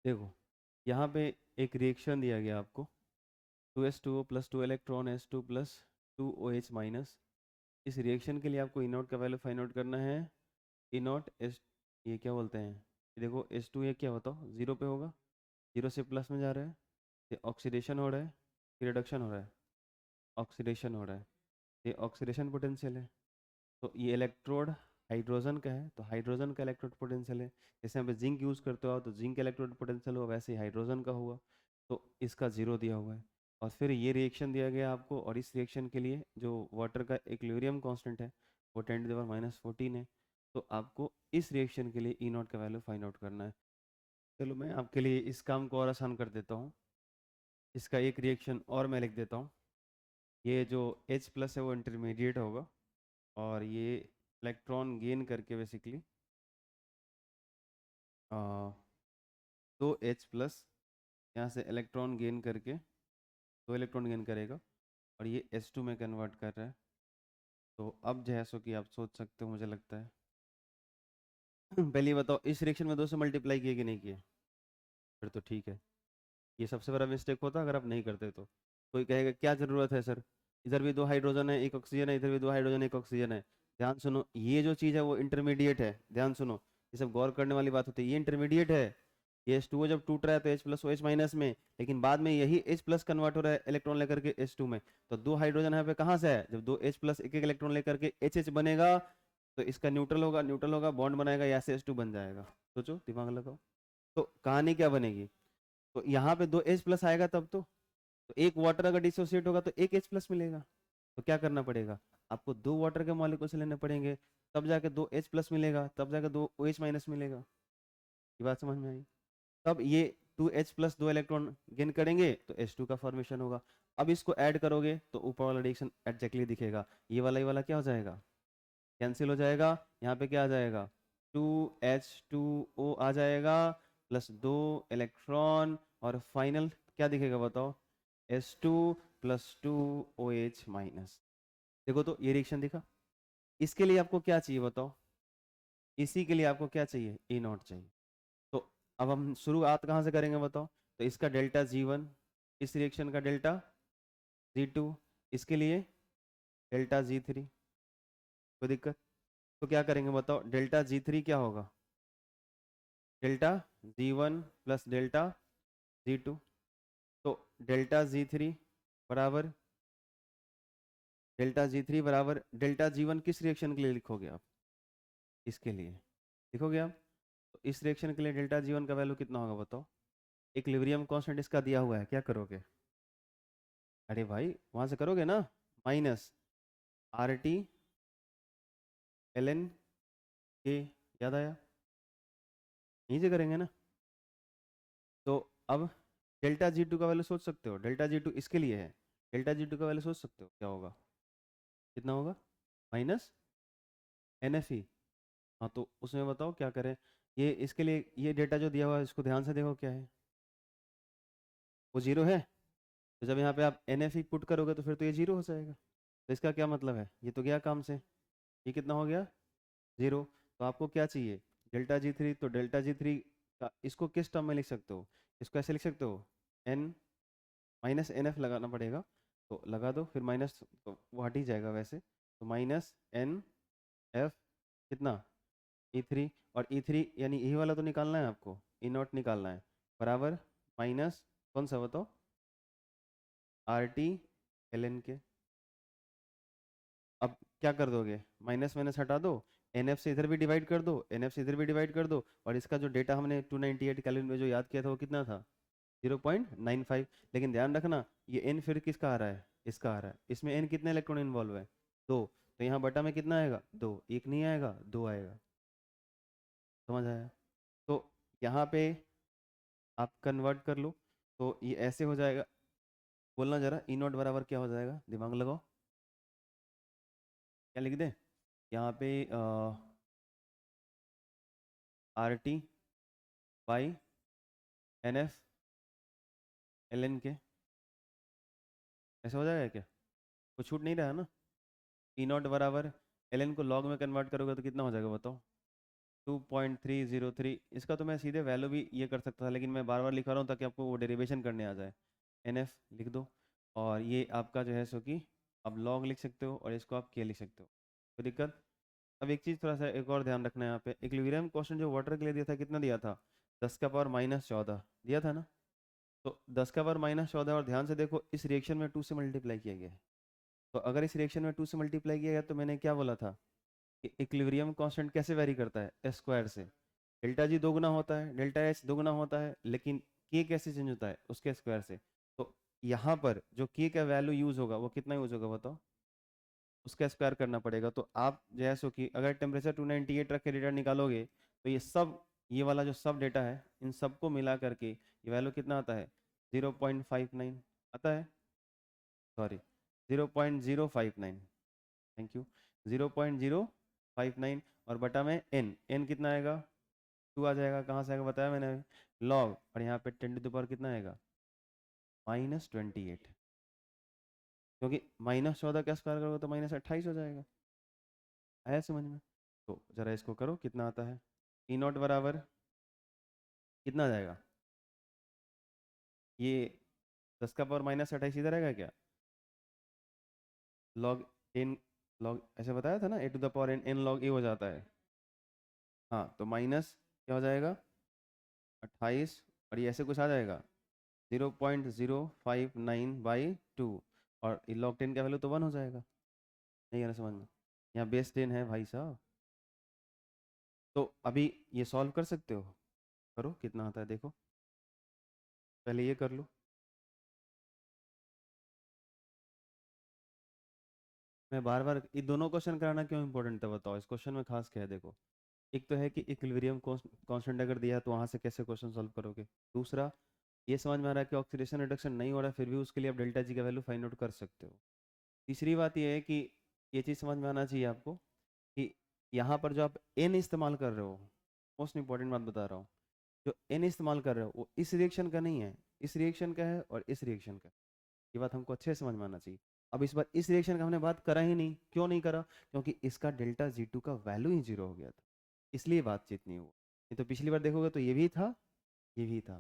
देखो यहाँ पे एक रिएक्शन दिया गया आपको 2s2o plus 2 electron s2 plus 2OH minus. इस रिएक्शन के लिए आपको ई नॉट का वैल्यू फाइंड आउट करना है। ई नॉट एस, ये क्या बोलते हैं, ये देखो S2 ये क्या बताओ, जीरो पे होगा, जीरो से प्लस में जा रहा है, ये ऑक्सीडेशन हो रहा है, ये रिडक्शन हो रहा है, ऑक्सीडेशन हो रहा है, ये ऑक्सीडेशन पोटेंशियल है। तो ये इलेक्ट्रोड हाइड्रोजन का है, तो हाइड्रोजन का इलेक्ट्रोड पोटेंशियल है। जैसे यहाँ पे जिंक यूज़ करते हो तो जिंक इलेक्ट्रोड पोटेंशियल हुआ, वैसे ही हाइड्रोजन का हुआ, तो इसका जीरो दिया हुआ है। और फिर ये रिएक्शन दिया गया आपको, और इस रिएक्शन के लिए जो वाटर का इक्विलिब्रियम कांस्टेंट है वो 10⁻⁻14 है। तो आपको इस रिएक्शन के लिए ई नॉट का वैल्यू फाइंड आउट करना है। चलो मैं आपके लिए इस काम को और आसान कर देता हूँ। इसका एक रिएक्शन और मैं लिख देता हूँ। ये जो H प्लस है वो इंटरमीडिएट होगा, और ये इलेक्ट्रॉन गेन करके बेसिकली 2H प्लस यहाँ से इलेक्ट्रॉन गेन करके 2 इलेक्ट्रॉन गेन करेगा, और ये S2 में कन्वर्ट कर रहा है। तो अब जो है सो कि आप सोच सकते हो, मुझे लगता है पहले ये बताओ, इस रिएक्शन में 2 से मल्टीप्लाई किए कि नहीं किए? फिर तो ठीक है। ये सबसे बड़ा मिस्टेक होता अगर आप नहीं करते तो। कोई कहेगा क्या ज़रूरत है सर, इधर भी 2 हाइड्रोजन है 1 ऑक्सीजन है, इधर भी 2 हाइड्रोजन 1 ऑक्सीजन है। ध्यान सुनो, ये जो चीज़ है वो इंटरमीडिएट है, ध्यान सुनो, ये सब गौर करने वाली बात होती है। ये इंटरमीडिएट है, ये H2O जब टूट रहा है तो H प्लस OH माइनस में, लेकिन बाद में यही H प्लस कन्वर्ट हो रहा है इलेक्ट्रॉन लेकर के H2 में। तो 2 हाइड्रोजन यहाँ पे कहाँ से है, जब 2H प्लस एक एक इलेक्ट्रॉन लेकर के HH बनेगा तो इसका न्यूट्रल होगा, न्यूट्रल होगा, बॉन्ड बनाएगा, यहाँ से H2 बन जाएगा। सोचो, दिमाग लगाओ, तो कहानी क्या बनेगी? तो यहाँ पे 2H प्लस आएगा तब तो एक वाटर अगर डिसोसिएट होगा तो एक H प्लस मिलेगा। तो क्या करना पड़ेगा, आपको 2 वाटर के मॉलिक्यूल्स लेने पड़ेंगे, तब जाके 2H प्लस मिलेगा, तब जाके 2OH माइनस मिलेगा। ये बात समझ में आई? तब ये 2H प्लस 2 इलेक्ट्रॉन गेन करेंगे तो H2 का फॉर्मेशन होगा। अब इसको ऐड करोगे तो ऊपर वाला रिएक्शन एग्जैक्टली दिखेगा। ये वाला क्या हो जाएगा, कैंसिल हो जाएगा। यहाँ पे क्या आ जाएगा, 2H2O आ जाएगा, प्लस 2 इलेक्ट्रॉन, और फाइनल क्या दिखेगा बताओ, S2 प्लस 2OH माइनस। देखो तो ये रिएक्शन दिखा। इसके लिए आपको क्या चाहिए बताओ, इसी के लिए आपको क्या चाहिए, ई नॉट चाहिए। तो अब हम शुरुआत कहाँ से करेंगे बताओ, तो इसका डेल्टा G1, इस रिएक्शन का डेल्टा G2, इसके लिए डेल्टा G3। कोई दिक्कत? तो क्या करेंगे बताओ, डेल्टा G3 क्या होगा, delta G1 plus delta G2। तो डेल्टा G3 बराबर, डेल्टा G1 किस रिएक्शन के लिए लिखोगे आप, इसके लिए लिखोगे आप। तो इस रिएक्शन के लिए डेल्टा G1 का वैल्यू कितना होगा बताओ, इक्विलिब्रियम कांस्टेंट इसका दिया हुआ है, क्या करोगे, अरे भाई वहां से करोगे ना, माइनस RT ln के, याद आया, यहीं से करेंगे ना। तो अब डेल्टा G2 का वैल्यू सोच सकते हो, डेल्टा G2 इसके लिए है, डेल्टा G2 का वैल्यू सोच सकते हो क्या होगा, कितना होगा, माइनस NFE। हाँ तो उसमें बताओ क्या करें, ये इसके लिए ये डेटा जो दिया हुआ है इसको ध्यान से देखो क्या है, वो जीरो है। तो जब यहाँ पे आप NFE पुट करोगे तो फिर तो ये जीरो हो जाएगा। तो इसका क्या मतलब है, ये तो गया काम से, ये कितना हो गया, जीरो। तो आपको क्या चाहिए, डेल्टा G3। तो डेल्टा G3 का इसको किस टर्म में लिख सकते हो, इसको ऐसे लिख सकते हो, N माइनस NF लगाना पड़ेगा, तो लगा दो, फिर माइनस तो वो हट ही जाएगा वैसे, तो माइनस NF कितना, E3। और E3 यानी यही वाला तो निकालना है आपको, ई नॉट निकालना है, बराबर माइनस कौन सा बताओ, RT ln के। अब क्या कर दोगे, माइनस माइनस हटा दो, NF से इधर भी डिवाइड कर दो, NF से इधर भी डिवाइड कर दो, और इसका जो डेटा हमने 298 केल्विन में जो याद किया था वो कितना था, 0.95। लेकिन ध्यान रखना ये n फिर किसका आ रहा है, इसका आ रहा है, इसमें n कितने इलेक्ट्रॉन इन्वॉल्व है, दो। तो यहाँ बटा में कितना आएगा, दो, एक नहीं आएगा, दो आएगा। समझ आया? तो यहाँ पे आप कन्वर्ट कर लो, तो ये ऐसे हो जाएगा, बोलना जरा, ई नॉट बराबर क्या हो जाएगा, दिमाग लगाओ, क्या लिख दे यहाँ पे, RT बाई NF ln के, ऐसे हो जाएगा क्या, कुछ छूट नहीं रहा है ना। ई नॉट बराबर ln को लॉग में कन्वर्ट करोगे तो कितना हो जाएगा बताओ, 2.303। इसका तो मैं सीधे वैल्यू भी ये कर सकता था, लेकिन मैं बार बार लिखा रहा हूँ ताकि आपको वो डेरिवेशन करने आ जाए। NF लिख दो, और ये आपका जो है सो कि आप लॉग लिख सकते हो और इसको आप के लिख सकते हो, कोई दिक्कत। अब एक चीज़ थोड़ा सा एक और ध्यान रखना है यहाँ पे, इक्विलिब्रियम क्वेश्चन जो वाटर के लिए दिया था कितना दिया था, 10⁻14 दिया था ना। तो 10⁻14, और ध्यान से देखो इस रिएक्शन में 2 से मल्टीप्लाई किया गया है। तो अगर इस रिएक्शन में 2 से मल्टीप्लाई किया गया तो मैंने क्या बोला था कि इक्विलिब्रियम कांस्टेंट कैसे वेरी करता है, एस स्क्वायर से। डेल्टा जी दोगुना होता है, डेल्टा एच दोगुना होता है, लेकिन के कैसे चेंज होता है, उसके स्क्वायर से। तो यहाँ पर जो के का वैल्यू यूज होगा वो कितना यूज होगा बताओ, उसका स्क्वायर करना पड़ेगा। तो आप जैसो कि अगर टेम्परेचर 298 रख के डेटा निकालोगे तो ये सब, ये वाला जो सब डेटा है इन सबको मिला करके ये वैल्यू कितना आता है, 0.59 आता है, सॉरी 0.059, थैंक यू, 0.059, और बटा में n कितना आएगा, 2 आ जाएगा। कहाँ से आएगा बताया मैंने, लॉग, और यहाँ पे 10 टू द पावर कितना आएगा, -28, क्योंकि -14 का स्क्वायर करोगे तो -28 हो जाएगा। आया समझ में। तो जरा इसको करो कितना आता है, E0 बराबर कितना आ जाएगा, ये 10⁻28 इधर आएगा क्या, लॉग n, लॉग ऐसे बताया था ना, a to the power n log a हो जाता है। हाँ, तो माइनस क्या हो जाएगा 28, और ये ऐसे कुछ आ जाएगा 0.059/2, और लॉग 10 का वैल्यू तो 1 हो जाएगा। नहीं है ना समझ में, यहाँ बेस 10 है भाई साहब। तो अभी ये सॉल्व कर सकते हो, करो कितना आता है देखो, पहले ये कर लो। मैं बार बार ये दोनों क्वेश्चन कराना क्यों इंपॉर्टेंट है बताओ, इस क्वेश्चन में खास क्या है देखो। एक तो है कि इक्विलिब्रियम कांस्टेंट अगर दिया है तो वहां से कैसे क्वेश्चन सॉल्व करोगे। दूसरा, ये समझ में आ रहा है कि ऑक्सीडेशन रिडक्शन नहीं हो रहा है, फिर भी उसके लिए आप डेल्टा जी का वैल्यू फाइंड आउट कर सकते हो। तीसरी बात ये है कि ये चीज़ समझ में आना चाहिए आपको कि यहाँ पर जो आप एन इस्तेमाल कर रहे हो, मोस्ट इंपॉर्टेंट बात बता रहा हूँ, जो एन इस्तेमाल कर रहे हो वो इस रिएक्शन का नहीं है, इस रिएक्शन का है और इस रिएक्शन का। ये बात हमको अच्छे से समझ में आना चाहिए। अब इस बार इस रिएक्शन का हमने बात करा ही नहीं, क्यों नहीं करा, क्योंकि इसका डेल्टा G2 का वैल्यू ही 0 हो गया था, इसलिए बातचीत नहीं हुआ। नहीं तो पिछली बार देखोगे तो ये भी था, ये भी था,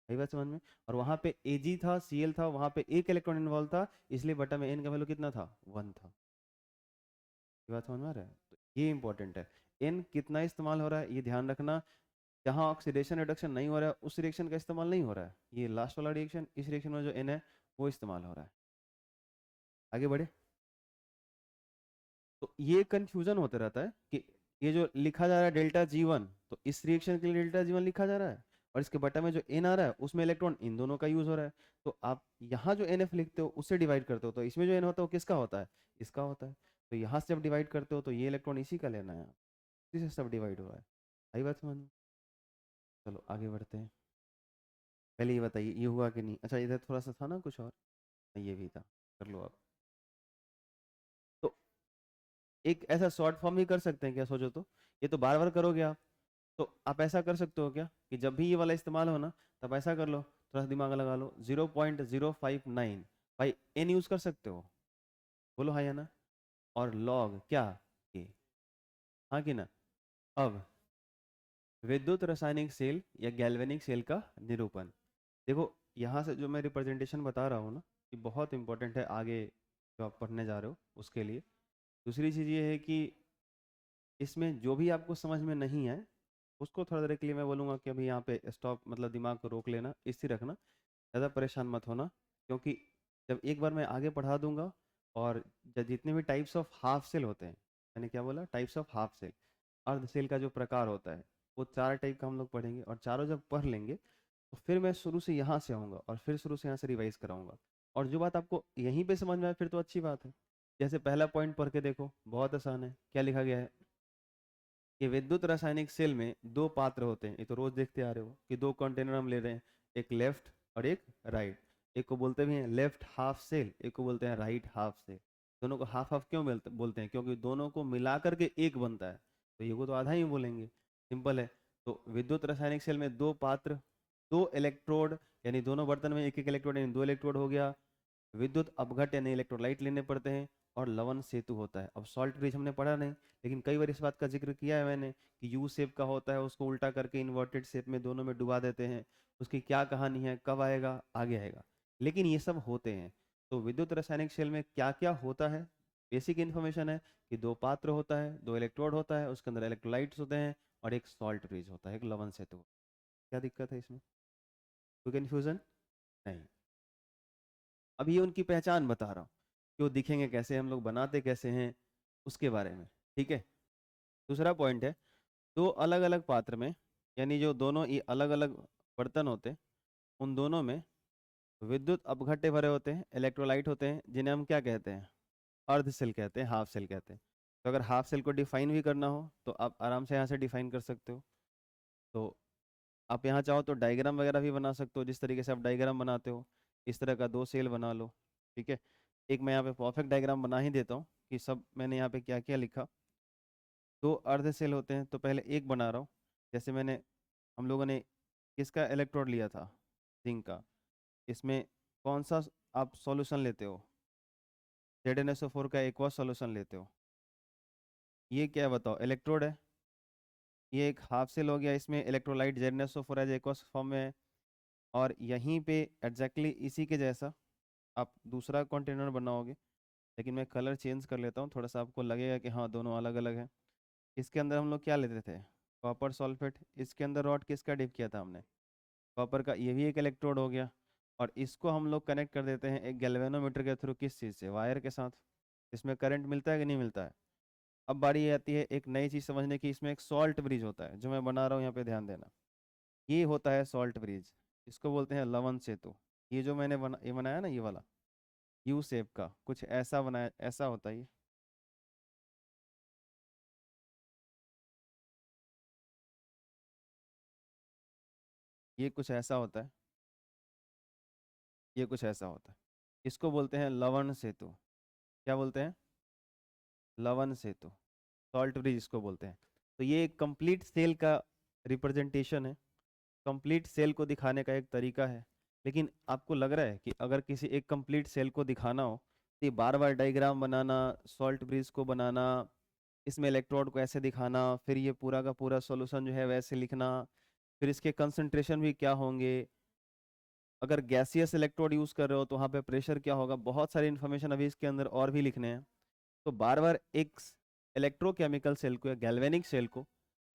सही बात समझ में। और वहां पे Ag था, Cl था, वहां पे एक इलेक्ट्रॉन इन्वॉल्व था, इसलिए बटा में n का वैल्यू कितना था, 1 था। ये बात समझ में आ रहा है, तो ये इंपॉर्टेंट है। n कितना इस्तेमाल हो रहा है ये ध्यान रखना, जहाँ ऑक्सीडेशन रिडक्शन नहीं हो रहा है उस रिएक्शन का इस्तेमाल नहीं हो रहा है, ये लास्ट वाला रिएक्शन, इस रिएक्शन में जो n है वो इस्तेमाल हो रहा है। आगे बढ़े। तो ये कंफ्यूजन होता रहता है कि ये जो लिखा जा रहा है डेल्टा G1, तो इस रिएक्शन के लिए डेल्टा G1 लिखा जा रहा है, और इसके बटा में जो n आ रहा है उसमें इलेक्ट्रॉन इन दोनों का यूज हो रहा है। तो आप यहाँ जो NF लिखते हो उससे डिवाइड करते हो, तो इसमें जो n होता है वो किसका होता है, इसका होता है। तो यहाँ से जब डिवाइड करते हो तो ये इलेक्ट्रॉन इसी का लेना है, इसी से सब डिवाइड हो रहा है। आई बात समझ में। चलो आगे बढ़ते हैं, पहले ये बताइए ये हुआ कि नहीं। अच्छा इधर थोड़ा सा था ना कुछ और, ये भी था, कर लो आप। तो एक ऐसा शॉर्ट फॉर्म ही कर सकते हैं क्या, सोचो तो, ये तो बार बार करोगे आप, तो आप ऐसा कर सकते हो क्या कि जब भी ये वाला इस्तेमाल हो ना तब ऐसा कर लो, थोड़ा सा दिमाग लगा लो, 0.059 भाई एन यूज कर सकते हो, बोलो हाँ या ना, और लॉग क्या, के, हाँ कि ना। अब विद्युत रासायनिक सेल या गैल्वेनिक सेल का निरूपण, देखो यहाँ से जो मैं रिप्रेजेंटेशन बता रहा हूँ ना, ये बहुत इंपॉर्टेंट है आगे जो आप पढ़ने जा रहे हो उसके लिए। दूसरी चीज़ ये है कि इसमें जो भी आपको समझ में नहीं है उसको थोड़ा देर के लिए मैं बोलूँगा कि अभी यहाँ पे स्टॉप, मतलब दिमाग को रोक लेना, स्थिर रखना, ज़्यादा परेशान मत होना, क्योंकि जब एक बार मैं आगे पढ़ा दूंगा, और जितने भी टाइप्स ऑफ हाफ सेल होते हैं, मैंने क्या बोला, टाइप्स ऑफ हाफ सेल, अर्ध सेल का जो प्रकार होता है वो 4 टाइप का हम लोग पढ़ेंगे, और चारों जब पढ़ लेंगे तो फिर मैं शुरू से यहाँ से आऊँगा और फिर शुरू से यहाँ से रिवाइज कराऊंगा। और जो बात आपको यहीं पे समझ में आए फिर तो अच्छी बात है। जैसे पहला पॉइंट पढ़ के देखो, बहुत आसान है, क्या लिखा गया है कि विद्युत रासायनिक सेल में 2 पात्र होते हैं, ये तो रोज देखते आ रहे हो कि 2 कंटेनर हम ले रहे हैं, एक लेफ्ट और एक राइट। एक को बोलते भी हैं लेफ्ट हाफ सेल, एक को बोलते हैं राइट हाफ सेल। दोनों को हाफ हाफ क्यों बोलते हैं, क्योंकि दोनों को मिला करके एक बनता है, तो ये को तो आधा ही बोलेंगे, सिंपल है। तो विद्युत रासायनिक सेल में 2 पात्र, 2 इलेक्ट्रोड, यानी दोनों बर्तन में एक एक इलेक्ट्रोड, यानी 2 इलेक्ट्रोड हो गया। विद्युत अपघट यानी इलेक्ट्रोलाइट लेने पड़ते हैं, और लवन सेतु होता है। अब सॉल्ट ब्रिज हमने पढ़ा नहीं, लेकिन कई बार इस बात का जिक्र किया है मैंने कि यू शेप का होता है, उसको उल्टा करके इन्वर्टेड शेप में दोनों में डुबा देते हैं। उसकी क्या कहानी है, कब आएगा, आगे आएगा, लेकिन ये सब होते हैं। तो विद्युत रासायनिक शेल में क्या क्या होता है, बेसिक इन्फॉर्मेशन है कि दो पात्र होता है, दो इलेक्ट्रोड होता है, उसके अंदर इलेक्ट्रोलाइट्स होते हैं और एक सॉल्ट ब्रिज होता है, एक लवण सेतु। क्या दिक्कत है इसमें, कोई कन्फ्यूजन नहीं। अब ये उनकी पहचान बता रहा हूँ कि वो दिखेंगे कैसे, हम लोग बनाते कैसे हैं, उसके बारे में। ठीक है, दूसरा पॉइंट है, दो अलग अलग पात्र में, यानी जो दोनों ये अलग अलग बर्तन होते हैं, उन दोनों में विद्युत अपघट्य भरे होते हैं, इलेक्ट्रोलाइट होते हैं, जिन्हें हम क्या कहते हैं, अर्ध सेल कहते हैं, हाफ सेल कहते हैं। तो अगर हाफ सेल को डिफाइन भी करना हो तो आप आराम से यहाँ से डिफाइन कर सकते हो। तो आप यहाँ चाहो तो डायग्राम वगैरह भी बना सकते हो, जिस तरीके से आप डायग्राम बनाते हो इस तरह का दो सेल बना लो। ठीक है, एक मैं यहाँ पे परफेक्ट डायग्राम बना ही देता हूँ कि सब मैंने यहाँ पे क्या क्या लिखा। दो अर्ध सेल होते हैं, तो पहले एक बना रहा हूँ। जैसे मैंने, हम लोगों ने किसका इलेक्ट्रोड लिया था, जिंक का। इसमें कौन सा आप सॉल्यूशन लेते हो, ZnSO4 का एक्वा सॉल्यूशन लेते हो। ये क्या है बताओ, इलेक्ट्रोड है, ये एक हाफ सेल हो गया, इसमें electrolyte ZnSO4 as aqueous form में है। और यहीं पे एग्जैक्टली इसी के जैसा आप दूसरा कंटेनर बनाओगे, लेकिन मैं कलर चेंज कर लेता हूँ, थोड़ा सा आपको लगेगा कि हाँ दोनों अलग अलग है। इसके अंदर हम लोग क्या लेते थे, कॉपर सल्फेट। इसके अंदर रॉड किसका डिप किया था हमने, कॉपर का। ये भी एक इलेक्ट्रोड हो गया, और इसको हम लोग कनेक्ट कर देते हैं एक गैल्वेनोमीटर के थ्रू, किस चीज़ से, वायर के साथ। इसमें करंट मिलता है कि नहीं मिलता है। अब बारी आती है एक नई चीज़ समझने की, इसमें एक सॉल्ट ब्रिज होता है जो मैं बना रहा हूँ, यहाँ पे ध्यान देना। ये होता है सॉल्ट ब्रिज, इसको बोलते हैं लवण सेतु। ये जो मैंने ये बनाया ना, ये वाला यू शेप का कुछ ऐसा बनाया, ऐसा होता है ये कुछ ऐसा होता है, ये कुछ ऐसा होता है। इसको बोलते हैं लवण सेतु। क्या बोलते हैं, लवण सेतु, सॉल्ट ब्रिज इसको बोलते हैं। तो ये एक कंप्लीट सेल का रिप्रेजेंटेशन है, कंप्लीट सेल को दिखाने का एक तरीका है। लेकिन आपको लग रहा है कि अगर किसी एक कंप्लीट सेल को दिखाना हो तो ये बार बार डायग्राम बनाना, सॉल्ट ब्रिज को बनाना, इसमें इलेक्ट्रोड को ऐसे दिखाना, फिर ये पूरा का पूरा सॉल्यूशन जो है वैसे लिखना, फिर इसके कंसंट्रेशन भी क्या होंगे, अगर गैसियस इलेक्ट्रोड यूज कर रहे हो तो वहाँ पे प्रेशर क्या होगा, बहुत सारी इन्फॉर्मेशन अभी इसके अंदर और भी लिखने हैं। तो बार बार एक इलेक्ट्रोकेमिकल सेल को या गैल्वेनिक सेल को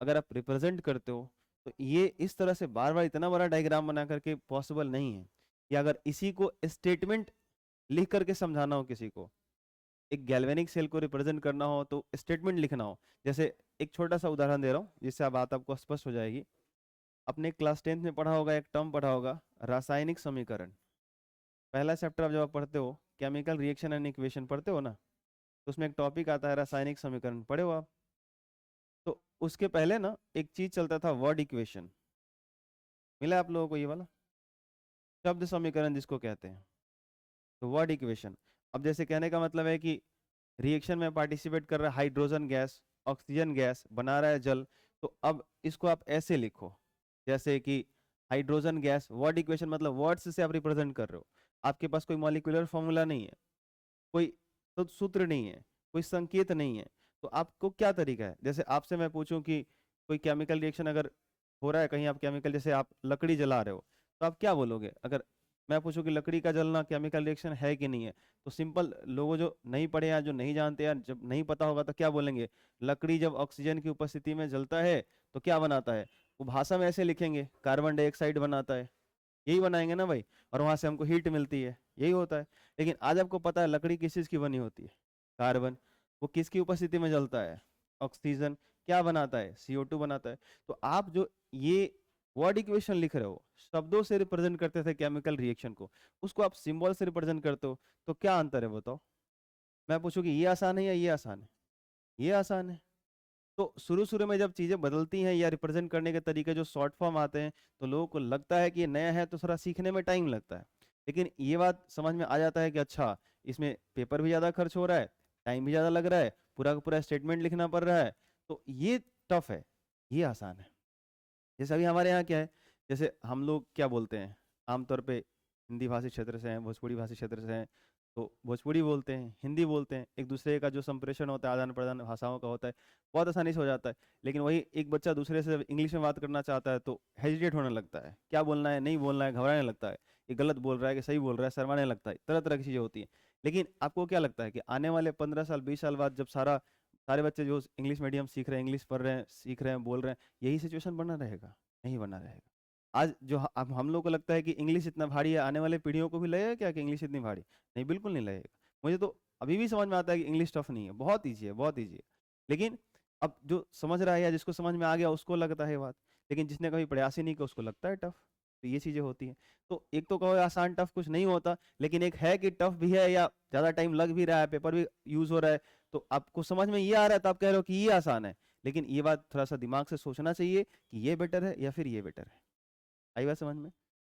अगर आप रिप्रेजेंट करते हो, तो ये इस तरह से बार बार इतना बड़ा डायग्राम बना करके पॉसिबल नहीं है। या अगर इसी को स्टेटमेंट लिख करके समझाना हो किसी को, एक गैल्वेनिक सेल को रिप्रेजेंट करना हो तो स्टेटमेंट लिखना हो। जैसे एक छोटा सा उदाहरण दे रहा हूँ जिससे आप बात आपको स्पष्ट हो जाएगी। अपने क्लास 10th में पढ़ा होगा, एक टर्म पढ़ा होगा, रासायनिक समीकरण। पहला चैप्टर आप जब आप पढ़ते हो, केमिकल रिएक्शन एंड इक्वेशन पढ़ते हो ना, तो उसमें एक टॉपिक आता है रासायनिक समीकरण, पढ़े हो आप। तो उसके पहले ना एक चीज चलता था, वर्ड इक्वेशन। मिला आप लोगों को ये वाला शब्द समीकरण जिसको कहते हैं, तो वर्ड इक्वेशन। अब जैसे कहने का मतलब है कि रिएक्शन में पार्टिसिपेट कर रहा है हाइड्रोजन गैस, ऑक्सीजन गैस बना रहा है जल। तो अब इसको आप ऐसे लिखो, जैसे कि हाइड्रोजन गैस, वर्ड इक्वेशन मतलब वर्ड्स से आप रिप्रेजेंट कर रहे हो। आपके पास कोई मॉलिक्यूलर फॉर्मूला नहीं है, कोई तो सूत्र नहीं है, कोई संकेत नहीं है। तो आपको क्या तरीका है, जैसे आपसे मैं पूछूं कि कोई केमिकल रिएक्शन अगर हो रहा है कहीं, आप केमिकल, जैसे आप लकड़ी जला रहे हो, तो आप क्या बोलोगे। अगर मैं पूछूं कि लकड़ी का जलना केमिकल रिएक्शन है कि नहीं है, तो सिंपल, लोगों जो नहीं पढ़े या जो नहीं जानते या जब नहीं पता होगा तो क्या बोलेंगे, लकड़ी जब ऑक्सीजन की उपस्थिति में जलता है तो क्या बनाता है। वो भाषा में ऐसे लिखेंगे, कार्बन डाइऑक्साइड बनाता है, यही बनाएंगे ना भाई, और वहां से हमको हीट मिलती है, यही होता है। लेकिन आज आपको पता है लकड़ी किस चीज की बनी होती है, कार्बन। वो किसकी उपस्थिति में जलता है, ऑक्सीजन। क्या बनाता है, CO2 बनाता है। तो आप जो ये वर्ड इक्वेशन लिख रहे हो, शब्दों से रिप्रेजेंट करते थे केमिकल रिएक्शन को, उसको आप सिंबल से रिप्रेजेंट करते हो, तो क्या अंतर है बताओ। मैं पूछूं कि ये आसान है या ये आसान है, ये आसान है। तो शुरू शुरू में जब चीजें बदलती हैं या रिप्रेजेंट करने के तरीके जो शॉर्ट फॉर्म आते हैं, तो लोगों को लगता है कि ये नया है, तो थोड़ा सीखने में टाइम लगता है। लेकिन ये बात समझ में आ जाता है कि अच्छा, इसमें पेपर भी ज़्यादा खर्च हो रहा है, टाइम भी ज़्यादा लग रहा है, पूरा का पूरा स्टेटमेंट लिखना पड़ रहा है, तो ये टफ है, ये आसान है। जैसे अभी हमारे यहाँ क्या है, जैसे हम लोग क्या बोलते हैं आमतौर पे, हिंदी भाषी क्षेत्र से हैं, भोजपुरी भाषी क्षेत्र से हैं, तो भोजपुरी बोलते हैं, हिंदी बोलते हैं, एक दूसरे का जो संप्रेषण होता है, आदान प्रदान भाषाओं का होता है, बहुत आसानी से हो जाता है। लेकिन वही एक बच्चा दूसरे से इंग्लिश में बात करना चाहता है तो हेजिटेट होने लगता है, क्या बोलना है नहीं बोलना है, घबराने लगता है, ये गलत बोल रहा है कि सही बोल रहा है, शर्माने लगता है, तरह तरह की चीज़ें होती हैं। लेकिन आपको क्या लगता है कि आने वाले 15 साल 20 साल बाद जब सारे बच्चे जो इंग्लिश मीडियम सीख रहे हैं, इंग्लिश पढ़ रहे हैं, सीख रहे हैं, बोल रहे हैं, यही सिचुएशन बना रहेगा? नहीं बना रहेगा। आज जो अब हम लोग को लगता है कि इंग्लिश इतना भारी है, आने वाले पीढ़ियों को भी लगेगा क्या कि इंग्लिश इतनी भारी? नहीं, बिल्कुल नहीं लगेगा। मुझे तो अभी भी समझ में आता है कि इंग्लिश टफ नहीं है, बहुत ईजी है, बहुत ईजी है। लेकिन अब जो समझ रहा है या जिसको समझ में आ गया उसको लगता है बात, लेकिन जिसने कभी प्रयास ही नहीं किया उसको लगता है टफ। तो ये चीज़ें होती हैं। तो एक तो कहो आसान टफ कुछ नहीं होता, लेकिन एक है कि टफ भी है या ज़्यादा टाइम लग भी रहा है, पेपर भी यूज़ हो रहा है, तो आपको समझ में ये आ रहा है तो आप कह रहे हो कि ये आसान है। लेकिन ये बात थोड़ा सा दिमाग से सोचना चाहिए कि ये बेटर है या फिर ये बेटर है। आई बात समझ में?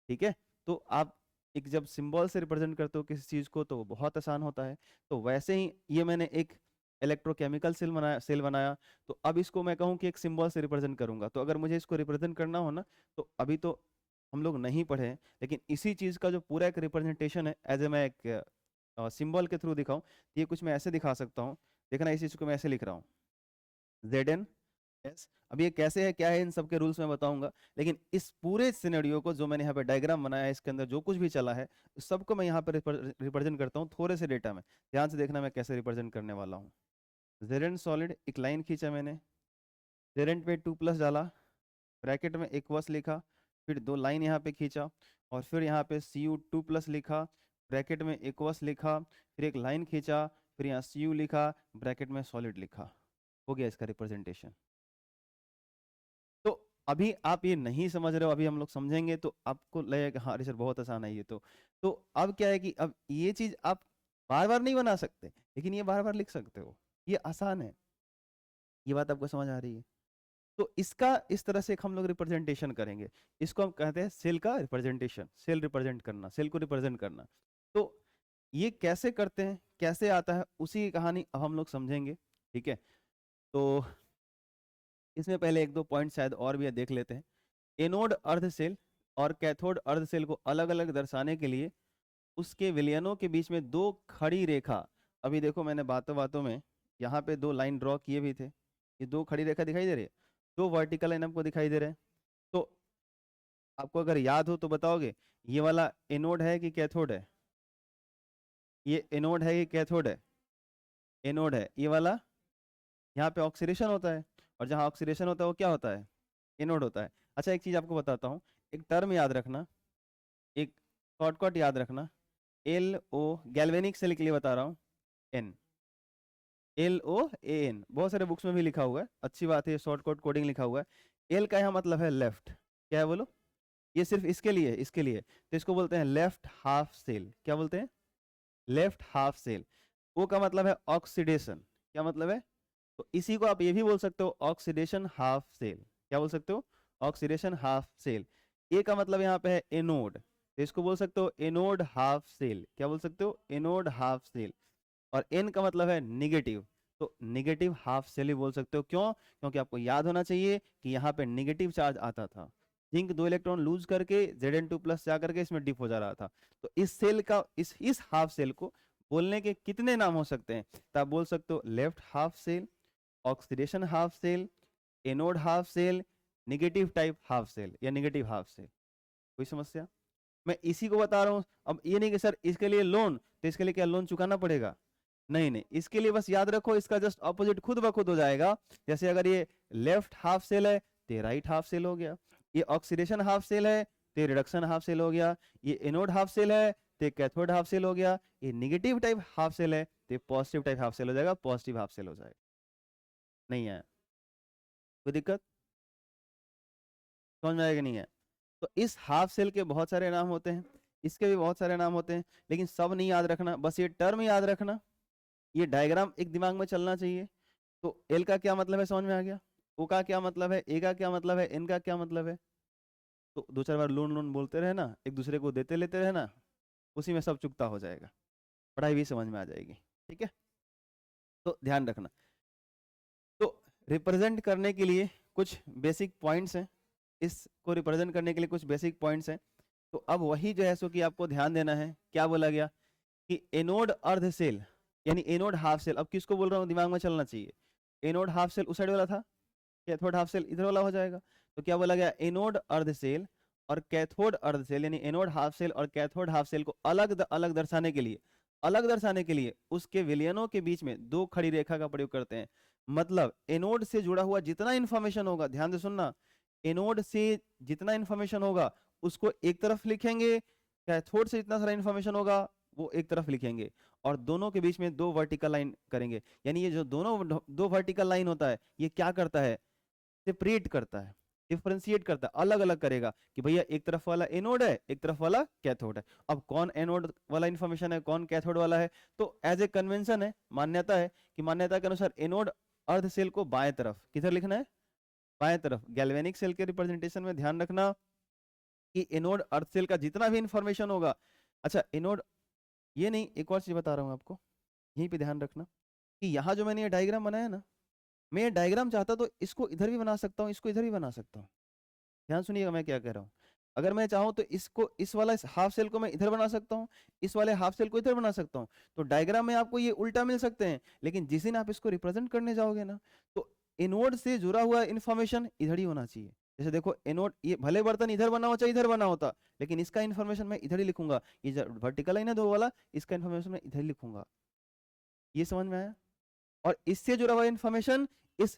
ठीक है। तो आप एक जब सिंबल से रिप्रेजेंट करते हो किसी चीज को तो वो बहुत आसान होता है। तो वैसे ही ये मैंने एक इलेक्ट्रोकेमिकल सेल बनाया, तो अब इसको मैं कहूँ कि एक सिंबल से रिप्रेजेंट करूंगा, तो अगर मुझे इसको रिप्रेजेंट करना हो ना, तो अभी तो हम लोग नहीं पढ़े हैं, लेकिन इसी चीज का जो पूरा एक रिप्रेजेंटेशन है एज ए मैं एक सिंबल के थ्रू दिखाऊं, तो ये कुछ मैं ऐसे दिखा सकता हूँ। देखना इस चीज को मैं ऐसे लिख रहा हूँ, ZN S। अब ये कैसे है क्या है इन सब के रूल्स मैं बताऊंगा, लेकिन इस पूरे सिनेरियो को जो मैंने यहाँ पे डायग्राम बनाया है, इसके अंदर जो कुछ भी चला है सबको मैं यहाँ पे रिप्रेजेंट करता हूँ थोड़े से डेटा में। ध्यान से देखना मैं कैसे रिप्रेजेंट करने वाला हूँ। ZN सॉलिड, एक लाइन खींचा मैंने, ZN पे 2+ डाला, ब्रैकेट में इक्वस लिखा, फिर 2 लाइन यहाँ पे खींचा, और फिर यहाँ पे Cu2+ लिखा, ब्रैकेट में इक्वस लिखा, फिर एक लाइन खींचा, फिर यहाँ Cu लिखा, ब्रैकेट में सॉलिड लिखा। हो गया इसका रिप्रेजेंटेशन। तो अभी आप ये नहीं समझ रहे हो, अभी हम लोग समझेंगे तो आपको लगेगा कि हाँ अरे सर बहुत आसान है ये तो अब क्या है कि अब ये चीज आप बार बार नहीं बना सकते, लेकिन ये बार बार लिख सकते हो, ये आसान है। ये बात आपको समझ आ रही है? तो इसका इस तरह से हम लोग रिप्रेजेंटेशन करेंगे। इसको हम कहते हैं सेल का रिप्रेजेंटेशन, सेल रिप्रेजेंट करना, सेल को रिप्रेजेंट करना। तो ये कैसे करते हैं, कैसे आता है, उसी की कहानी अब हम लोग समझेंगे। ठीक है। तो इसमें पहले एक दो पॉइंट शायद और भी देख लेते हैं। एनोड अर्ध सेल और कैथोड अर्ध सेल को अलग अलग दर्शाने के लिए उसके विलयनों के बीच में 2 खड़ी रेखा, अभी देखो मैंने बातों बातों में यहाँ पे 2 लाइन ड्रॉ किए भी थे, ये 2 खड़ी रेखा दिखाई दे रही है, 2 वर्टिकल लाइन आपको दिखाई दे रहे हैं। तो आपको अगर याद हो तो बताओगे ये वाला एनोड है कि कैथोड है? ये एनोड है कि कैथोड है? एनोड है। ये वाला यहाँ पे ऑक्सीडेशन होता है, और जहाँ ऑक्सीडेशन होता है वो क्या होता है? एनोड होता है। अच्छा एक चीज आपको बताता हूँ, एक टर्म याद रखना, एक शॉर्टकट याद रखना, LO, गैल्वेनिक सेल के लिए बता रहा हूँ, N, LOAN, बहुत सारे बुक्स में भी लिखा हुआ है, अच्छी बात है, शॉर्टकट कोडिंग लिखा हुआ है। L का यहाँ मतलब है लेफ्ट, क्या है बोलो? ये सिर्फ इसके लिए, इसके लिए, तो इसको बोलते हैं लेफ्ट हाफ सेल। क्या बोलते हैं? Left half cell. O का मतलब है ऑक्सीडेशन, क्या मतलब है? तो इसी को आप ये भी बोल सकते हो ऑक्सीडेशन हाफ सेल। क्या बोल सकते हो? Oxidation half cell. ए का मतलब यहाँ पे है एनोड, तो इसको बोल सकते हो एनोड हाफ सेल। क्या बोल सकते हो? Anode half cell. और एन का मतलब है निगेटिव, तो निगेटिव हाफ सेल भी बोल सकते हो। क्यों? क्योंकि आपको याद होना चाहिए कि यहाँ पे निगेटिव चार्ज आता था, जिंक 2 इलेक्ट्रॉन लूज करके Zn2+ जा करके इसमें डिप हो जा रहा था। तो इस सेल का, इस हाफ सेल को बोलने के कितने नाम हो सकते हैं? तो आप बोल सकते हो left half cell, oxidation half cell, anode half cell, negative type half cell या निगेटिव हाफ सेल। कोई समस्या? मैं इसी को बता रहा हूं। अब ये नहीं कि सर इसके लिए लोन, तो इसके लिए क्या लोन चुकाना पड़ेगा? नहीं नहीं, इसके लिए बस याद रखो इसका जस्ट ऑपोजिट खुद ब खुद हो जाएगा। जैसे अगर ये लेफ्ट हाफ सेल है तो राइट हाफ सेल हो गया, ये ऑक्सीडेशन हाफ सेल है तो रिडक्शन हाफ सेल हो गया, ये एनोड हाफ सेल है तो कैथोड हाफ सेल हो गया, ये निगेटिव टाइप हाफ सेल है तो पॉजिटिव टाइप हाफ सेल हो जाएगा, पॉजिटिव हाफ सेल हो जाएगा। नहीं है कोई दिक्कत? समझ में आएगा? नहीं है? तो इस हाफ सेल के बहुत सारे नाम होते हैं, इसके भी बहुत सारे नाम होते हैं, लेकिन सब नहीं याद रखना, बस ये टर्म याद रखना, ये डायग्राम एक दिमाग में चलना चाहिए। तो एल का क्या मतलब है समझ में आ गया, ओ का क्या मतलब है, ए का क्या मतलब है, एन का क्या मतलब है। तो 2-4 बार लोन लोन बोलते रहे ना, एक दूसरे को देते लेते रहे ना, उसी में सब चुकता हो जाएगा, पढ़ाई भी समझ में आ जाएगी। ठीक है। तो ध्यान रखना। तो रिप्रेजेंट करने के लिए कुछ बेसिक पॉइंट्स हैं, इसको रिप्रेजेंट करने के लिए कुछ बेसिक पॉइंट्स हैं। तो अब वही जो है सो कि आपको ध्यान देना है, क्या बोला गया कि एनोड अर्ध सेल यानी एनोड हाफ सेल, अब किसको बोल रहा हूँ दिमाग में चलना चाहिए, एनोड हाफ सेल उस साइड वाला था, कैथोड हाफ सेल इधर वाला हो जाएगा। तो क्या बोला गया, एनोड अर्ध सेल और कैथोड अर्ध सेल यानी एनोड हाफ सेल और कैथोड हाफ सेल को अलग अलग दर्शाने के लिए, अलग दर्शाने के लिए उसके विलयनों के बीच में दो खड़ी रेखा का प्रयोग करते हैं। मतलब एनोड से जुड़ा हुआ जितना इंफॉर्मेशन होगा, ध्यान से सुनना, एनोड से जितना इंफॉर्मेशन होगा उसको एक तरफ लिखेंगे, कैथोड से जितना सारा इंफॉर्मेशन होगा वो एक तरफ लिखेंगे, और दोनों के बीच में दो वर्टिकल लाइन करेंगे। यानी ये जो दोनों दो वर्टिकल लाइन होता है ये क्या करता है, सेपरेट करता है, डिफरेंशिएट करता है, अलग अलग करेगा कि भैया एक तरफ वाला एनोड है एक तरफ वाला कैथोड है। अब कौन एनोड वाला इंफॉर्मेशन है कौन कैथोड वाला है, तो एज ए कन्वेंशन है, मान्यता है कि मान्यता के अनुसार एनोड अर्ध सेल को बाएं तरफ किधर लिखना है, बाएं तरफ। गैल्वेनिक सेल के रिप्रेजेंटेशन में ध्यान रखना कि एनोड अर्ध सेल का जितना भी इंफॉर्मेशन होगा, अच्छा एनोड, ये नहीं एक और चीज बता रहा हूं आपको, यहीं पे ध्यान रखना कि यहाँ जो मैंने ये डायग्राम बनाया ना, मैं ये डायग्राम चाहता तो इसको इधर भी बना सकता हूँ, इसको इधर भी बना सकता हूँ। ध्यान सुनिएगा मैं क्या कह रहा हूँ, अगर मैं चाहूँ तो इसको इस वाला हाफ सेल को मैं इधर बना सकता हूँ, इस वाले हाफ सेल को इधर बना सकता हूँ। तो डायग्राम में आपको ये उल्टा मिल सकते हैं, लेकिन जिस दिन आप इसको रिप्रेजेंट करने जाओगे ना, तो एनोड से जुड़ा हुआ इन्फॉर्मेशन इधर ही होना चाहिए। जैसे देखो एनोड, ये भले बर्तन इधर बना हो चाहे इधर बना होता, लेकिन इसका इन्फॉर्मेशन मैं इधर ही लिखूंगा, ये वर्टिकल लाइन है दो वाला, इसका इन्फॉर्मेशन मैं इधर ही लिखूंगा। ये समझ में आया। और इससे जुड़ा हुआ इन्फॉर्मेशन इस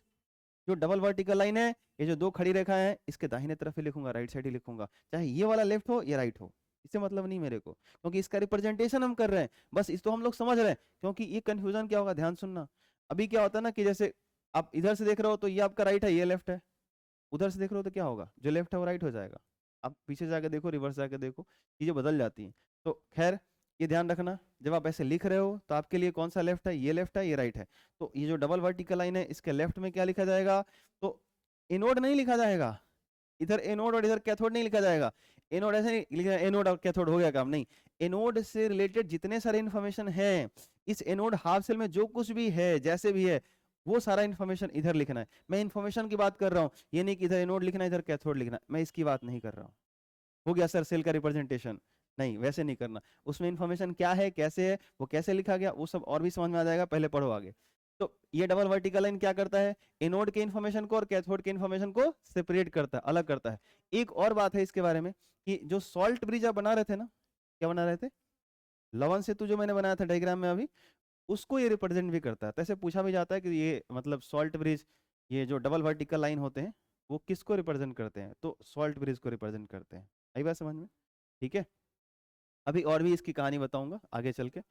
जो डबल वर्टिकल लाइन है, ये जो दो खड़ी रेखा है, इसके दाहिने तरफ ही लिखूंगा, राइट साइड ही लिखूंगा, चाहे ये वाला लेफ्ट हो या राइट हो, इससे मतलब नहीं मेरे को, क्योंकि इसका रिप्रेजेंटेशन हम कर रहे हैं, बस इसको हम लोग समझ रहे हैं। क्योंकि ये कंफ्यूजन क्या होगा, ध्यान सुनना, अभी क्या होता है ना कि जैसे आप इधर से देख रहे हो तो ये आपका राइट है ये लेफ्ट है, उधर से देख रहे हो तो क्या होगा, जो लेफ्ट है वो राइट हो जाएगा। आप पीछे जाके देखो, रिवर्स जाके देखो, चीजें बदल जाती हैं। तो खैर ये ध्यान रखना, जब आप ऐसे लिख रहे हो तो आपके लिए कौन सा लेफ्ट है, ये लेफ्ट है ये राइट है। तो ये जो डबल वर्टिकल लाइन है इसके लेफ्ट में क्या लिखा जाएगा, तो एनोड नहीं लिखा जाएगा, इधर एनोड और इधर कैथोड नहीं लिखा जाएगा। एनोड ऐसे नहीं लिखा, एनोड और कैथोड हो गया काम, नहीं। एनोड से रिलेटेड जितने सारे इंफॉर्मेशन है इस एनोड हाफ सेल में, जो कुछ भी है जैसे भी है, वो सारा इन्फॉर्मेशन इधर लिखना है। मैं इन्फॉर्मेशन की बात कर रहा हूँ, ये नहीं कि इधर एनोड लिखना है इधर कैथोड लिखना है, मैं इसकी बात नहीं कर रहा हूँ। हो गया सर सेल का रिप्रेजेंटेशन, नहीं वैसे नहीं करना। उसमें इन्फॉर्मेशन क्या है कैसे है वो कैसे लिखा गया वो सब और भी समझ में आ जाएगा, पहले पढ़ो आगे। तो ये डबल वर्टिकल लाइन क्या करता है, एनोड के इन्फॉर्मेशन को और कैथोड के इन्फॉर्मेशन को सेपरेट करता है, अलग करता है। एक और बात है इसके बारे में कि जो सॉल्ट ब्रिज आप बना रहे थे ना, क्या बना रहे थे, लवण सेतु जो मैंने बनाया था डायग्राम में अभी, उसको ये रिप्रेजेंट भी करता है। तो ऐसे पूछा भी जाता है कि ये मतलब सॉल्ट ब्रिज, ये जो डबल वर्टिकल लाइन होते हैं वो किसको रिप्रेजेंट करते हैं, तो सॉल्ट ब्रिज को रिप्रेजेंट करते हैं। आई बात समझ में, ठीक है। अभी और भी इसकी कहानी बताऊंगा आगे चल के।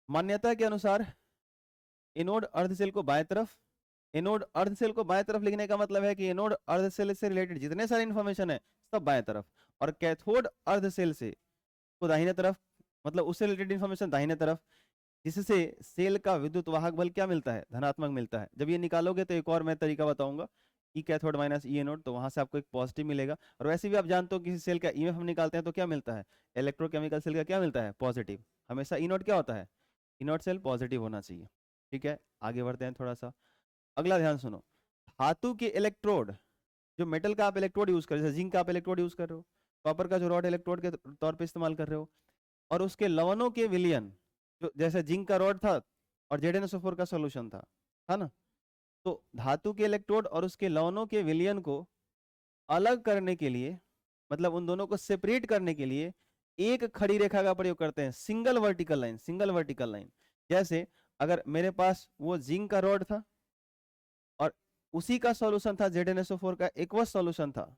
मान्यता के अनुसार एनोड अर्ध सेल को बाएं तरफ, एनोड अर्ध सेल को बाएं तरफ लिखने का मतलब है कि एनोड अर्ध सेल से रिलेटेड जितने सारे इंफॉर्मेशन है सब बाएं तरफ, और कैथोड अर्ध सेल से को दाहिने तरफ, मतलब उससे रिलेटेड इंफॉर्मेशन दाहिने तरफ, जिससे सेल का विद्युत वाहक बल क्या मिलता है, धनात्मक मिलता है। जब ये निकालोगे तो एक और मैं तरीका बताऊंगा, ई कैथोड माइनस ई एनोड, तो वहां से आपको एक पॉजिटिव मिलेगा। और वैसे भी आप जानते हो किसी सेल का ईएमएफ हम निकालते हैं तो क्या मिलता है, इलेक्ट्रोकेमिकल सेल का क्या मिलता है, पॉजिटिव। हमेशा ई नोड क्या होता है, ई नोड सेल पॉजिटिव होना चाहिए। ठीक है, आगे बढ़ते हैं थोड़ा सा। अगला ध्यान सुनो, धातु के इलेक्ट्रोड, जो मेटल का आप इलेक्ट्रोड यूज कर रहे हो, जैसे जिंक का आप इलेक्ट्रोड यूज कर रहे हो, कॉपर का जो रॉड इलेक्ट्रोड के तौर पे इस्तेमाल कर रहे हो, और उसके लवणों के विलयन, जो जैसे जिंक का रॉड था और ZnSO4 का सॉल्यूशन था ना, तो धातु के इलेक्ट्रोड और उसके लवणों के विलयन को अलग करने के लिए, मतलब उन दोनों को सेपरेट करने के लिए एक खड़ी रेखा का प्रयोग करते हैं, single vertical line, single vertical line. जैसे अगर मेरे पास वो जिंक का रॉड था और उसी का सॉल्यूशन था ZnSO4 का एक्वस सॉल्यूशन था,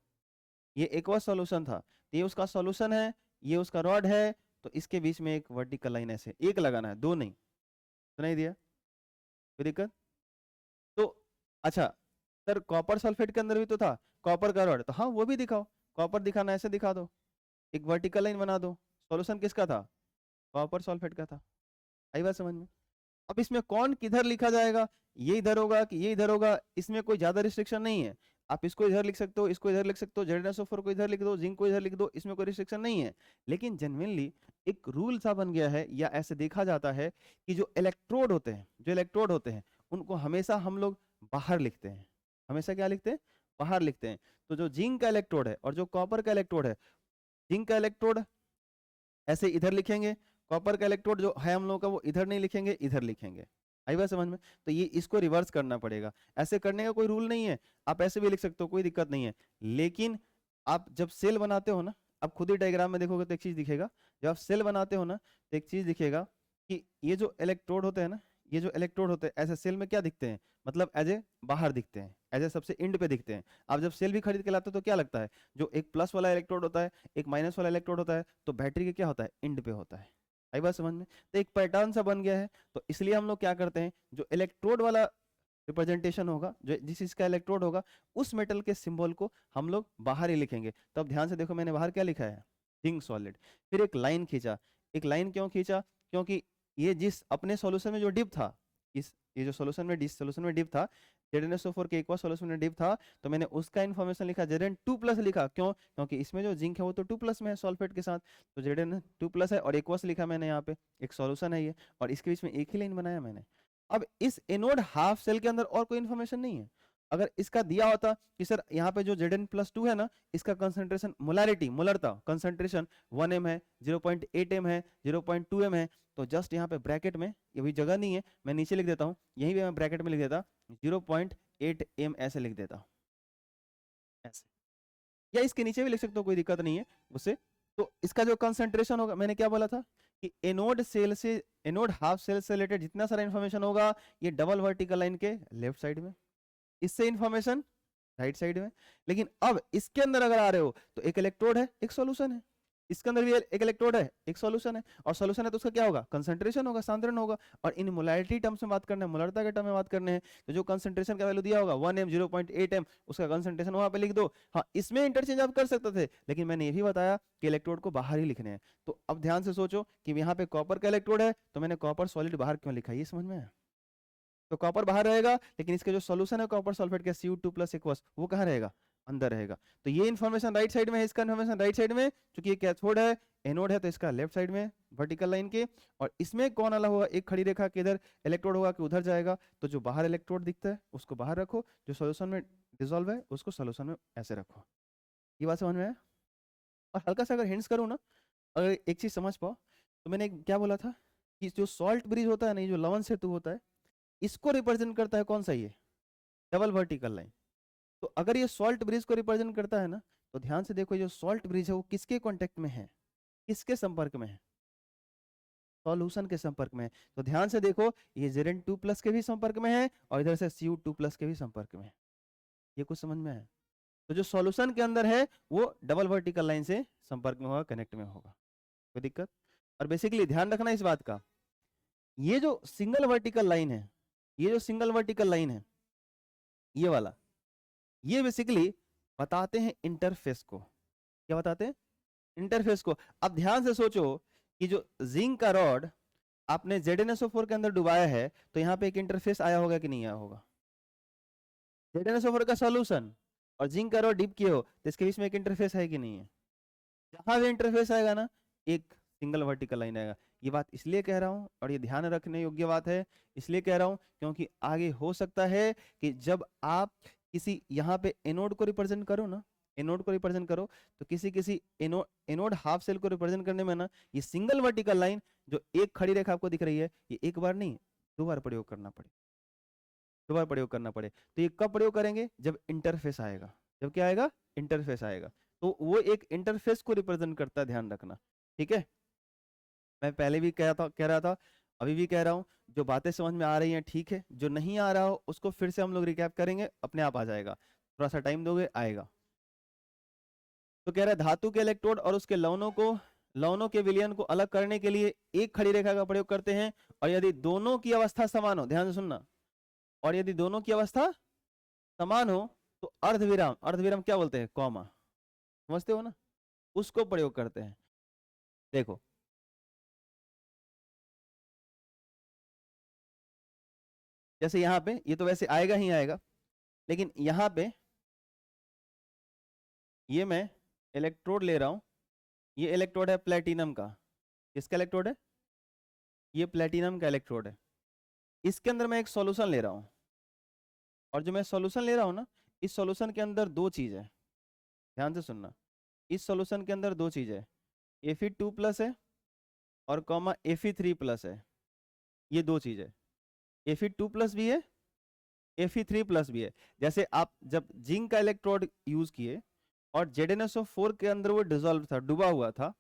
ये एक्वस सॉल्यूशन था, तो ये उसका सॉल्यूशन है, ये उसका रॉड है, तो इसके बीच में एक वर्टिकल लाइन ऐसे एक लगाना है, दो नहीं। सुनाई दिया, कोई दिक्कत? तो अच्छा सर कॉपर सल्फेट के अंदर भी तो था कॉपर का रॉड, तो हाँ वो भी दिखाओ, कॉपर दिखाना ऐसे दिखा दो, एक वर्टिकल लाइन बना दो, सॉल्यूशन किसका था, कॉपर सल्फेट का था। आई बात समझ में। अब इसमें कौन किधर लिखा जाएगा, ये इधर होगा कि ये इधर होगा, इसमें कोई ज्यादा रिस्ट्रिक्शन नहीं है। आप इसको इधर लिख सकते हो, इसको इधर लिख सकते हो, ZnSO4 को इधर लिख दो, जिंक को इधर लिख दो, इसमें कोई रिस्ट्रिक्शन नहीं है। लेकिन जनरली एक रूल सा बन गया है, या ऐसे देखा जाता है कि जो इलेक्ट्रोड होते हैं, जो इलेक्ट्रोड होते हैं उनको हमेशा हम लोग बाहर लिखते हैं, हमेशा क्या लिखते हैं, बाहर लिखते हैं। तो जो जिंक का इलेक्ट्रोड है और जो कॉपर का इलेक्ट्रोड है, जिंक का इलेक्ट्रोड ऐसे इधर लिखेंगे, कॉपर का इलेक्ट्रोड जो है हम लोग का वो इधर नहीं लिखेंगे, इधर लिखेंगे। आई बात समझ में? तो ये इसको रिवर्स करना पड़ेगा। ऐसे करने का कोई रूल नहीं है, आप ऐसे भी लिख सकते हो, कोई दिक्कत नहीं है। लेकिन आप जब सेल बनाते हो ना, आप खुद ही डायग्राम में देखोगे तो एक चीज दिखेगा। जब आप सेल बनाते हो ना तो एक चीज दिखेगा कि ये जो इलेक्ट्रोड होते हैं ना, ये जो इलेक्ट्रोड होते हैं ऐसे सेल में क्या दिखते हैं, मतलब एज ए बाहर दिखते हैं, एज ए सबसे एंड पे दिखते हैं। आप जब सेल भी खरीद के लाते हो तो क्या लगता है, जो एक प्लस वाला इलेक्ट्रोड होता है, एक माइनस वाला इलेक्ट्रोड होता है, तो बैटरी के क्या होता है, एंड पे होता है। आई बात समझ में? तो एक पैटर्न सा बन गया है। तो इसलिए हम लोग क्या करते हैं, जो इलेक्ट्रोड वाला रिप्रेजेंटेशन होगा, जो जिस चीज का इलेक्ट्रोड होगा, उस मेटल के सिंबल को हम लोग बाहर ही लिखेंगे। तो अब ध्यान से देखो, मैंने बाहर क्या लिखा है, जिंक सॉलिड। फिर एक लाइन खींचा। एक लाइन क्यों खींचा, क्योंकि ये जिस अपने सॉल्यूशन में जो डिप था, इस ये जो सॉल्यूशन में सॉल्यूशन में डिप था, ZnSO4 के एक्वा सॉल्यूशन में डिप था, तो मैंने उसका इन्फॉर्मेशन लिखा, Zn2+ लिखा। क्यों? क्योंकि इसमें जो जिंक है वो तो 2+ में है सॉल्फेट के साथ, तो Zn2+ है, और एक्वस लिखा मैंने यहाँ पे, एक सॉल्यूशन है ये, और इसके बीच में एक ही लाइन बनाया मैंने। अब इस एनोड हाफ सेल के अंदर और कोई इन्फॉर्मेशन नहीं है। अगर इसका दिया होता कि सर यहाँ पे जो Zn+2 है ना, इसका कंसंट्रेशन मोलारिटी, मोलरता कंसंट्रेशन 1m है, 0.8m है, 0.2m है, तो जस्ट यहाँ पे ब्रैकेट में, ये भी जगह नहीं है, मैं नीचे लिख देता हूँ, यहीं पे मैं ब्रैकेट में लिख देता 0.8m ऐसे लिख देता, ऐसे, या इसके नीचे भी लिख सकते हो, कोई दिक्कत नहीं है उससे। तो इसका जो कंसंट्रेशन होगा, मैंने क्या बोला था कि एनोड सेल से, एनोड हाफ सेल से रिलेटेड जितना सारा इंफॉर्मेशन होगा, ये डबल वर्टिकल लाइन के लेफ्ट साइड में, इससे इंफॉर्मेशन राइट साइड में। लेकिन अब इसके अंदर अगर आ रहे हो तो एक इलेक्ट्रोड है, एक सॉल्यूशन है, इसके अंदर भी एक इलेक्ट्रोड है, एक सॉल्यूशन है, और सॉल्यूशन है तो उसका क्या होगा, कंसंट्रेशन होगा, सांद्रण होगा। और इन मोलैरिटी टर्म्स में बात करना है, मोलरता के टर्म में बात करने हैं, तो जो कंसंट्रेशन का वैल्यू दिया होगा 1m 0.8m, उसका कंसंट्रेशन वहां पे लिख दो। हाँ, इसमें इंटरचेंज आप कर सकते थे, लेकिन मैंने ये भी बताया कि इलेक्ट्रोड को बाहर ही लिखने हैं। तो अब ध्यान से सोचो कि यहाँ पे कॉपर का इलेक्ट्रोड है, तो मैंने कॉपर सॉलिड बाहर क्यों लिखा, ये समझ में है? तो कॉपर बाहर रहेगा, लेकिन इसके जो सॉल्यूशन है कॉपर सल्फेट का Cu2+ एक्वस, वो कहाँ रहेगा, अंदर रहेगा। तो ये इन्फॉर्मेशन राइट साइड में है, इसका इन्फॉर्मेशन राइट साइड में, क्योंकि ये कैथोड है, एनोड है, तो इसका लेफ्ट साइड में वर्टिकल लाइन के। और इसमें कौन अलग होगा, एक खड़ी रेखा के इधर इलेक्ट्रोड होगा कि उधर जाएगा, तो जो बाहर इलेक्ट्रोड दिखता है उसको बाहर रखो, जो सोल्यूशन में डिजोल्व है उसको सोल्यूशन में ऐसे रखो। ये बात समझ में है? और हल्का सा अगर हिंट्स करूँ ना, अगर एक चीज समझ पाओ, तो मैंने क्या बोला था कि जो सॉल्ट ब्रिज होता है ना, जो लवण सेतु होता है, इसको रिप्रेजेंट करता है कौन सा, ये डबल वर्टिकल लाइन। तो अगर ये सॉल्ट ब्रिज को रिप्रेजेंट करता है ना, तो ध्यान से देखो, जो सॉल्ट ब्रिज है वो किसके कांटेक्ट में है, किसके संपर्क में है, सॉल्यूशन के संपर्क में है। तो ध्यान से देखो, ये Zn2+ के भी संपर्क में है, और इधर से Cu2+ के भी संपर्क में है। ये कुछ समझ में है? तो जो सॉल्यूशन के अंदर है वो डबल वर्टिकल लाइन से संपर्क में होगा, कनेक्ट में होगा, कोई दिक्कत? और बेसिकली ध्यान रखना इस बात का, ये जो सिंगल वर्टिकल लाइन है, ये जो सिंगल वर्टिकल लाइन है, ये वाला, ये बेसिकली बताते हैं इंटरफेस को। क्या बताते हैं? इंटरफेस को। अब ध्यान से सोचो कि जो जिंक का रॉड आपने ZnSO4 के अंदर डुबाया है, तो यहाँ पे एक इंटरफेस आया होगा कि नहीं आया होगा? ZnSO4 का सॉल्यूशन और जिंक का रॉड डिप किए हो, तो इसके बीच में एक इंटरफेस है कि नहीं है? जहां भी इंटरफेस आएगा ना, एक सिंगल वर्टिकल लाइन आएगा। ये बात इसलिए कह रहा हूँ, और ये ध्यान रखने योग्य बात है, इसलिए कह रहा हूँ क्योंकि आगे हो सकता है कि जब आप किसी यहाँ पे एनोड को रिप्रेजेंट करो ना, एनोड को रिप्रेजेंट करो, तो किसी किसी एनोड हाफ सेल को रिप्रेजेंट करने में ना, ये सिंगल वर्टिकल लाइन जो एक खड़ी रेखा आपको दिख रही है, ये एक बार नहीं 2 बार प्रयोग करना पड़े, 2 बार प्रयोग करना पड़े। तो ये कब प्रयोग करेंगे, जब इंटरफेस आएगा। जब क्या आएगा, इंटरफेस आएगा, तो वो एक इंटरफेस को रिप्रेजेंट करता है, ध्यान रखना, ठीक है? मैं पहले भी कह रहा था, अभी भी कह रहा हूँ, जो बातें समझ में आ रही हैं ठीक है, जो नहीं आ रहा हो उसको फिर से हम लोग रिकैप करेंगे, अपने आप आ जाएगा, थोड़ा सा टाइम दोगे आएगा। तो कह रहा है धातु के इलेक्ट्रोड और उसके लवणों के विलयन को अलग करने के लिए एक खड़ी रेखा का प्रयोग करते हैं, और यदि दोनों की अवस्था समान हो, ध्यान से सुनना, और यदि दोनों की अवस्था समान हो तो अर्धविराम, अर्धविराम क्या बोलते हैं, कॉमा, समझते हो ना, उसको प्रयोग करते हैं। देखो जैसे यहाँ पे, ये तो वैसे आएगा ही आएगा, लेकिन यहाँ पे ये मैं इलेक्ट्रोड ले रहा हूँ, ये इलेक्ट्रोड है प्लेटिनम का। किसका इलेक्ट्रोड है? ये प्लेटिनम का इलेक्ट्रोड है। इसके अंदर मैं एक सॉल्यूशन ले रहा हूँ, और जो मैं सॉल्यूशन ले रहा हूँ ना, इस सॉल्यूशन के अंदर 2 चीज है, ध्यान से सुनना, इस सॉल्यूशन के अंदर 2 चीज है, Fe2+ है, और कॉमा Fe3+ है, ये दो चीज है। Fe2+ भी है, Fe3+ भी है। जैसे आप जब जिंक का इलेक्ट्रोड यूज किए और ZnSO4 के अंदर वो डिसॉल्व था, डूबा हुआ था,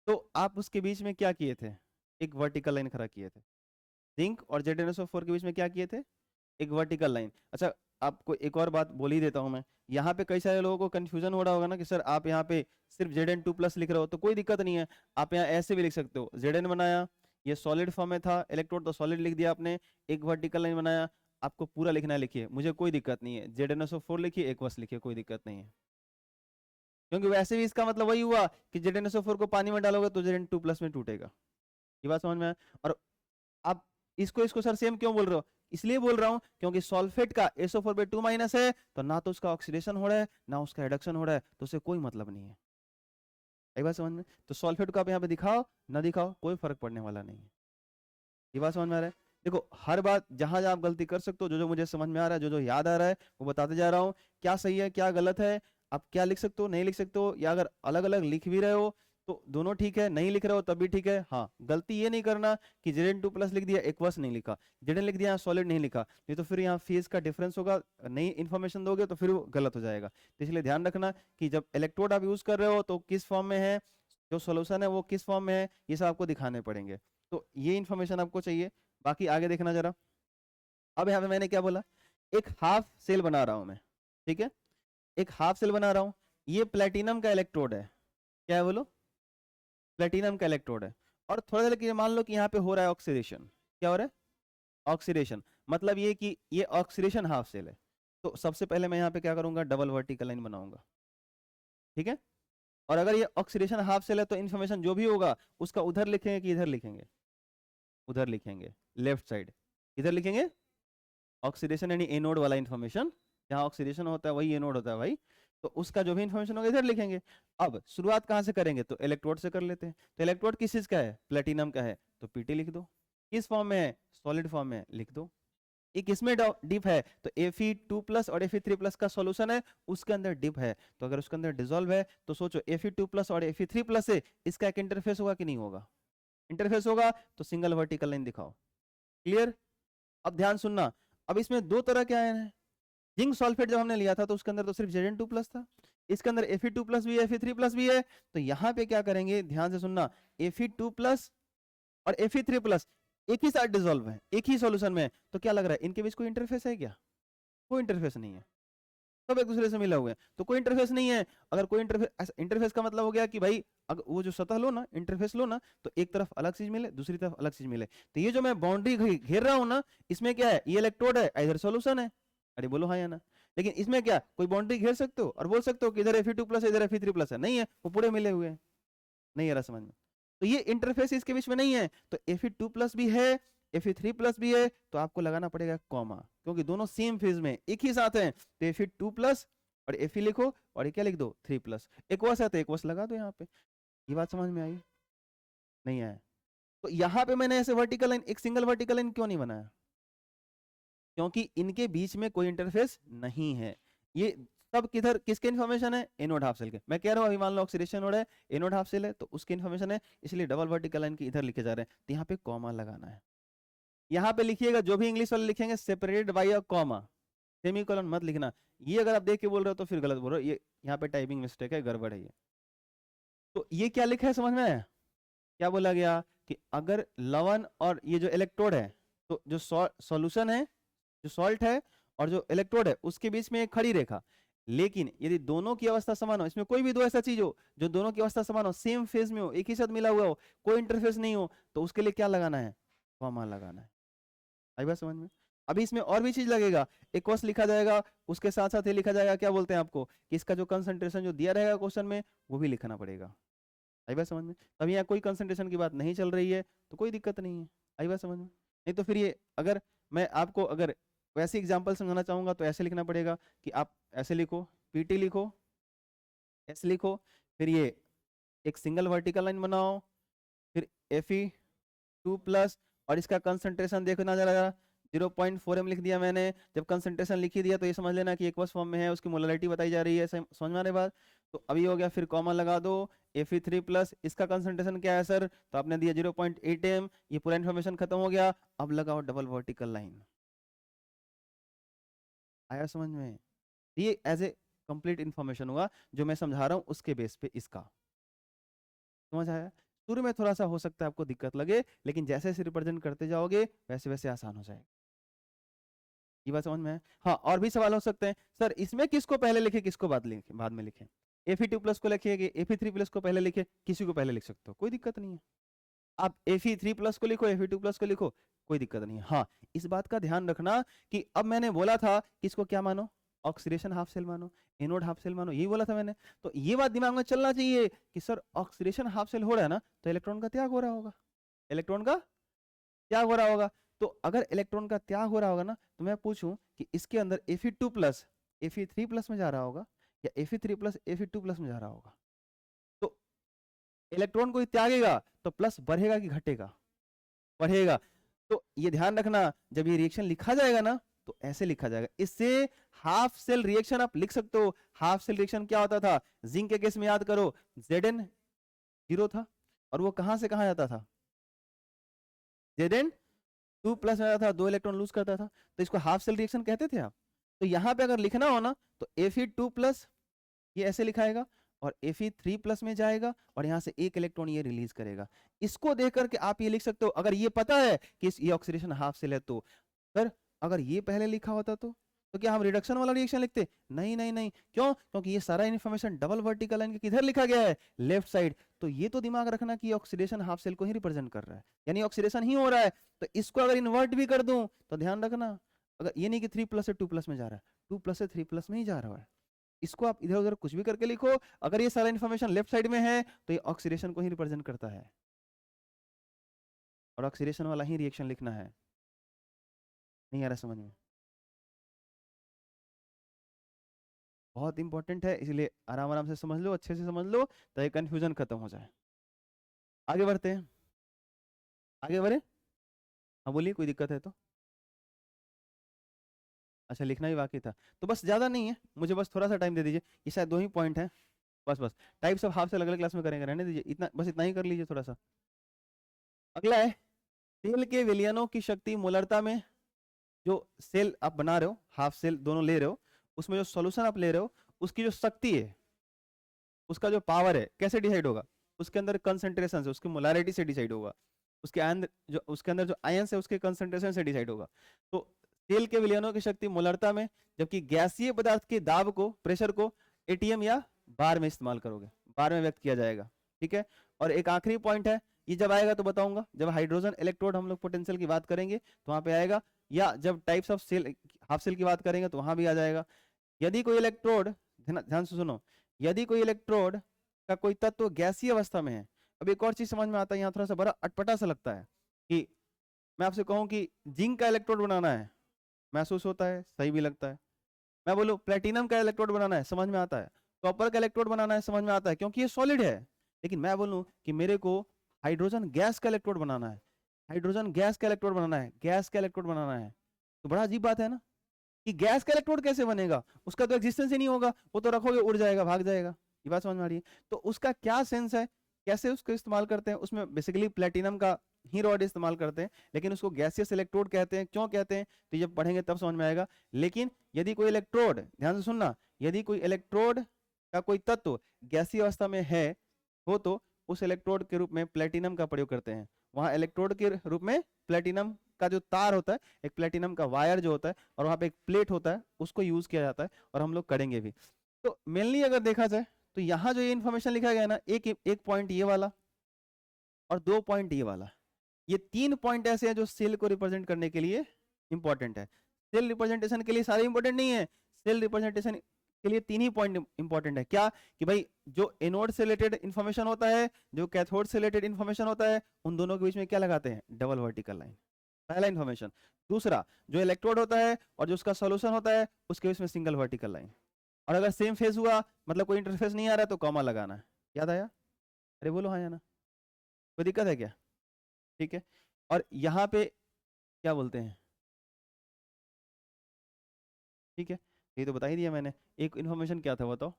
तो आप उसके बीच में क्या किए थे? एक वर्टिकल लाइन खड़ा किए थे। जिंक और ZnSO4 के बीच में क्या किए थे? एक वर्टिकल लाइन। अच्छा, आपको एक और बात बोल ही देता हूं मैं, यहाँ पे कई सारे लोगों को कंफ्यूजन हो रहा होगा ना कि सर आप यहाँ पे सिर्फ Zn2+ लिख रहे हो, तो कोई दिक्कत नहीं है, आप यहाँ ऐसे भी लिख सकते हो। Zn बनाया, ये सॉलिड फॉर्म में था इलेक्ट्रोड, तो सॉलिड लिख दिया आपने, एक वर्टिकल लाइन बनाया, आपको पूरा लिखना है लिखिए, मुझे कोई दिक्कत नहीं है। ZnSO4 लिखिए, एक्वस लिखिए, कोई दिक्कत नहीं है, क्योंकि वैसे भी इसका मतलब वही हुआ कि ZnSO4 को पानी में डालोगे तो Zn2+ में टूटेगा। ये बात समझ में आया? और आप इसको इसको सर सेम क्यों बोल रहे हो? इसलिए बोल रहा हूं क्योंकि सॉल्फेट का SO4/2- है, तो ना तो उसका ऑक्सीडेशन हो रहा है ना उसका रिडक्शन हो रहा है, तो उससे कोई मतलब नहीं है। एक बात समझ में? तो सॉल्फेट को आप यहाँ पे दिखाओ ना दिखाओ, कोई फर्क पड़ने वाला नहीं है। ये बात समझ में आ रहा है? देखो, हर बात जहां जहां आप गलती कर सकते हो, जो जो मुझे समझ में आ रहा है, जो जो याद आ रहा है, वो बताते जा रहा हूँ। क्या सही है क्या गलत है, आप क्या लिख सकते हो नहीं लिख सकते हो, या अगर अलग अलग लिख भी रहे हो तो दोनों ठीक है, नहीं लिख रहे हो तब भी ठीक है। हाँ, गलती ये नहीं करना कि Zn2+ लिख दिया, एक्वस नहीं लिखा, Zn लिख दिया, सॉलिड नहीं लिखा, नहीं तो फिर यहाँ फेज का डिफरेंस होगा, नई इन्फॉर्मेशन दोगे तो फिर वो गलत हो जाएगा। तो इसलिए ध्यान रखना कि जब इलेक्ट्रोड आप यूज कर रहे हो तो किस फॉर्म में है, जो सोल्यूशन है वो किस फॉर्म में है, ये सब आपको दिखाने पड़ेंगे। तो ये इन्फॉर्मेशन आपको चाहिए। बाकी आगे देखना जरा। अब यहाँ पे मैंने क्या बोला, एक हाफ सेल बना रहा हूं मैं, ठीक है, एक हाफ सेल बना रहा हूं, ये प्लेटिनम का इलेक्ट्रोड है। क्या है बोलो? प्लेटिनम का इलेक्ट्रोड है। और थोड़ा सा मान लो कि यहाँ पे हो रहा है ऑक्सीडेशन। क्या हो रहा है? ऑक्सीडेशन। मतलब ये कि ये ऑक्सीडेशन हाफ सेल है। तो सबसे पहले मैं यहाँ पे क्या करूंगा, डबल वर्टिकल लाइन बनाऊंगा, ठीक है। और अगर ये ऑक्सीडेशन हाफ सेल है तो इन्फॉर्मेशन जो भी होगा उसका उधर लिखेंगे कि इधर लिखेंगे? उधर लिखेंगे, लेफ्ट साइड। इधर लिखेंगे ऑक्सीडेशन यानी एनोड वाला इन्फॉर्मेशन, जहां ऑक्सीडेशन होता है वही एनोड होता है भाई, तो उसका जो भी इन्फॉर्मेशन होगा इधर लिखेंगे। अब शुरुआत कहां से करेंगे, तो इलेक्ट्रोड से कर लेते हैं। तो इलेक्ट्रोड किस चीज का है? प्लेटिनम का है, तो पीटी लिख दो। किस फॉर्म में है? सॉलिड फॉर्म में, लिख दो। ये किसमें डिप है? तो Fe2+ और Fe3+ का सॉल्यूशन है, उसके अंदर डिप है। तो अगर उसके अंदर डिसॉल्व है तो सोचो Fe2+ और Fe3+ से इसका एक इंटरफेस होगा कि नहीं होगा? इंटरफेस होगा, तो सिंगल वर्टिकल लाइन दिखाओ। क्लियर? अब ध्यान सुनना, अब इसमें दो तरह के आयन है। जिंक सल्फेट जब हमने लिया था तो उसके अंदर तो सिर्फ Zn2+ था, इसके अंदर Fe2+ भी है, Fe3+ भी है। तो यहाँ पे क्या करेंगे, ध्यान से सुनना, Fe2+ और Fe3+ एक ही साथ डिसॉल्व है, एक ही सॉल्यूशन में है, तो क्या लग रहा है इनके बीच कोई इंटरफेस है क्या? कोई इंटरफेस नहीं है, सब एक दूसरे से मिला हुआ है, तो कोई इंटरफेस नहीं है। अगर कोई इंटरफेस, इंटरफेस का मतलब हो गया कि भाई अगर वो जो सतह लो ना, इंटरफेस लो ना, तो एक तरफ अलग चीज मिले, दूसरी तरफ अलग चीज मिले। तो ये जो मैं बाउंड्री घेर रहा हूँ ना, इसमें क्या है, ये इलेक्ट्रोड है, इधर सॉल्यूशन है। अरे बोलो हाँ या ना? लेकिन इसमें क्या कोई बाउंड्री घेर सकते हो और बोल सकते हो कि इधर Fe2+ है इधर Fe3+ है? नहीं है, वो पूरे मिले हुए हैं। नहीं आ रहा समझ में? तो ये इंटरफेस इसके बीच में नहीं है, तो Fe2+ भी है, Fe3+ भी है, तो आपको लगाना पड़ेगा कॉमा, क्योंकि दोनों सेम फेज में एक ही साथ हैं। तो Fe2+ और Fe लिखो, और ये क्या लिख दो, 3+। एक्वस है तो एक्वस लगा दो यहाँ पे। ये बात समझ में आई? नहीं आया? तो यहाँ पे मैंने ऐसे वर्टिकल लाइन, एक सिंगल वर्टिकल लाइन क्यों नहीं बनाया? क्योंकि इनके बीच में कोई इंटरफेस नहीं है। ये सब किधर किसके इन्फॉर्मेशन है? एनोड हाफ सेल के। मैं कह रहा हूँ अभी मान लो ऑक्सीडेशन हो रहा है, एनोड हाफ सेल है तो उसकी इन्फॉर्मेशन है, इसलिए डबल वर्टिकल लाइन की इधर लिखे जा रहे हैं। तो यहाँ पे कॉमा लगाना है। यहाँ पे लिखिएगा, जो भी इंग्लिश वाले लिखेंगे separated by a comma, semicolon मत लिखना। ये अगर आप देख के बोल रहे हो तो फिर गलत बोल रहे हो, ये यहाँ पे टाइपिंग मिस्टेक है, गड़बड़ है ये। तो ये क्या लिखा है समझ में आया? क्या बोला गया कि अगर लवण और ये जो इलेक्ट्रोड है, तो जो सॉल्यूशन है, जो सॉल्ट है और जो इलेक्ट्रोड है, उसके बीच में एक खड़ी रेखा। लेकिन यदि दोनों की अवस्था समान हो, इसमें कोई भी दो ऐसा चीज हो जो दोनों की अवस्था समान हो, सेम फेज में हो, एक ही साथ मिला हुआ हो, कोई इंटरफेस नहीं हो, तो उसके लिए क्या लगाना है? कॉमा लगाना है। आई बात समझ में? अभी इसमें और भी चीज लगेगा, एक्वस लिखा जाएगा, उसके साथ साथ ये लिखा जाएगा, क्या बोलते हैं आपको, कि इसका जो कंसंट्रेशन जो दिया रहेगा क्वेश्चन में, वो भी लिखना पड़ेगा। आई बात समझ में? अब यहाँ कोई कंसंट्रेशन की बात नहीं चल रही है, तो कोई दिक्कत नहीं है। आई बात समझ में? नहीं तो फिर ये, अगर मैं आपको अगर वैसे एग्जांपल समझाना चाहूंगा तो ऐसे लिखना पड़ेगा कि आप ऐसे लिखो, पीटी लिखो, एस लिखो, फिर ये एक सिंगल वर्टिकल लाइन बनाओ, फिर Fe2+ और इसका कंसंट्रेशन देखना जरा, 0.4 m लिख दिया मैंने। जब कंसंट्रेशन लिख ही दिया तो ये समझ लेना कि एक्वस फॉर्म में है, उसकी मोलरिटी बताई जा रही है। समझ में आने बाद तो अभी हो गया, फिर कॉमन लगा दो Fe3+। इसका कंसंट्रेशन क्या है सर, तो आपने दिया 0.8 m। ये पूरा इन्फॉर्मेशन खत्म हो गया। अब लगाओ डबल वर्टिकल लाइन। आया समझ में? ये एज ए कंप्लीट इन्फॉर्मेशन हुआ जो मैं समझा रहा हूँ उसके बेस पे इसका। समझ आया? शुरू में थोड़ा सा हो सकता है आपको दिक्कत लगे, लेकिन जैसे जैसे रिप्रेजेंट करते जाओगे वैसे वैसे आसान हो जाएगा। ये बात समझ में है? हाँ, और भी सवाल हो सकते हैं सर, इसमें किसको पहले लिखे किसको बाद में लिखे। Fe2+ को लिखिए कि Fe3+ को पहले लिखे, किसी को पहले लिख सकते हो, कोई दिक्कत नहीं है। आप Fe3+ को लिखो, Fe2+ को लिखो, कोई दिक्कत नहीं है। हाँ, इस बात का ध्यान रखना कि अब मैंने बोला था कि इसको क्या मानो, ऑक्सीडेशन हाफ सेल मानो, एनोड हाफ सेल मानो, यही बोला था मैंने। तो ये बात दिमाग में चलना चाहिए कि सर ऑक्सीडेशन हाफ सेल हो रहा है ना, तो इलेक्ट्रॉन का त्याग हो रहा होगा, इलेक्ट्रॉन का त्याग हो रहा होगा। तो अगर इलेक्ट्रॉन का त्याग हो रहा होगा ना, तो मैं पूछूं कि इसके अंदर Fe2+ Fe3+ में जा रहा होगा या Fe3+ Fe2+ में जा रहा होगा। तो इलेक्ट्रॉन को त्यागेगा तो प्लस बढ़ेगा कि घटेगा, बढ़ेगा। तो ये ध्यान रखना, जब ये रिएक्शन लिखा जाएगा ना तो ऐसे लिखा जाएगा। इससे हाफ सेल रिएक्शन आप लिख सकते हो। हाफ सेल रिएक्शन क्या होता था, जिंक के केस में याद करो, Zn 0 था और वो कहां से कहां जाता था, Zn2+ में जाता था, 2 इलेक्ट्रॉन लूज करता था, तो इसको हाफ सेल रिएक्शन कहते थे आप। तो यहाँ पे अगर लिखना हो ना तो Fe2+ ये ऐसे लिखाएगा और Fe3+ में जाएगा और यहाँ से एक इलेक्ट्रॉन ये रिलीज करेगा। इसको देख करके आप ये लिख सकते हो, अगर ये पता है कि ये ऑक्सीडेशन हाफ सेल है तो। सर अगर ये पहले लिखा होता तो क्या हम रिडक्शन वाला रिएक्शन लिखते? नहीं नहीं नहीं। क्यों? क्योंकि ये सारा इन्फॉर्मेशन डबल वर्टिकल लाइन के किधर लिखा गया है, लेफ्ट साइड। तो ये तो दिमाग रखना कि ऑक्सीडेशन हाफ सेल को ही रिप्रेजेंट कर रहा है, यानी ऑक्सीडेशन ही हो रहा है। तो इसको अगर इन्वर्ट भी कर दूं तो ध्यान रखना, अगर ये नहीं कि 3+ से 2+ में जा रहा है, 2+ से 3+ में ही जा रहा है। इसको आप इधर उधर कुछ भी करके लिखो, अगर ये सारा इन्फॉर्मेशन लेफ्ट साइड में है तो ये ऑक्सीडेशन को ही रिप्रेजेंट करता है और ऑक्सीडेशन वाला ही रिएक्शन लिखना है। नहीं आ रहा समझ में? बहुत इंपॉर्टेंट है, इसलिए आराम आराम से समझ लो, अच्छे से समझ लो ताकि कंफ्यूजन खत्म हो जाए। आगे बढ़ते हैं, आगे बढ़े। हाँ बोलिए, कोई दिक्कत है तो। अच्छा, लिखना ही बाकी था तो बस, ज्यादा नहीं है, मुझे बस थोड़ा सा टाइम दे दीजिए। ये शायद 2 ही पॉइंट है, बस बस। टाइप्स ऑफ हाफ से अलग अलग क्लास में करेंगे, रहने दीजिए, इतना बस, इतना ही कर लीजिए थोड़ा सा। अगला है तेल के विलयनों की शक्ति मोलरता में। जो सेल आप बना रहे हो, हाफ सेल दोनों ले रहे हो, उसमें जो सॉल्यूशन आप ले रहे हो उसकी जो शक्ति है, उसका जो पावर है, कैसे डिसाइड होगा? उसके अंदर कंसंट्रेशन से, उसकी मोलारिटी से डिसाइड होगा। उसके अंदर जो आयंस है उसके कंसंट्रेशन से डिसाइड होगा। तो तेल के विलयनों की शक्ति मोलरता में, जबकि गैसीय पदार्थ के दाब को, प्रेशर को एटीएम या बार में इस्तेमाल करोगे, बार में व्यक्त किया जाएगा। ठीक है। और एक आखिरी पॉइंट है, ये जब आएगा तो बताऊंगा, जब हाइड्रोजन इलेक्ट्रोड हम लोग पोटेंशियल की बात करेंगे तो वहां पे आएगा, या जब types of cell, half cell की बात करेंगे तो वहां भी आ जाएगा। यदि कोई इलेक्ट्रोड, ध्यान से सुनो, यदि कोई इलेक्ट्रोड का कोई तत्व गैसीय अवस्था में है। अब एक और चीज समझ में आता है, यहाँ थोड़ा सा बड़ा अटपटा सा लगता है कि मैं आपसे कहूं कि जिंक का इलेक्ट्रोड बनाना है, महसूस होता है, सही भी लगता है। मैं बोलूं प्लेटिनम का इलेक्ट्रोड बनाना है, समझ में आता है। कॉपर का इलेक्ट्रोड बनाना है, समझ में आता है, क्योंकि ये सॉलिड है। लेकिन मैं बोलूं कि मेरे को हाइड्रोजन गैस का इलेक्ट्रोड बनाना है, हाइड्रोजन गैस का इलेक्ट्रोड बनाना है, गैस का इलेक्ट्रोड बनाना है, तो बड़ा अजीब बात है ना कि गैस का इलेक्ट्रोड कैसे बनेगा, उसका तो एग्जिस्टेंस ही नहीं होगा, वो तो रखोगे उड़ जाएगा, भाग जाएगा। ये बात समझ में आ रही है? तो उसका क्या सेंस है, कैसे उसको इस्तेमाल करते हैं? उसमें बेसिकली प्लेटिनम का ही रॉड इस्तेमाल करते हैं, लेकिन उसको गैसियस इलेक्ट्रोड कहते हैं। क्यों कहते हैं तो जब पढ़ेंगे तब समझ में आएगा। लेकिन यदि कोई इलेक्ट्रोड, ध्यान से सुनना, यदि कोई इलेक्ट्रोड का कोई तत्व गैसीय अवस्था में है हो तो उस इलेक्ट्रोड के रूप में प्लेटिनम का प्रयोग करते हैं। वहां इलेक्ट्रोड के रूप में प्लेटिनम का जो तार होता है, एक प्लेटिनम का वायर जो होता है, और वहां पे एक प्लेट होता है, उसको यूज किया जाता है, और हम लोग करेंगे भी। तो मेनली अगर देखा जाए तो यहाँ जो ये इन्फॉर्मेशन लिखा गया है ना, एक पॉइंट ये वाला और 2 पॉइंट ये वाला, ये 3 पॉइंट ऐसे हैं जो सेल को रिप्रेजेंट करने के लिए इंपॉर्टेंट है। सेल रिप्रेजेंटेशन के लिए सारे इंपॉर्टेंट नहीं है, सेल रिप्रेजेंटेशन के लिए 3 ही पॉइंट इंपॉर्टेंट है। क्या? कि भाई जो एनोड से रिलेटेड इंफॉर्मेशन होता है, जो कैथोड से रिलेटेड इंफॉर्मेशन होता है, उन दोनों के बीच में क्या लगाते हैं? डबल वर्टिकल लाइन, पहला इंफॉर्मेशन। दूसरा, जो इलेक्ट्रोड होता है और जो उसका सॉल्यूशन होता है, उसके बीच में सिंगल वर्टिकल लाइन। और अगर सेम फेज हुआ, मतलब कोई इंटरफेस नहीं आ रहा है, तो कॉमा लगाना है। याद आया? अरे बोलो हाँ या ना, कोई दिक्कत है क्या? ठीक है। और यहाँ पे क्या बोलते हैं, ठीक है, ये तो बता ही दिया मैंने। एक इन्फॉर्मेशन क्या था बताओ,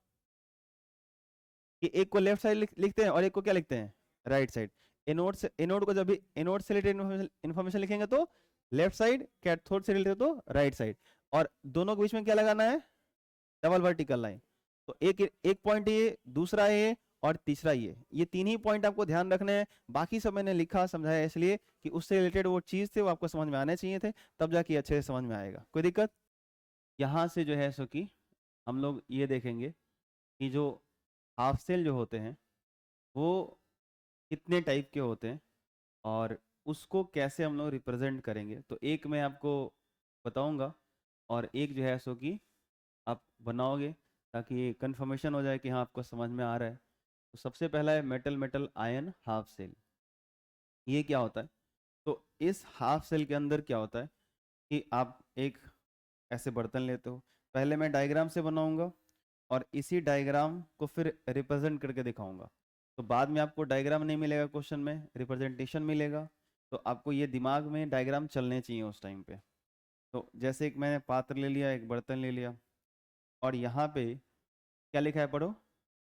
कि एक को लेफ्ट साइड लिखते हैं और एक को क्या लिखते हैं, राइट साइड। एनोड को जब भी एनोड से रिलेटेड इन्फॉर्मेशन लिखेंगे तो लेफ्ट साइड, कैथोड से रिलेटेड तो राइट साइड, और दोनों के बीच में क्या लगाना है, डबल वर्टिकल लाइन। तो एक एक पॉइंट ये, दूसरा ये, और तीसरा ये तीन ही पॉइंट आपको ध्यान रखने हैं। बाकी सब मैंने लिखा समझाया इसलिए कि उससे रिलेटेड वो चीज थे वो आपको समझ में आने चाहिए थे, तब जाके अच्छे से समझ में आएगा। कोई दिक्कत? यहाँ से जो है सो कि हम लोग ये देखेंगे कि जो हाफ सेल जो होते हैं वो कितने टाइप के होते हैं और उसको कैसे हम लोग रिप्रेजेंट करेंगे। तो एक मैं आपको बताऊंगा और एक जो है सो कि आप बनाओगे, ताकि कंफर्मेशन हो जाए कि हाँ आपको समझ में आ रहा है। तो सबसे पहला है metal metal ion half cell. ये क्या होता है? तो इस हाफ सेल के अंदर क्या होता है कि आप एक ऐसे बर्तन लेते हो, पहले मैं डायग्राम से बनाऊंगा और इसी डायग्राम को फिर रिप्रेजेंट करके दिखाऊंगा। तो बाद में आपको डायग्राम नहीं मिलेगा क्वेश्चन में, रिप्रेजेंटेशन मिलेगा। तो आपको ये दिमाग में डायग्राम चलने चाहिए उस टाइम पे। तो जैसे एक मैंने पात्र ले लिया, एक बर्तन ले लिया, और यहाँ पे क्या लिखा है पढ़ो,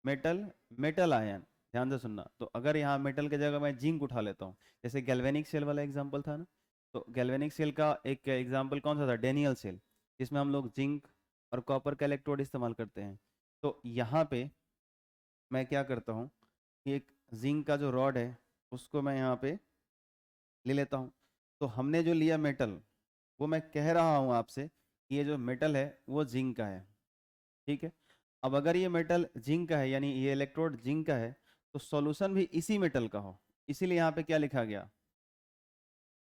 मेटल मेटल आयन। ध्यान से सुनना। तो अगर यहाँ मेटल की जगह मैं जिंक उठा लेता हूँ, जैसे गैल्वेनिक सेल वाला एग्जांपल था ना, तो गैल्वेनिक सेल का एक एग्जांपल कौन सा था, डेनियल सेल, जिसमें हम लोग जिंक और कॉपर का इलेक्ट्रोड इस्तेमाल करते हैं। तो यहाँ पे मैं क्या करता हूँ कि एक जिंक का जो रॉड है उसको मैं यहाँ पे ले लेता हूँ। तो हमने जो लिया मेटल, वो मैं कह रहा हूँ आपसे कि ये जो मेटल है वो जिंक का है। ठीक है, अब अगर ये मेटल जिंक का है यानी ये इलेक्ट्रोड जिंक का है, तो सॉल्यूशन भी इसी मेटल का हो। इसीलिए यहाँ पे क्या लिखा गया,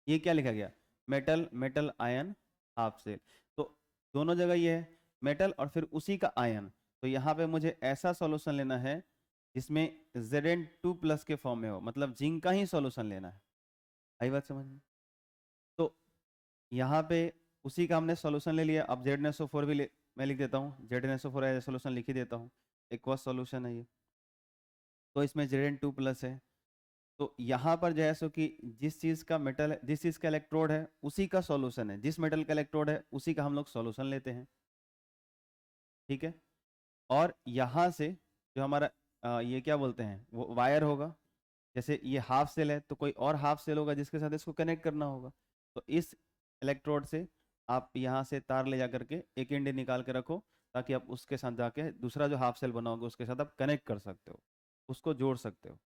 ये क्या लिखा गया, metal metal ion half cell. तो दोनों जगह ये है मेटल और फिर उसी का आयन। तो यहाँ पे मुझे ऐसा सॉल्यूशन लेना है जिसमें Zn2+ के फॉर्म में हो, मतलब जिंक का ही सॉल्यूशन लेना है। आई बात समझ में? तो यहाँ पे उसी का हमने सॉल्यूशन ले लिया। अब ZnSO4 भी मैं लिख देता हूँ, ZnSO4 एज सॉल्यूशन लिख ही देता हूँ, एक्वस सॉल्यूशन है ये। तो इसमें Zn2+ है। तो यहाँ पर जो है सो कि जिस चीज़ का मेटल है, जिस चीज़ का इलेक्ट्रोड है उसी का सॉल्यूशन है, जिस मेटल का इलेक्ट्रोड है उसी का हम लोग सॉल्यूशन लेते हैं। ठीक है, और यहाँ से जो हमारा ये क्या बोलते हैं वो वायर होगा। जैसे ये हाफ सेल है तो कोई और हाफ सेल होगा जिसके साथ इसको कनेक्ट करना होगा। तो इस इलेक्ट्रोड से आप यहाँ से तार ले जा करके एक एंड निकाल के रखो, ताकि आप उसके साथ जाके दूसरा जो हाफ सेल बना होगा उसके साथ आप कनेक्ट कर सकते हो, उसको जोड़ सकते हो।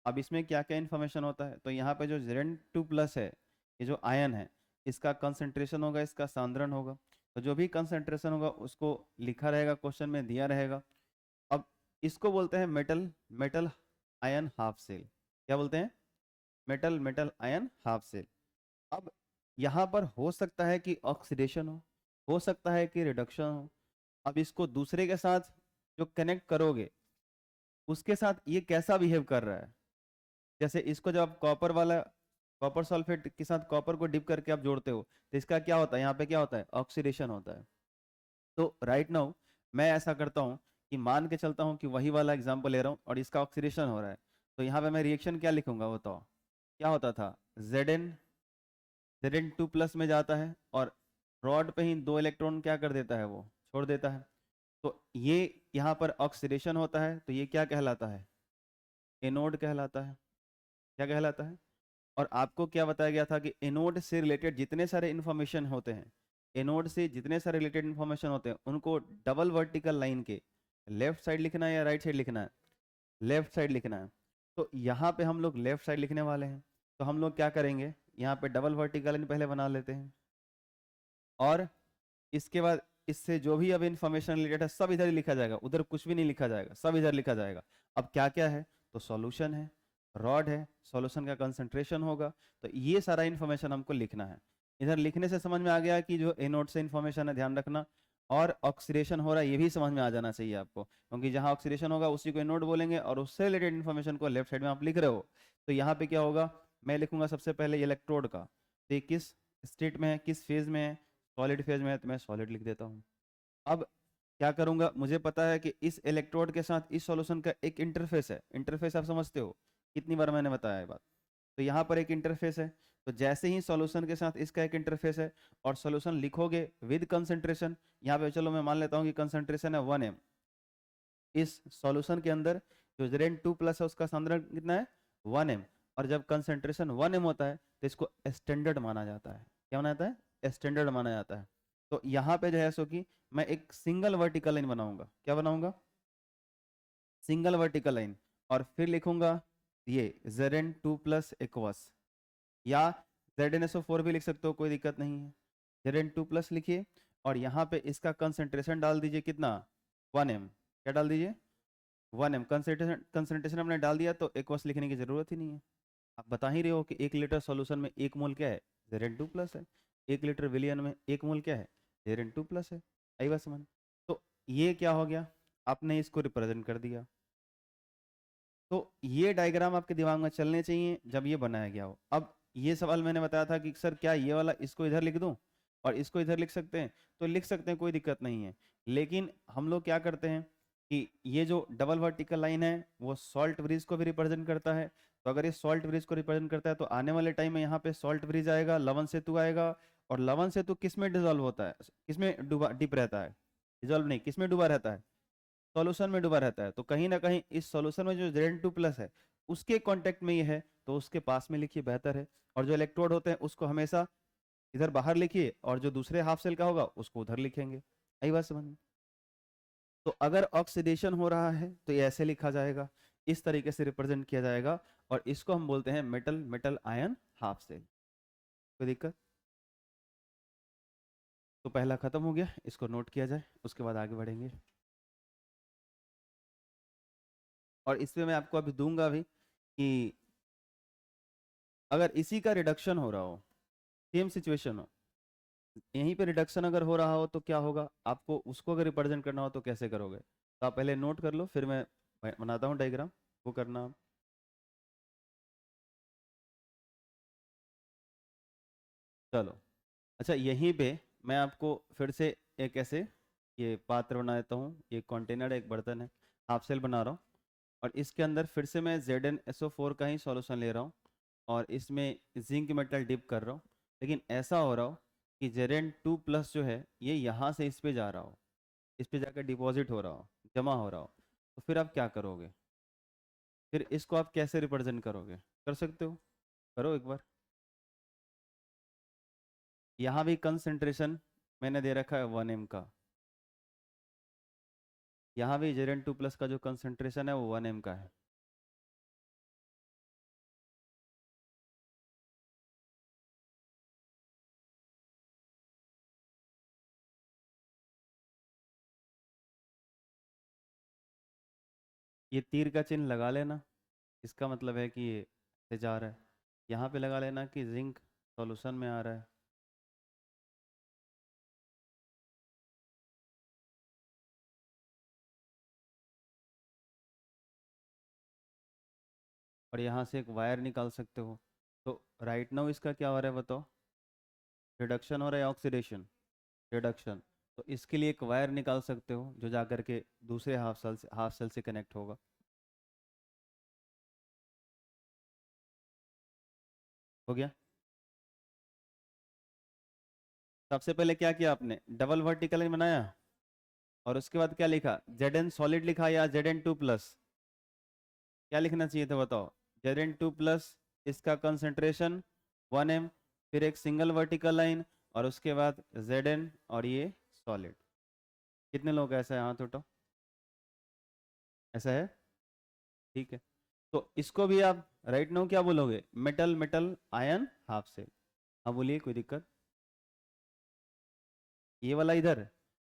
अब इसमें क्या क्या इन्फॉर्मेशन होता है, तो यहाँ पे जो Zn2+ है, ये जो आयन है, इसका कंसंट्रेशन होगा, इसका सांद्रण होगा। तो जो भी कंसंट्रेशन होगा उसको लिखा रहेगा, क्वेश्चन में दिया रहेगा। अब इसको बोलते हैं metal metal ion half cell. क्या बोलते हैं, metal metal ion half cell. अब यहाँ पर हो सकता है कि ऑक्सीडेशन हो सकता है कि रिडक्शन हो। अब इसको दूसरे के साथ जो कनेक्ट करोगे उसके साथ ये कैसा बिहेव कर रहा है। जैसे इसको जब आप कॉपर वाला, कॉपर सल्फेट के साथ कॉपर को डिप करके आप जोड़ते हो तो इसका क्या होता है, यहाँ पे क्या होता है, ऑक्सीडेशन होता है। तो राइट नाउ मैं ऐसा करता हूँ कि मान के चलता हूँ कि वही वाला एग्जाम्पल ले रहा हूँ और इसका ऑक्सीडेशन हो रहा है। तो यहाँ पे मैं रिएक्शन क्या लिखूंगा बताओ, क्या होता था, Zn2+ में जाता है और रॉड पे ही 2 इलेक्ट्रॉन क्या कर देता है, वो छोड़ देता है। तो ये यहाँ पर ऑक्सीडेशन होता है, तो ये क्या कहलाता है, एनोड कहलाता है। क्या कहलाता है? और आपको क्या बताया गया था कि एनोड से रिलेटेड जितने सारे इंफॉर्मेशन होते हैं, एनोड से जितने सारे रिलेटेड इंफॉर्मेशन होते हैं उनको डबल वर्टिकल लाइन के लेफ्ट साइड लिखना है या राइट साइड लिखना है, लेफ्ट साइड लिखना है। तो यहाँ पे हम लोग लेफ्ट साइड लिखने वाले हैं। तो हम लोग क्या करेंगे, यहाँ पे डबल वर्टिकल लाइन पहले बना लेते हैं, और इसके बाद इससे जो भी अब इंफॉर्मेशन रिलेटेड है सब इधर ही लिखा जाएगा, उधर कुछ भी नहीं लिखा जाएगा, सब इधर लिखा जाएगा। अब क्या क्या है, तो सॉल्यूशन है, रॉड है, सॉल्यूशन का कंसंट्रेशन होगा। तो ये सारा इंफॉर्मेशन हमको लिखना है। इधर लिखने से समझ में आ गया कि जो एनोड से इंफॉर्मेशन है ध्यान रखना, और ऑक्सीडेशन हो रहा है ये भी समझ में आ जाना चाहिए आपको, क्योंकि जहां ऑक्सीडेशन होगा उसी को एनोड बोलेंगे और उससे रिलेटेड इन्फॉर्मेशन को लेफ्ट साइड में आप लिख रहे हो। तो यहाँ पे क्या होगा, मैं लिखूंगा सबसे पहले इलेक्ट्रोड का, तो ये किस स्टेट में है, किस फेज में है, सॉलिड फेज में है, तो मैं सॉलिड लिख देता हूँ। अब क्या करूंगा, मुझे पता है कि इस इलेक्ट्रोड के साथ इस सॉल्यूशन का एक इंटरफेस है। इंटरफेस आप समझते हो, कितनी बार मैंने बताया है बात। तो यहाँ पर एक इंटरफेस है, तो जैसे ही सॉल्यूशन के साथ इसका एक इंटरफेस है और सॉल्यूशन लिखोगे विद कंसंट्रेशन, यहाँ पे चलो मैं मान लेता हूँ कि कंसंट्रेशन है 1 m, इस सॉल्यूशन के अंदर जो Zn2+ है उसका सांद्रण कितना है 1 m, और जब कंसंट्रेशन 1 m होता है तो इसको स्टैंडर्ड माना जाता है। क्या माना जाता है? स्टैंडर्ड माना जाता है। तो यहाँ पे जो है सो कि मैं एक सिंगल वर्टिकल लाइन बनाऊंगा। क्या बनाऊंगा? सिंगल वर्टिकल लाइन, और फिर लिखूंगा ये Zn2+ एक्वस, या ZnSO4 भी लिख सकते हो, कोई दिक्कत नहीं है। Zn2+ लिखिए और यहाँ पे इसका कंसंट्रेशन डाल दीजिए कितना 1 m। क्या डाल दीजिए 1 m। कंसंट्रेशन हमने डाल दिया तो एक्वस लिखने की जरूरत ही नहीं है। आप बता ही रहे हो कि 1 लीटर सॉल्यूशन में 1 मोल क्या है? Zn2+ है। 1 लीटर विलियन में 1 मोल क्या है? Zn2+ है। आई बात समझ? तो ये क्या हो गया, आपने इसको रिप्रेजेंट कर दिया। तो ये डायग्राम आपके दिमाग में चलने चाहिए जब ये बनाया गया हो। अब ये सवाल मैंने बताया था कि सर क्या ये वाला इसको इधर लिख दूं और इसको इधर लिख सकते हैं? तो लिख सकते हैं, कोई दिक्कत नहीं है। लेकिन हम लोग क्या करते हैं कि ये जो डबल वर्टिकल लाइन है वो सॉल्ट ब्रिज को भी रिप्रेजेंट करता है। तो अगर ये सॉल्ट ब्रिज को रिप्रेजेंट करता है तो आने वाले टाइम में यहाँ पे सॉल्ट ब्रिज आएगा, लवण सेतु आएगा। और लवण सेतु किस में डिजोल्व होता है? किसमें डूबा डिप रहता है? डिजोल्व नहीं, किसमें डूबा रहता है? सॉल्यूशन में डूबा रहता है। तो कहीं ना कहीं इस सॉल्यूशन में जो Zn2+ है उसके कांटेक्ट में ये है, तो उसके पास में लिखिए, बेहतर है। और जो इलेक्ट्रोड होते हैं उसको हमेशा इधर बाहर लिखिए, और जो दूसरे हाफ सेल का होगा उसको उधर लिखेंगे। आई बात समझ में? तो अगर ऑक्सीडेशन हो रहा है तो ये ऐसे लिखा जाएगा, इस तरीके से रिप्रेजेंट किया जाएगा, और इसको हम बोलते हैं metal metal ion half cell. कोई दिक्कत? तो पहला खत्म हो गया, इसको नोट किया जाए, उसके बाद आगे बढ़ेंगे। और इसमें मैं आपको अभी दूंगा भी कि अगर इसी का रिडक्शन हो रहा हो, सेम सिचुएशन हो, यहीं पे रिडक्शन अगर हो रहा हो तो क्या होगा, आपको उसको अगर रिप्रेजेंट करना हो तो कैसे करोगे? तो आप पहले नोट कर लो, फिर मैं बनाता हूँ डायग्राम, वो करना आप। चलो, अच्छा यहीं पे मैं आपको फिर से एक ऐसे ये पात्र बना देता हूँ। ये कंटेनर, एक बर्तन है, हाफ सेल बना रहा हूँ, और इसके अंदर फिर से मैं ZnSO4 का ही सॉल्यूशन ले रहा हूँ, और इसमें जिंक मेटल डिप कर रहा हूँ। लेकिन ऐसा हो रहा हो कि Zn2+ जो है ये यहाँ से इस पे जा रहा हो, इस पे जाकर डिपॉजिट हो रहा हो, जमा हो रहा हो, तो फिर आप क्या करोगे? फिर इसको आप कैसे रिप्रेजेंट करोगे? कर सकते हो, करो एक बार। यहाँ भी कंसंट्रेशन मैंने दे रखा है 1 m का, यहाँ भी Zn2+ का जो कंसंट्रेशन है वो 1 m का है। ये तीर का चिन्ह लगा लेना, इसका मतलब है कि ये से जा रहा है। यहाँ पे लगा लेना कि जिंक सॉल्यूशन में आ रहा है। और यहाँ से एक वायर निकाल सकते हो। तो राइट नाउ इसका क्या हो रहा है बताओ? रिडक्शन हो रहा है, ऑक्सीडेशन? रिडक्शन। तो इसके लिए एक वायर निकाल सकते हो जो जाकर के दूसरे हाफ सेल से कनेक्ट होगा। हो गया? सबसे पहले क्या किया आपने? डबल वर्टिकल बनाया, और उसके बाद क्या लिखा? Zn सॉलिड लिखा या Zn2+? क्या लिखना चाहिए था बताओ? Zn2+, इसका कंसंट्रेशन 1 m, फिर एक सिंगल वर्टिकल लाइन, और उसके बाद Zn और ये सॉलिड। कितने लोग ऐसा है? हाथ उठाओ। ऐसा है? ठीक है। तो इसको भी आप राइट नाउ क्या बोलोगे? मेटल मेटल आयन हाफ से। हाँ बोलिए, कोई दिक्कत? ये वाला इधर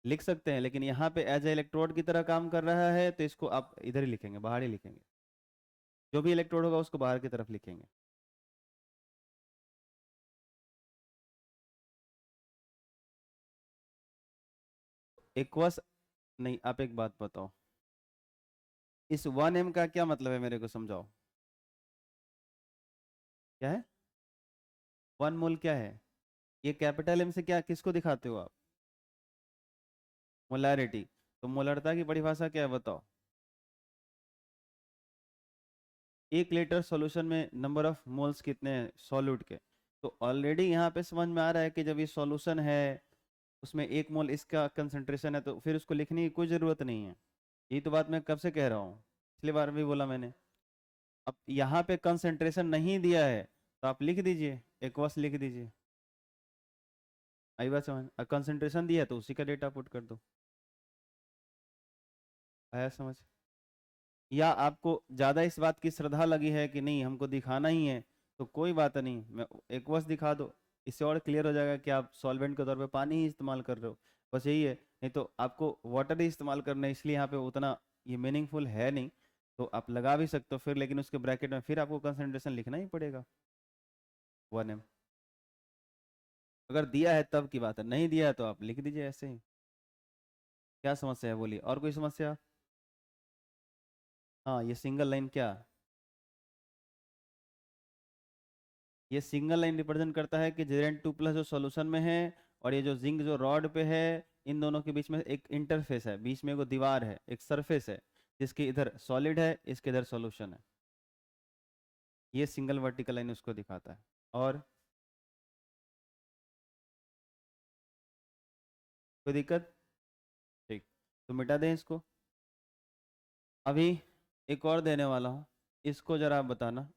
लिख सकते हैं, लेकिन यहाँ पे एज ए इलेक्ट्रोड की तरह काम कर रहा है, तो इसको आप इधर ही लिखेंगे, बाहर ही लिखेंगे। जो भी इलेक्ट्रोड होगा उसको बाहर की तरफ लिखेंगे। एक्वस नहीं, आप एक बात बताओ, इस 1 m का क्या मतलब है, मेरे को समझाओ। क्या है 1 मोल? क्या है ये? कैपिटल M से क्या, किसको दिखाते हो आप? मोलैरिटी। तो मोलरता की परिभाषा क्या है बताओ? 1 लीटर सॉल्यूशन में नंबर ऑफ मोल्स कितने हैं सॉल्यूट के। तो ऑलरेडी यहाँ पे समझ में आ रहा है कि जब ये सॉल्यूशन है उसमें 1 मोल इसका कंसंट्रेशन है, तो फिर उसको लिखने की कोई ज़रूरत नहीं है। यही तो बात मैं कब से कह रहा हूँ, पिछली बार भी बोला मैंने। अब यहाँ पे कंसंट्रेशन नहीं दिया है तो आप लिख दीजिए, एक्वस लिख दीजिए। आई बात समझ? अब कंसंट्रेशन दिया है तो उसी का डेटा पुट कर दो। आया समझ? या आपको ज़्यादा इस बात की श्रद्धा लगी है कि नहीं हमको दिखाना ही है, तो कोई बात नहीं, मैं एक्वस दिखा दो, इससे और क्लियर हो जाएगा कि आप सॉल्वेंट के तौर पे पानी ही इस्तेमाल कर रहे हो। बस यही है, नहीं तो आपको वाटर ही इस्तेमाल करना है, इसलिए यहाँ पे उतना ये मीनिंगफुल है नहीं। तो आप लगा भी सकते हो फिर, लेकिन उसके ब्रैकेट में फिर आपको कंसंट्रेशन लिखना ही पड़ेगा 1m। अगर दिया है तब की बात है, नहीं दिया है तो आप लिख दीजिए ऐसे ही। क्या समस्या है बोलिए, और कोई समस्या? हाँ, ये सिंगल लाइन क्या, ये सिंगल लाइन रिप्रेजेंट करता है कि Zn2+ जो सॉल्यूशन में है और ये जो जिंक जो रॉड पे है, इन दोनों के बीच में एक इंटरफेस है, बीच में एक दीवार है, एक सरफेस है, जिसके इधर सॉलिड है, इसके इधर सॉल्यूशन है। ये सिंगल वर्टिकल लाइन उसको दिखाता है। और कोई दिक्कत? ठीक, तो मिटा दें इसको। अभी एक और देने वाला हूँ, इसको जरा आप बताना।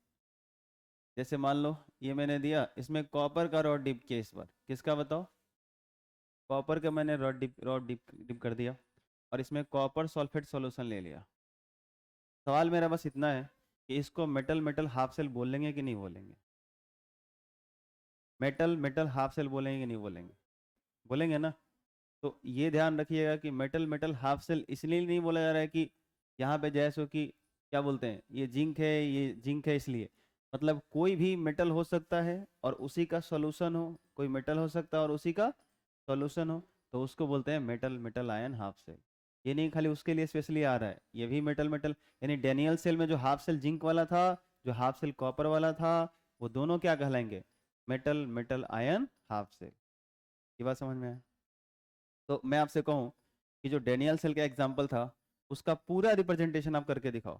जैसे मान लो ये मैंने दिया, इसमें कॉपर का रॉड डिप किया, इस बार किसका बताओ? कॉपर का मैंने रॉड डिप कर दिया और इसमें कॉपर सल्फेट सॉल्यूशन ले लिया। सवाल मेरा बस इतना है कि इसको मेटल मेटल हाफ सेल बोलेंगे कि नहीं बोलेंगे? मेटल मेटल हाफ सेल बोलेंगे कि नहीं बोलेंगे? बोलेंगे ना? तो ये ध्यान रखिएगा कि मेटल मेटल हाफ सेल इसलिए नहीं बोला जा रहा है कि यहाँ पे जैसे कि क्या बोलते हैं, ये जिंक है, ये जिंक है, इसलिए मतलब कोई भी मेटल हो सकता है और उसी का सॉल्यूशन हो, कोई मेटल हो सकता है और उसी का सॉल्यूशन हो, तो उसको बोलते हैं metal metal ion half cell. ये नहीं खाली उसके लिए स्पेशली आ रहा है, ये भी मेटल मेटल, यानी डेनियल सेल में जो हाफ सेल जिंक वाला था, जो हाफ सेल कॉपर वाला था, वो दोनों क्या कहलाएंगे? Metal metal ion half cell. ये बात समझ में आया? तो मैं आपसे कहूँ कि जो डेनियल सेल का एग्जाम्पल था, उसका पूरा रिप्रेजेंटेशन आप करके दिखाओ,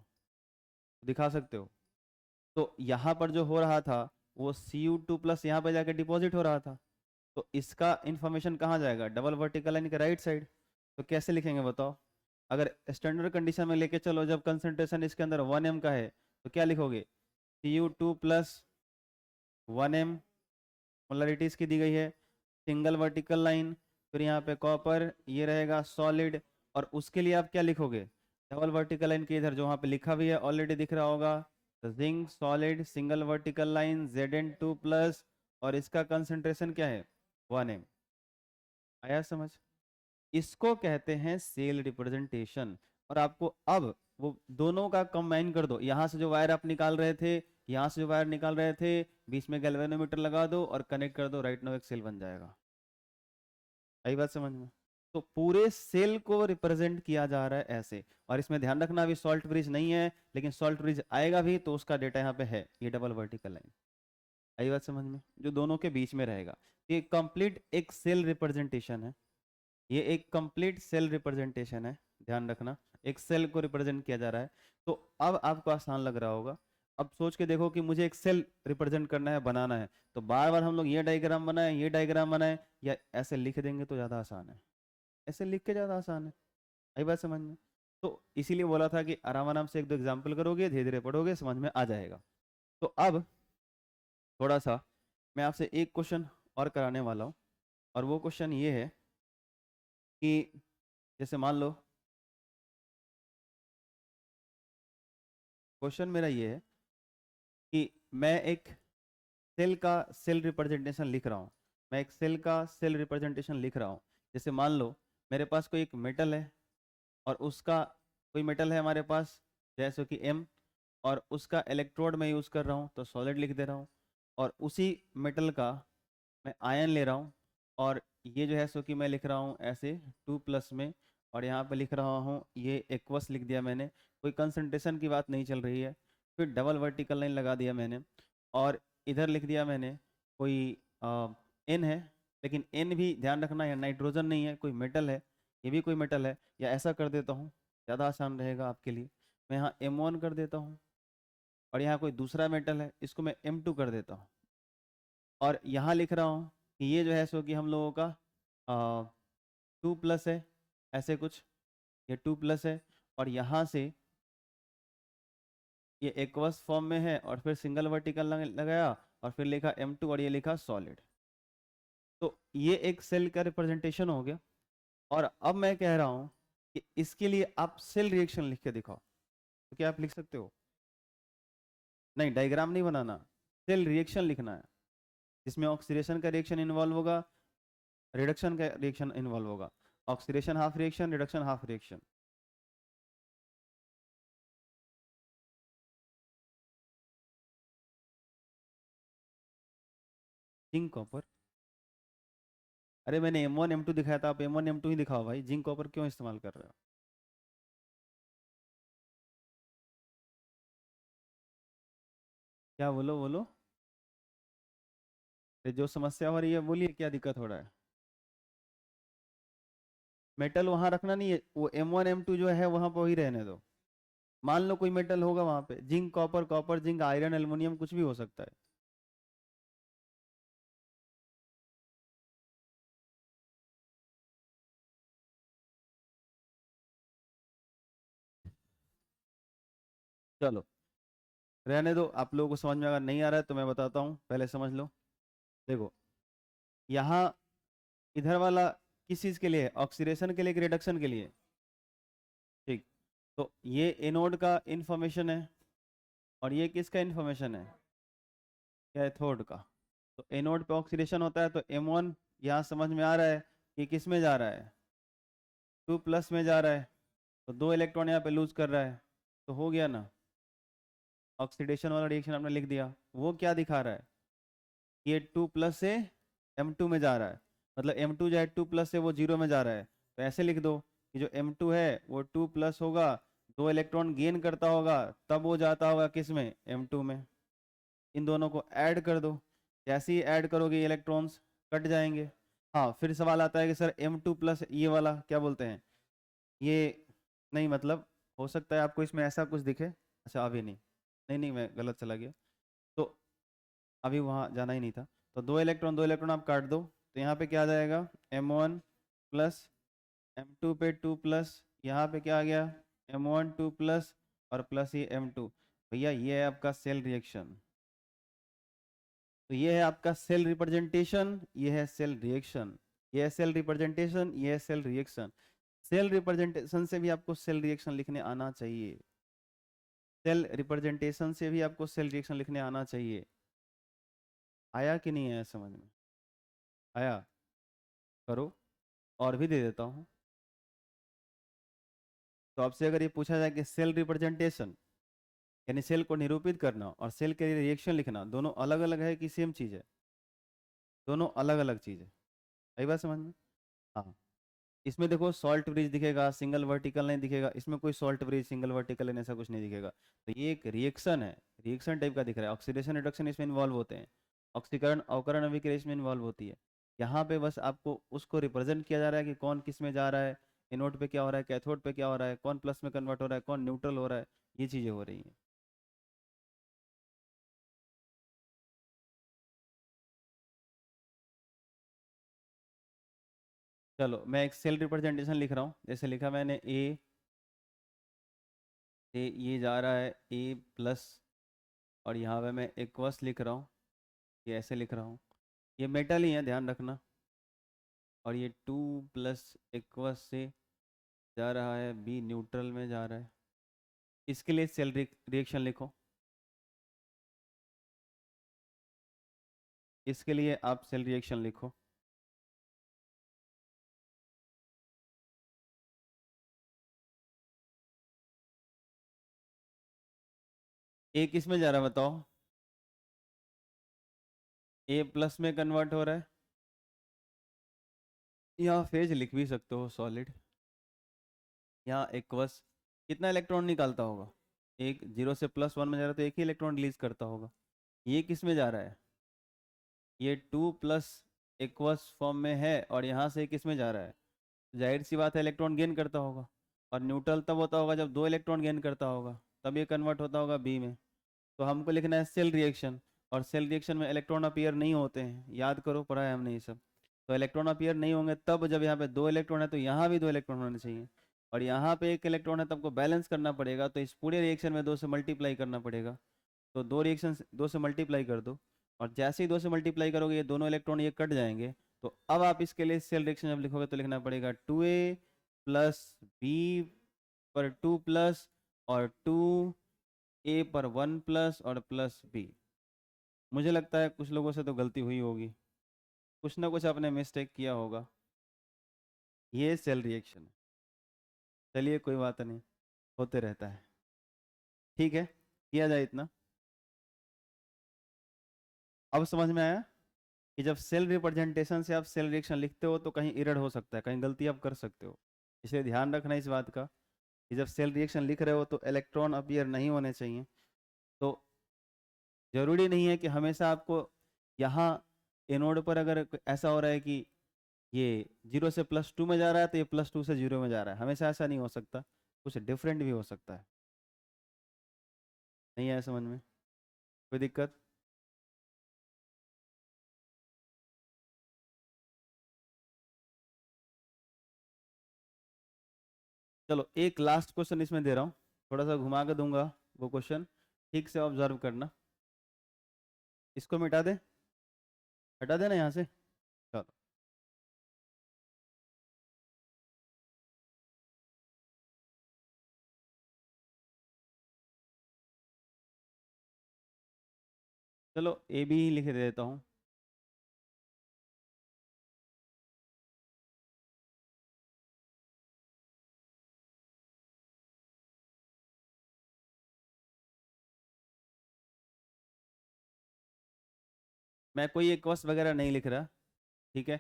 दिखा सकते हो? तो यहाँ पर जो हो रहा था वो Cu2+ यहाँ पर जाके डिपॉजिट हो रहा था, तो इसका इंफॉर्मेशन कहाँ जाएगा? डबल वर्टिकल लाइन के राइट साइड। तो कैसे लिखेंगे बताओ? अगर स्टैंडर्ड कंडीशन में लेके चलो, जब कंसंट्रेशन इसके अंदर 1m का है, तो क्या लिखोगे? Cu2+ 1m, मोलरिटी इसकी दी गई है, सिंगल वर्टिकल लाइन, फिर यहाँ पे कॉपर, ये रहेगा सॉलिड, और उसके लिए आप क्या लिखोगे? डबल वर्टिकल लाइन के इधर जो वहाँ पे लिखा भी है ऑलरेडी दिख रहा होगा, तो zinc solid single vertical line Zn2+, और इसका कंसंट्रेशन क्या है? 1m। आया समझ? इसको कहते हैं सेल रिप्रेजेंटेशन। और आपको अब वो दोनों का कंबाइन कर दो, यहाँ से जो वायर आप निकाल रहे थे, यहाँ से जो वायर निकाल रहे थे, बीच में गैल्वेनोमीटर लगा दो और कनेक्ट कर दो, राइट नाउ एक सेल बन जाएगा। आई बात समझ में? तो पूरे सेल को रिप्रेजेंट किया जा रहा है ऐसे। और इसमें ध्यान रखना अभी सॉल्ट ब्रिज नहीं है, लेकिन सॉल्ट ब्रिज आएगा भी, तो उसका डेटा यहाँ पे है, ये डबल वर्टिकल लाइन। आई बात समझ में? जो दोनों के बीच में रहेगा, ये कंप्लीट एक सेल रिप्रेजेंटेशन है, ये एक कंप्लीट सेल रिप्रेजेंटेशन है, ध्यान रखना, एक सेल को रिप्रेजेंट किया जा रहा है। तो अब आपको आसान लग रहा होगा। अब सोच के देखो कि मुझे एक सेल रिप्रेजेंट करना है, बनाना है, तो बार बार हम लोग ये डायग्राम बनाए, ये डायग्राम बनाए, या ऐसे लिख देंगे तो ज़्यादा आसान है? ऐसे लिख के ज़्यादा आसान है। आई बात समझ में? तो इसीलिए बोला था कि आराम आराम से एक दो एग्जाम्पल करोगे, धीरे धीरे पढ़ोगे, समझ में आ जाएगा। तो अब थोड़ा सा मैं आपसे एक क्वेश्चन और कराने वाला हूँ, और वो क्वेश्चन ये है कि जैसे मान लो, क्वेश्चन मेरा ये है कि मैं एक सेल का सेल रिप्रेजेंटेशन लिख रहा हूँ, मैं एक सेल का सेल रिप्रेजेंटेशन लिख रहा हूँ। जैसे मान लो मेरे पास कोई एक मेटल है, और उसका कोई मेटल है हमारे पास, जैसे कि M, और उसका इलेक्ट्रोड मैं यूज़ कर रहा हूँ, तो सॉलिड लिख दे रहा हूँ। और उसी मेटल का मैं आयन ले रहा हूँ, और ये जो है सो कि मैं लिख रहा हूँ ऐसे 2+ में, और यहाँ पे लिख रहा हूँ ये एक्वस लिख दिया मैंने, कोई कंसंट्रेशन की बात नहीं चल रही है। फिर डबल वर्टिकल लाइन लगा दिया मैंने, और इधर लिख दिया मैंने कोई N है, लेकिन N भी ध्यान रखना है नाइट्रोजन नहीं है, कोई मेटल है, ये भी कोई मेटल है। या ऐसा कर देता हूँ, ज़्यादा आसान रहेगा आपके लिए, मैं यहाँ M1 कर देता हूँ, और यहाँ कोई दूसरा मेटल है, इसको मैं M2 कर देता हूँ, और यहाँ लिख रहा हूँ कि ये जो है सो कि हम लोगों का 2+ है, ऐसे कुछ, ये 2+ है, और यहाँ से ये एक्वस फॉर्म में है, और फिर सिंगल वर्टिकल लगाया, और फिर लिखा M2, और ये लिखा सॉलिड। तो ये एक सेल का रिप्रेजेंटेशन हो गया। और अब मैं कह रहा हूँ कि इसके लिए आप सेल रिएक्शन लिख के दिखाओ, तो क्या आप लिख सकते हो? नहीं, डायग्राम नहीं बनाना, सेल रिएक्शन लिखना है, जिसमें ऑक्सीडेशन का रिएक्शन इन्वॉल्व होगा, रिडक्शन का रिएक्शन इन्वॉल्व होगा। Oxidation half reaction, reduction half reaction. Zinc copper, अरे मैंने M1 M2 दिखाया था, आप M1 M2 ही दिखाओ भाई, जिंक कॉपर क्यों इस्तेमाल कर रहे हो? क्या, बोलो बोलो, ये जो समस्या हो रही है बोलिए, क्या दिक्कत हो रहा है? मेटल वहां रखना नहीं है, वो M1 M2 जो है वहां पर ही रहने दो। मान लो कोई मेटल होगा वहां पे, zinc copper, copper zinc, iron aluminium, कुछ भी हो सकता है। चलो रहने दो, आप लोगों को समझ में अगर नहीं आ रहा है तो मैं बताता हूँ, पहले समझ लो। देखो, यहाँ इधर वाला किस चीज के लिए, ऑक्सीडेशन के लिए कि रिडक्शन के लिए? ठीक, तो ये एनोड का इंफॉर्मेशन है, और ये किसका इंफॉर्मेशन है? कैथोड का। तो एनोड पे ऑक्सीडेशन होता है, तो M1 यहाँ समझ में आ रहा है कि किस में जा रहा है, 2+ में जा रहा है, तो 2 इलेक्ट्रॉन यहाँ पे लूज कर रहा है, तो हो गया ना, ऑक्सीडेशन वाला रिएक्शन आपने लिख दिया। वो क्या दिखा रहा है, ये 2+ से M2 में जा रहा है, मतलब M2 जो है 2+ से वो 0 में जा रहा है, तो ऐसे लिख दो कि जो M2 है वो 2+ होगा, 2 इलेक्ट्रॉन गेन करता होगा, तब वो जाता होगा किस में, M2 में। इन दोनों को ऐड कर दो, जैसे ही ऐड करोगे इलेक्ट्रॉन्स कट जाएंगे। हाँ, फिर सवाल आता है कि सर M2+ ये वाला क्या बोलते हैं, ये नहीं, मतलब हो सकता है आपको इसमें ऐसा कुछ दिखे। अच्छा, अभी नहीं, नहीं नहीं, मैं गलत चला गया, तो अभी वहाँ जाना ही नहीं था। तो 2 इलेक्ट्रॉन आप काट दो, तो यहाँ पे क्या आ जाएगा, M1+, M2 पे 2+, यहाँ पे क्या आ गया, M1 2+, और प्लस ये M2। भैया ये है आपका सेल रिएक्शन। तो ये है आपका सेल रिप्रेजेंटेशन, ये है सेल रिएक्शन, ये है सेल रिप्रेजेंटेशन, ये है सेल रिएक्शन। सेल रिप्रेजेंटेशन से भी आपको सेल रिएक्शन लिखने आना चाहिए, सेल रिप्रेजेंटेशन से भी आपको सेल रिएक्शन लिखने आना चाहिए। आया कि नहीं आया समझ में? आया? करो, और भी दे देता हूँ। तो आपसे अगर ये पूछा जाए कि सेल रिप्रेजेंटेशन यानी सेल को निरूपित करना और सेल के लिए रिएक्शन लिखना, दोनों अलग अलग है कि सेम चीज़ है? दोनों अलग अलग चीज़ है। सही बात समझ में? हाँ, इसमें देखो सॉल्ट ब्रिज दिखेगा, सिंगल वर्टिकल नहीं दिखेगा, इसमें कोई salt bridge single vertical line ऐसा कुछ नहीं दिखेगा। तो ये एक रिएक्शन है, रिएक्शन टाइप का दिख रहा है, ऑक्सीडेशन रिडक्शन इसमें इन्वॉल्व होते हैं, ऑक्सीकरण अवकरण अभिक्रिया इसमें इन्वॉल्व होती है। यहाँ पे बस आपको उसको रिप्रेजेंट किया जा रहा है कि कौन किस में जा रहा है, एनोड पे क्या हो रहा है, कैथोड पे क्या हो रहा है, कौन प्लस में कन्वर्ट हो रहा है, कौन न्यूट्रल हो रहा है, ये चीज़ें हो रही हैं। चलो मैं एक सेल रिप्रेजेंटेशन लिख रहा हूँ, जैसे लिखा मैंने ए से ये जा रहा है A+, और यहाँ पे मैं एक्वस लिख रहा हूँ, ये ऐसे लिख रहा हूँ, ये मेटल ही है ध्यान रखना, और ये 2+ एक्वस से जा रहा है बी, न्यूट्रल में जा रहा है। इसके लिए सेल रिएक्शन लिखो, इसके लिए आप सेल रिएक्शन लिखो। ए किस में जा रहा है बताओ, A+ में कन्वर्ट हो रहा है, यहाँ फेज लिख भी सकते हो सॉलिड। यहाँ एक्वस कितना इलेक्ट्रॉन निकालता होगा, एक, 0 से +1 में जा रहा है तो एक ही इलेक्ट्रॉन रिलीज करता होगा। ये किस में जा रहा है, ये 2+ एक्वस फॉर्म में है, और यहाँ से किस में जा रहा है, जाहिर सी बात है इलेक्ट्रॉन गेन करता होगा, और न्यूट्रल तब होता होगा जब 2 इलेक्ट्रॉन गेन करता होगा, तब ये कन्वर्ट होता होगा बी में। तो हमको लिखना है सेल रिएक्शन, और सेल रिएक्शन में इलेक्ट्रॉन अपीयर नहीं होते हैं, याद करो पढ़ा है हमने ये सब। तो इलेक्ट्रॉन अपीयर नहीं होंगे तब जब यहाँ पे 2 इलेक्ट्रॉन है तो यहाँ भी 2 इलेक्ट्रॉन होने चाहिए, और यहाँ पे 1 इलेक्ट्रॉन है तो हमको बैलेंस करना पड़ेगा, तो इस पूरे रिएक्शन में 2 से मल्टीप्लाई करना पड़ेगा। तो 2 रिएक्शन 2 से मल्टीप्लाई कर दो, और जैसे ही 2 से मल्टीप्लाई करोगे ये दोनों इलेक्ट्रॉन ये कट जाएंगे। तो अब आप इसके लिए सेल रिएक्शन जब लिखोगे तो लिखना पड़ेगा 2a प्लस बी पर 2 प्लस, और 2a पर 1 प्लस, और प्लस b। मुझे लगता है कुछ लोगों से तो गलती हुई होगी, कुछ ना कुछ आपने मिस्टेक किया होगा। ये सेल रिएक्शन है। चलिए कोई बात नहीं, होते रहता है, ठीक है, किया जाए इतना। अब समझ में आया कि जब सेल रिप्रेजेंटेशन से आप सेल रिएक्शन लिखते हो तो कहीं एरर हो सकता है, कहीं गलती आप कर सकते हो, इसलिए ध्यान रखना इस बात का कि जब सेल रिएक्शन लिख रहे हो तो इलेक्ट्रॉन अपीयर नहीं होने चाहिए। तो जरूरी नहीं है कि हमेशा आपको यहाँ एनोड पर अगर ऐसा हो रहा है कि ये 0 से +2 में जा रहा है तो ये +2 से 0 में जा रहा है, हमेशा ऐसा नहीं हो सकता, कुछ डिफरेंट भी हो सकता है। नहीं आया समझ में? कोई दिक्कत? चलो एक लास्ट क्वेश्चन इसमें दे रहा हूँ, थोड़ा सा घुमा के दूंगा वो क्वेश्चन, ठीक से ऑब्जर्व करना। इसको मिटा दे, हटा देना यहाँ से। चलो चलो ए बी ही लिख देता हूँ। मैं कोई एक क्वेश्चन वगैरह नहीं लिख रहा, ठीक है,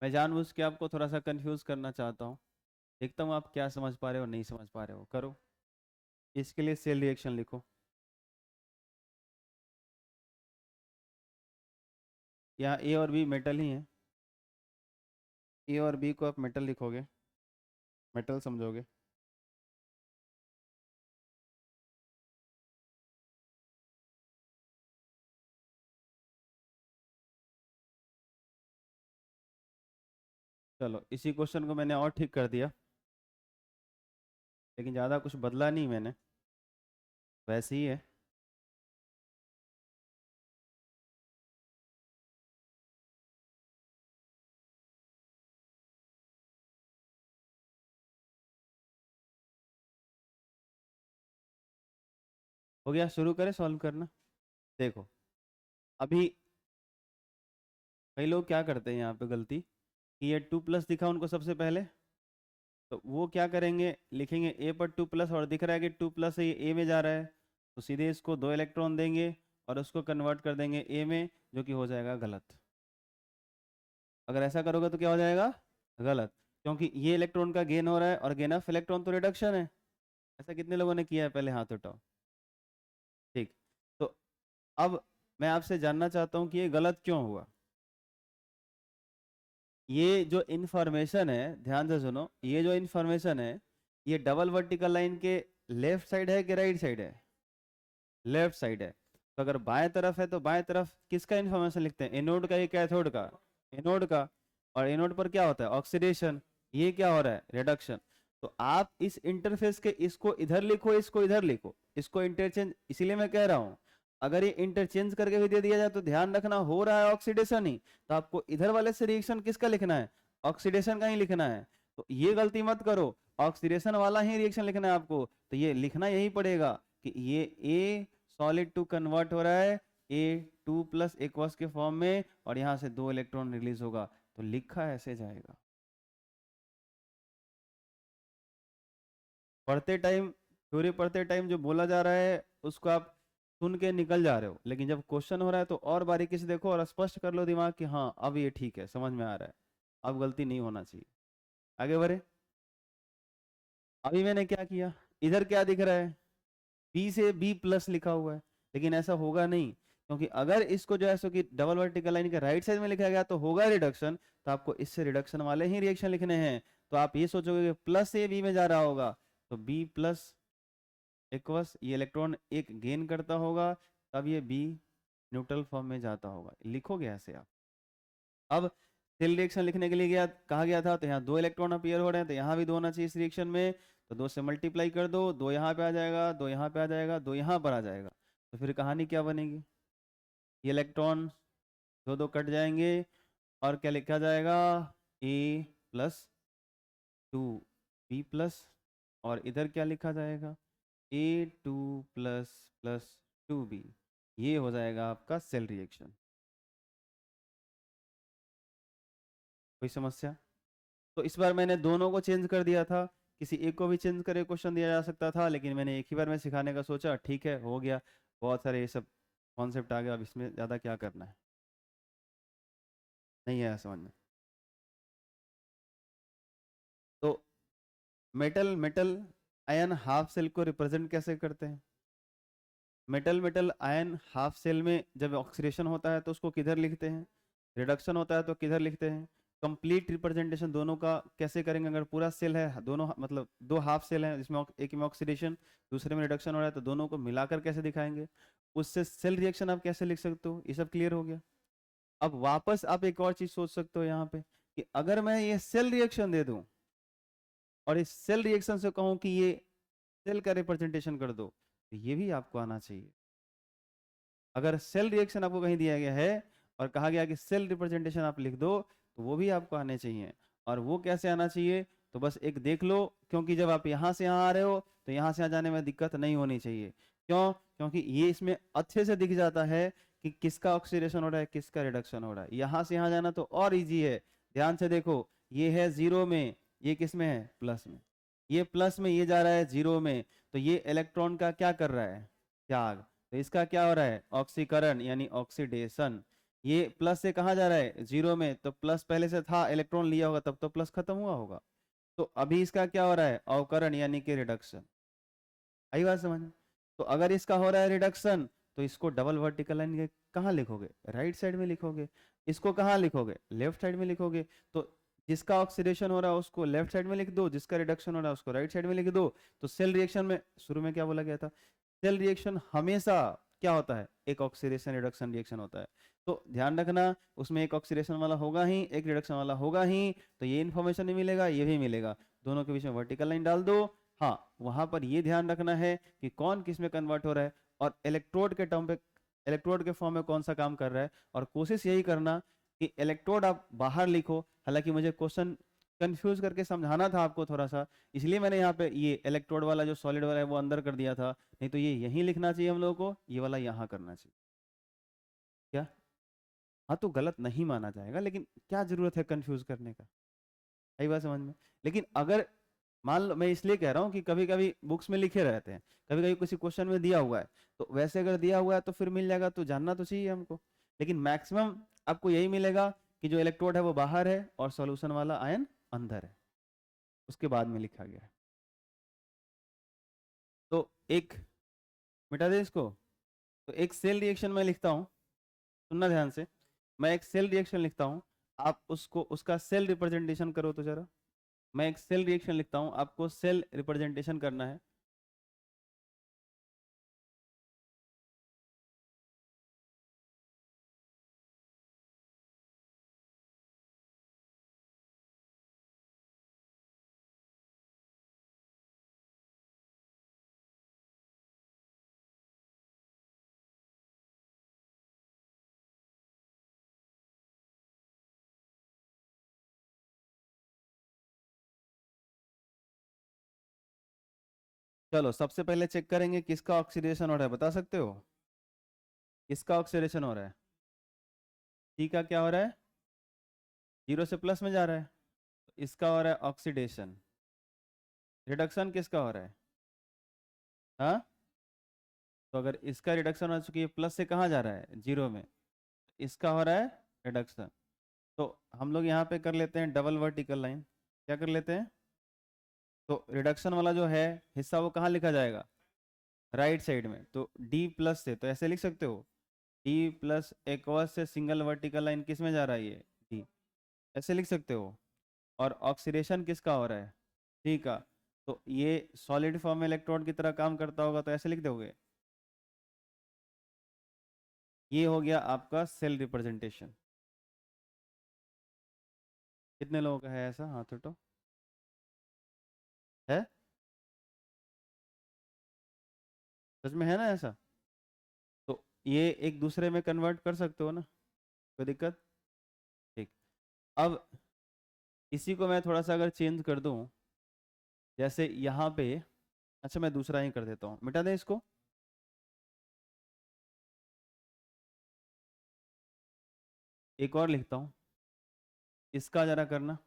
मैं जानबूझ के आपको थोड़ा सा कंफ्यूज करना चाहता हूँ। देखता हूँ आप क्या समझ पा रहे हो नहीं समझ पा रहे हो, करो। इसके लिए सेल रिएक्शन लिखो, यहाँ ए और बी मेटल ही है, ए और बी को आप मेटल लिखोगे, मेटल समझोगे। चलो इसी क्वेश्चन को मैंने और ठीक कर दिया, लेकिन ज़्यादा कुछ बदला नहीं मैंने, वैसे ही है। हो गया, शुरू करें सॉल्व करना। देखो अभी कई लोग क्या करते हैं यहाँ पे गलती, कि ये 2+ दिखा उनको सबसे पहले, तो वो क्या करेंगे, लिखेंगे ए पर 2+ और दिख रहा है कि 2+ है, ये ए में जा रहा है, तो सीधे इसको 2 इलेक्ट्रॉन देंगे और उसको कन्वर्ट कर देंगे ए में, जो कि हो जाएगा गलत। अगर ऐसा करोगे तो क्या हो जाएगा, गलत, क्योंकि ये इलेक्ट्रॉन का गेन हो रहा है और गेन ऑफ इलेक्ट्रॉन तो रिडक्शन है। ऐसा कितने लोगों ने किया है, पहले हाथ उठाओ। ठीक, तो अब मैं आपसे जानना चाहता हूँ कि ये गलत क्यों हुआ। ये जो इन्फॉर्मेशन है, ध्यान से सुनो, ये जो इन्फॉर्मेशन है ये डबल वर्टिकल लाइन के लेफ्ट साइड है कि राइट साइड है, लेफ्ट साइड है। तो अगर बाएं तरफ है तो बाएं तरफ किसका इन्फॉर्मेशन लिखते हैं, एनोड का या कैथोड का, एनोड का। और एनोड पर क्या होता है, ऑक्सीडेशन, ये क्या हो रहा है, रिडक्शन। तो आप इस इंटरफेस के इसको इधर लिखो, इसको इधर लिखो, इसको इंटरचेंज, इसीलिए मैं कह रहा हूं अगर ये इंटरचेंज करके भी दे दिया जाए तो ध्यान रखना हो रहा है ऑक्सीडेशन ही, तो आपको इधर वाले से रिएक्शन किसका लिखना है, ऑक्सीडेशन का ही लिखना है। तो ये गलती मत करो, ऑक्सीडेशन वाला ही रिएक्शन लिखना है आपको, तो ये लिखना यही पड़ेगा कि ये ए सॉलिड टू कन्वर्ट हो रहा है A2+ एक्वस के फॉर्म में, और यहाँ से 2 इलेक्ट्रॉन रिलीज होगा, तो लिखा ऐसे जाएगा। पढ़ते टाइम, थ्योरी पढ़ते टाइम जो बोला जा रहा है उसको आप सुन के निकल जा रहे हो, लेकिन जब क्वेश्चन हो रहा है तो और बारीकी से देखो और स्पष्ट कर लो दिमाग कि हाँ अब ये ठीक है, समझ में आ रहा है, अब गलती नहीं होना चाहिए। आगे बढ़े। अभी मैंने क्या किया, इधर क्या दिख रहा है, बी से B+ लिखा हुआ है, लेकिन ऐसा होगा नहीं, क्योंकि अगर इसको जो है सो कि डबल वर्टिकल लाइन के राइट साइड में लिखा गया तो होगा रिडक्शन, तो आपको इससे रिडक्शन वाले ही रिएक्शन लिखने हैं। तो आप ये सोचोगे कि प्लस से बी में जा रहा होगा, तो B+ एक्वस ये इलेक्ट्रॉन एक गेन करता होगा, तब ये बी न्यूट्रल फॉर्म में जाता होगा, लिखोगे ऐसे आप। अब सेल रिएक्शन लिखने के लिए गया कहा गया था, तो यहाँ 2 इलेक्ट्रॉन अपीयर हो रहे हैं, तो यहाँ भी 2 होना चाहिए इस रिएक्शन में, तो 2 से मल्टीप्लाई कर दो, 2 यहाँ पे आ जाएगा, 2 यहाँ पे आ जाएगा, 2 यहाँ पर आ जाएगा, तो फिर कहानी क्या बनेगी, ये इलेक्ट्रॉन 2 कट जाएंगे और क्या लिखा जाएगा, ए प्लस 2 बी प्लस, और इधर क्या लिखा जाएगा, A2 प्लस प्लस 2B। ये हो जाएगा आपका सेल रिएक्शन। कोई समस्या? तो इस बार मैंने दोनों को चेंज कर दिया था, किसी एक को भी चेंज करके क्वेश्चन दिया जा सकता था, लेकिन मैंने एक ही बार में सिखाने का सोचा, ठीक है हो गया, बहुत सारे ये सब कॉन्सेप्ट आ गया, अब इसमें ज़्यादा क्या करना है, नहीं आया समझ में। तो metal metal ion half cell को रिप्रेजेंट कैसे करते हैं, metal metal ion half cell में जब ऑक्सीडेशन होता है तो उसको किधर लिखते हैं, रिडक्शन होता है तो किधर लिखते हैं, कंप्लीट रिप्रेजेंटेशन दोनों का कैसे करेंगे, अगर पूरा सेल है, दोनों मतलब 2 हाफ सेल हैं जिसमें एक में ऑक्सीडेशन दूसरे में रिडक्शन हो रहा है, तो दोनों को मिलाकर कैसे दिखाएंगे, उससे सेल रिएक्शन आप कैसे लिख सकते हो, ये सब क्लियर हो गया। अब वापस आप एक और चीज सोच सकते हो यहाँ पे, कि अगर मैं ये सेल रिएक्शन दे दूं और इस सेल रिएक्शन से कहूं कि ये सेल का रिप्रेजेंटेशन कर दो, तो ये भी आपको आना चाहिए। अगर सेल रिएक्शन आपको कहीं दिया गया है और कहा गया कि सेल रिप्रेजेंटेशन आप लिख दो, तो वो भी आपको आने चाहिए। और वो कैसे आना चाहिए, तो बस एक देख लो, क्योंकि जब आप यहाँ से यहाँ आ रहे हो तो यहाँ से यहाँ जाने में दिक्कत नहीं होनी चाहिए। क्यों? क्योंकि ये इसमें अच्छे से दिख जाता है कि किसका ऑक्सीडेशन हो रहा है, किसका रिडक्शन हो रहा है। यहाँ से यहाँ जाना तो और ईजी है, ध्यान से देखो, ये है 0 में, ये किस में है, प्लस में, ये प्लस में, ये जा रहा है 0 में, तो ये इलेक्ट्रॉन का क्या कर रहा है, त्याग, तो इसका क्या हो रहा है, ऑक्सीकरण यानी ऑक्सीडेशन। ये प्लस से कहाँ जा रहा है, 0 में, तो प्लस पहले से था, इलेक्ट्रॉन लिया होगा तब तो प्लस खत्म हुआ होगा, तो अभी इसका क्या हो रहा है, अवकरण यानी कि रिडक्शन। आई बात समझ में? तो अगर इसका हो रहा है रिडक्शन, तो इसको डबल वर्टिकल लाइन के कहाँ लिखोगे, राइट साइड में लिखोगे, इसको कहाँ लिखोगे, लेफ्ट साइड में लिखोगे। तो जिसका ऑक्सीडेशन हो रहा है उसको लेफ्ट साइड में लिख दो, जिसका रिडक्शन हो रहा है उसको राइट साइड में लिख दो। तो सेल रिएक्शन में शुरू में क्या बोला गया था, सेल रिएक्शन हमेशा क्या होता है, एक ऑक्सीडेशन रिडक्शन रिएक्शन होता है। तो ध्यान रखना, उसमें एक ऑक्सीडेशन वाला होगा ही, एक रिडक्शन वाला होगा ही, तो ये इन्फॉर्मेशन भी मिलेगा, ये भी मिलेगा, दोनों के बीच में वर्टिकल लाइन डाल दो। हाँ, वहां पर ये ध्यान रखना है कि कौन किस में कन्वर्ट हो रहा है और इलेक्ट्रोड के टर्म पे, इलेक्ट्रोड के फॉर्म में कौन सा काम कर रहा है। और कोशिश यही करना कि इलेक्ट्रोड आप बाहर लिखो, हालांकि मुझे क्वेश्चन कंफ्यूज करके समझाना था आपको थोड़ा सा, इसलिए मैंने यहाँ पे ये इलेक्ट्रोड वाला जो सॉलिड वाला है वो अंदर कर दिया था, नहीं तो ये यहीं लिखना चाहिए हम लोगों को, ये वाला यहाँ करना चाहिए। क्या? हाँ, तो गलत नहीं माना जाएगा, लेकिन क्या जरूरत है कंफ्यूज करने का, सही बात समझ में। लेकिन अगर मान लो, मैं इसलिए कह रहा हूँ कि कभी कभी बुक्स में लिखे रहते हैं, कभी कभी किसी क्वेश्चन में दिया हुआ है, तो वैसे अगर दिया हुआ है तो फिर मिल जाएगा, तो जानना तो चाहिए हमको। लेकिन मैक्सिमम आपको यही मिलेगा कि जो इलेक्ट्रोड है वो बाहर है और सॉल्यूशन वाला आयन अंदर है, उसके बाद में लिखा गया है। तो एक, मिटा दे इसको, तो एक सेल रिएक्शन में लिखता हूँ, सुनना ध्यान से, मैं एक सेल रिएक्शन लिखता हूँ, आप उसको उसका सेल रिप्रेजेंटेशन करो तो जरा। मैं एक सेल रिएक्शन लिखता हूँ, आपको सेल रिप्रेजेंटेशन करना है। चलो सबसे पहले चेक करेंगे किसका ऑक्सीडेशन हो रहा है, बता सकते हो किसका ऑक्सीडेशन हो रहा है, टी का क्या हो रहा है, 0 से प्लस में जा रहा है, तो इसका हो रहा है ऑक्सीडेशन। रिडक्शन किसका हो रहा है, हाँ, तो अगर इसका रिडक्शन हो चुकी है, प्लस से कहाँ जा रहा है, 0 में, इसका हो रहा है रिडक्शन। तो हम लोग यहाँ पे कर लेते हैं डबल वर्टिकल लाइन, क्या कर लेते हैं, तो रिडक्शन वाला जो है हिस्सा वो कहाँ लिखा जाएगा, राइट साइड में, तो डी प्लस से, तो ऐसे लिख सकते हो, डी प्लस एक्वस से सिंगल वर्टिकल लाइन किस में जा रहा है, ये डी, ऐसे लिख सकते हो। और ऑक्सीडेशन किसका हो रहा है, ठीक है, तो ये सॉलिड फॉर्म में इलेक्ट्रोड की तरह काम करता होगा, तो ऐसे लिख दोगे, ये हो गया आपका सेल रिप्रेजेंटेशन। कितने लोगों का है ऐसा, हाथ उठो। है, सच में है ना ऐसा? तो ये एक दूसरे में कन्वर्ट कर सकते हो ना, कोई दिक्कत? ठीक। अब इसी को मैं थोड़ा सा अगर चेंज कर दूं, जैसे यहाँ पे, अच्छा मैं दूसरा ही कर देता हूँ, मिटा दें इसको। एक और लिखता हूँ, इसका जरा करना।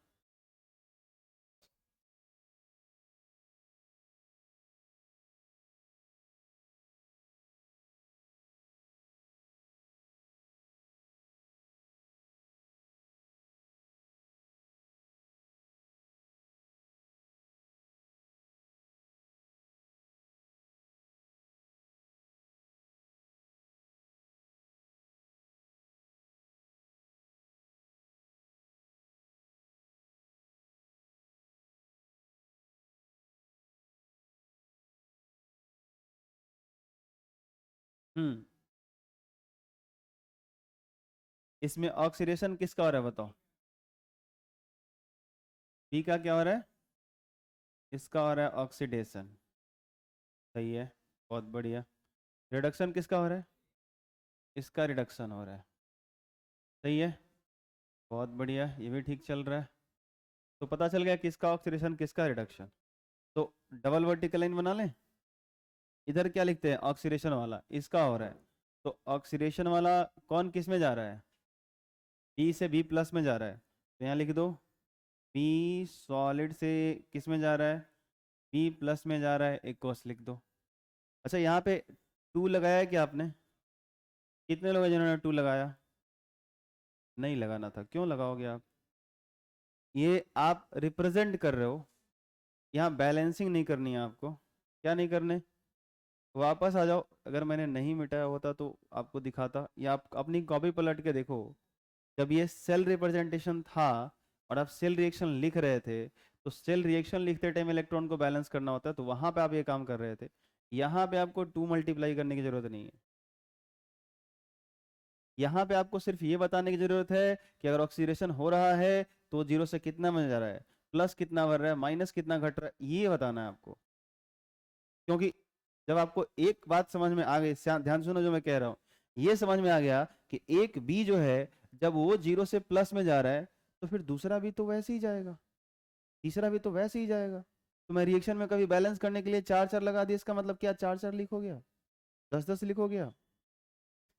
हम्म। इसमें ऑक्सीडेशन किसका हो रहा है बताओ? बी का क्या हो रहा है? इसका हो रहा है ऑक्सीडेशन। सही है, बहुत बढ़िया। रिडक्शन किसका हो रहा है? इसका रिडक्शन हो रहा है। सही है, बहुत बढ़िया, ये भी ठीक चल रहा है। तो पता चल गया किसका ऑक्सीडेशन किसका रिडक्शन। तो डबल वर्टिकल लाइन बना लें। इधर क्या लिखते हैं, ऑक्सीडेशन वाला इसका हो रहा है, तो ऑक्सीडेशन वाला कौन किस में जा रहा है? बी से बी प्लस में जा रहा है, तो यहाँ लिख दो बी सॉलिड से किस में जा रहा है? बी प्लस में जा रहा है, एक कोस लिख दो। अच्छा यहाँ पे टू लगाया है क्या आपने? कितने लोग हैं जिन्होंने टू लगाया? नहीं लगाना था, क्यों लगाओगे आप? ये आप रिप्रेजेंट कर रहे हो, यहाँ बैलेंसिंग नहीं करनी है आपको। क्या नहीं करने? वापस आ जाओ, अगर मैंने नहीं मिटाया होता तो आपको दिखाता, या आप अपनी कॉपी पलट के देखो। जब ये सेल रिप्रेजेंटेशन था और आप सेल रिएक्शन लिख रहे थे, तो सेल रिएक्शन लिखते टाइम इलेक्ट्रॉन को बैलेंस करना होता है, तो वहां पे आप ये काम कर रहे थे। यहाँ पे आपको टू मल्टीप्लाई करने की जरूरत नहीं है। यहाँ पे आपको सिर्फ ये बताने की जरूरत है कि अगर ऑक्सीडेशन हो रहा है तो जीरो से कितना में जा रहा है, प्लस कितना बढ़ रहा है, माइनस कितना घट रहा है, ये बताना है आपको। क्योंकि जब आपको एक बात समझ में आ गई, ध्यान सुनो जो मैं कह रहा हूँ, ये समझ में आ गया कि एक बी जो है, जब वो जीरो से प्लस में जा रहा है, तो फिर दूसरा भी तो वैसे ही जाएगा, तीसरा भी तो वैसे ही जाएगा। तो मैं रिएक्शन में कभी बैलेंस करने के लिए चार चार लगा दिया, इसका मतलब क्या चार चार लिख हो गया, दस दस लिख हो गया?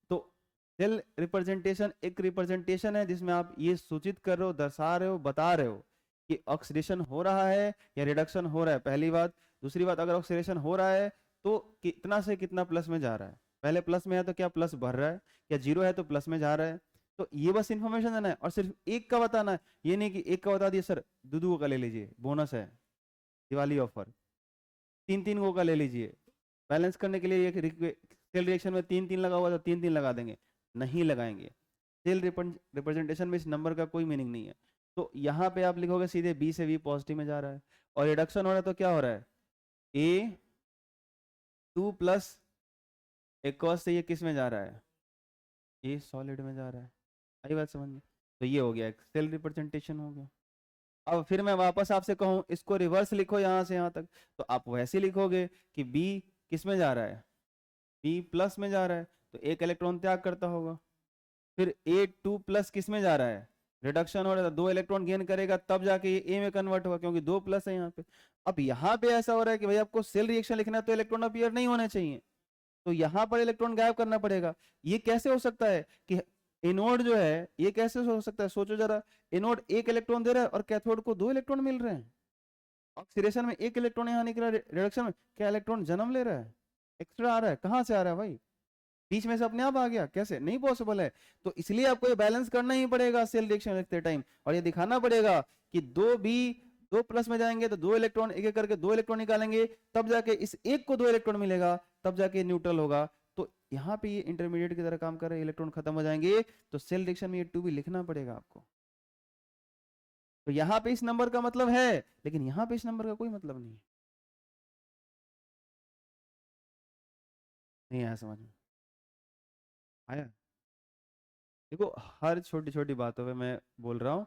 तो सेल रिप्रेजेंटेशन एक रिप्रेजेंटेशन है जिसमें आप ये सूचित कर रहे हो, दर्शा रहे हो, बता रहे हो कि ऑक्सीडेशन हो रहा है या रिडक्शन हो रहा है, पहली बात। दूसरी बात, अगर ऑक्सीडेशन हो रहा है तो कितना से कितना प्लस में जा रहा है, पहले प्लस में है तो क्या प्लस बढ़ रहा है, या जीरो है तो प्लस में जा रहा है। तो ये बस इंफॉर्मेशन देना है, और सिर्फ एक का बताना है। ये नहीं कि एक का बता दिया सर, दो का ले लीजिए, बोनस है, दिवाली ऑफर, तीन तीन गो का ले लीजिए। बैलेंस करने के लिए सेल रिएक्शन में तीन तीन लगा हुआ तो तीन तीन लगा देंगे, नहीं लगाएंगे। सेल रिप्रेजेंटेशन में इस नंबर का कोई मीनिंग नहीं है। तो यहाँ पे आप लिखोगे सीधे बी से बी पॉजिटिव में जा रहा है, और रिडक्शन हो रहा है तो क्या हो रहा है, ए टू प्लस एक कॉस से ये किस में जा रहा है, ये सॉलिड में जा रहा है। आई बात समझ में? तो ये हो गया, सेल रिप्रेजेंटेशन हो गया। अब फिर मैं वापस आपसे कहूं इसको रिवर्स लिखो यहाँ से यहाँ तक, तो आप वैसे लिखोगे कि बी किस में जा रहा है, बी प्लस में जा रहा है, तो एक इलेक्ट्रॉन त्याग करता होगा। फिर ए टू प्लस किस में जा रहा है, रिडक्शन हो रहा है, तो दो इलेक्ट्रॉन गेन करेगा, तब जाके ये ए में कन्वर्ट होगा, क्योंकि दो प्लस है यहाँ पे। अब यहाँ पे ऐसा हो रहा है कि भाई आपको सेल रिएक्शन लिखना है तो इलेक्ट्रॉन अपीयर नहीं होने चाहिए, तो यहाँ पर इलेक्ट्रॉन गायब करना पड़ेगा। ये कैसे हो सकता है कि एनोड जो है, ये कैसे हो सकता है, सोचो जरा। एनोड एक इलेक्ट्रॉन दे रहा है और कैथोड को दो इलेक्ट्रॉन मिल रहे हैं। ऑक्सीडेशन में एक इलेक्ट्रॉन यहाँ निकला, रिडक्शन में क्या इलेक्ट्रॉन जन्म ले रहा है, एक्स्ट्रा आ रहा है, कहाँ से आ रहा है भाई? बीच में से अपने आप आ गया, कैसे? नहीं पॉसिबल है। तो इसलिए आपको ये बैलेंस करना ही पड़ेगा सेल रिएक्शन लिखते टाइम, और ये दिखाना पड़ेगा कि दो बी दो प्लस में जाएंगे तो दो इलेक्ट्रॉन, एक एक करके दो इलेक्ट्रॉन निकालेंगे, तब जाके इस एक को दो इलेक्ट्रॉन मिलेगा, तब जाके न्यूट्रल होगा। तो यहाँ पे ये इंटरमीडिएट की तरह काम कर रहे, इलेक्ट्रॉन खत्म हो जाएंगे, तो सेल रिएक्शन में ये टू भी लिखना पड़ेगा आपको। तो यहाँ पे इस नंबर का मतलब है, लेकिन यहाँ पे इस नंबर का कोई मतलब नहीं है। नहीं आया समझ में? आया? देखो हर छोटी छोटी बातों पे मैं बोल रहा हूँ,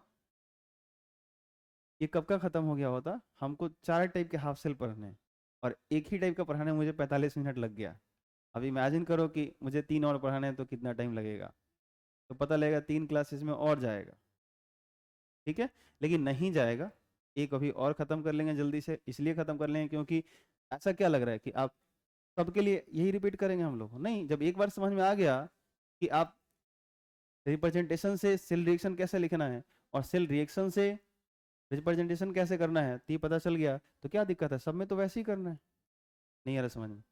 ये कब का खत्म हो गया होता, हमको 4 टाइप के हाफ सेल पढ़ने हैं और एक ही टाइप का पढ़ाने में मुझे 45 मिनट लग गया। अब इमेजिन करो कि मुझे 3 और पढ़ाने हैं तो कितना टाइम लगेगा, तो पता लगेगा 3 क्लासेस में और जाएगा। ठीक है, लेकिन नहीं जाएगा, एक अभी और ख़त्म कर लेंगे जल्दी से, इसलिए ख़त्म कर लेंगे क्योंकि ऐसा क्या लग रहा है कि आप सबके लिए यही रिपीट करेंगे हम लोग? नहीं, जब एक बार समझ में आ गया कि आप रिप्रेजेंटेशन से सेल रिएक्शन कैसे लिखना है और सेल रिएक्शन से रिप्रेजेंटेशन कैसे करना है, तो ये पता चल गया, तो क्या दिक्कत है? सब में तो वैसे ही करना है। नहीं आ रहा समझ में?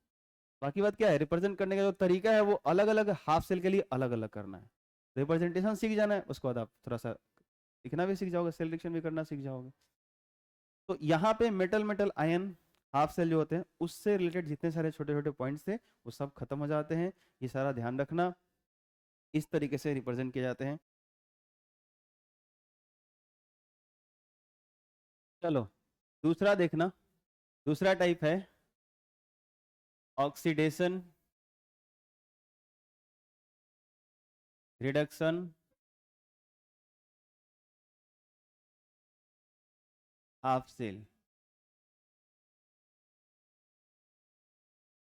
बाकी बात क्या है, रिप्रेजेंट करने का जो तरीका है वो अलग अलग हाफ सेल के लिए अलग अलग करना है। रिप्रेजेंटेशन सीख जाना है, उसके बाद आप थोड़ा सा लिखना भी सीख जाओगे, सेल रिएक्शन भी करना सीख जाओगे। तो यहाँ पे metal metal ion half cell जो होते हैं उससे रिलेटेड जितने सारे छोटे छोटे पॉइंट्स थे वो सब खत्म हो जाते हैं। ये सारा ध्यान रखना, इस तरीके से रिप्रेजेंट किए जाते हैं। चलो दूसरा देखना, दूसरा टाइप है ऑक्सीडेशन रिडक्शन हाफ सेल।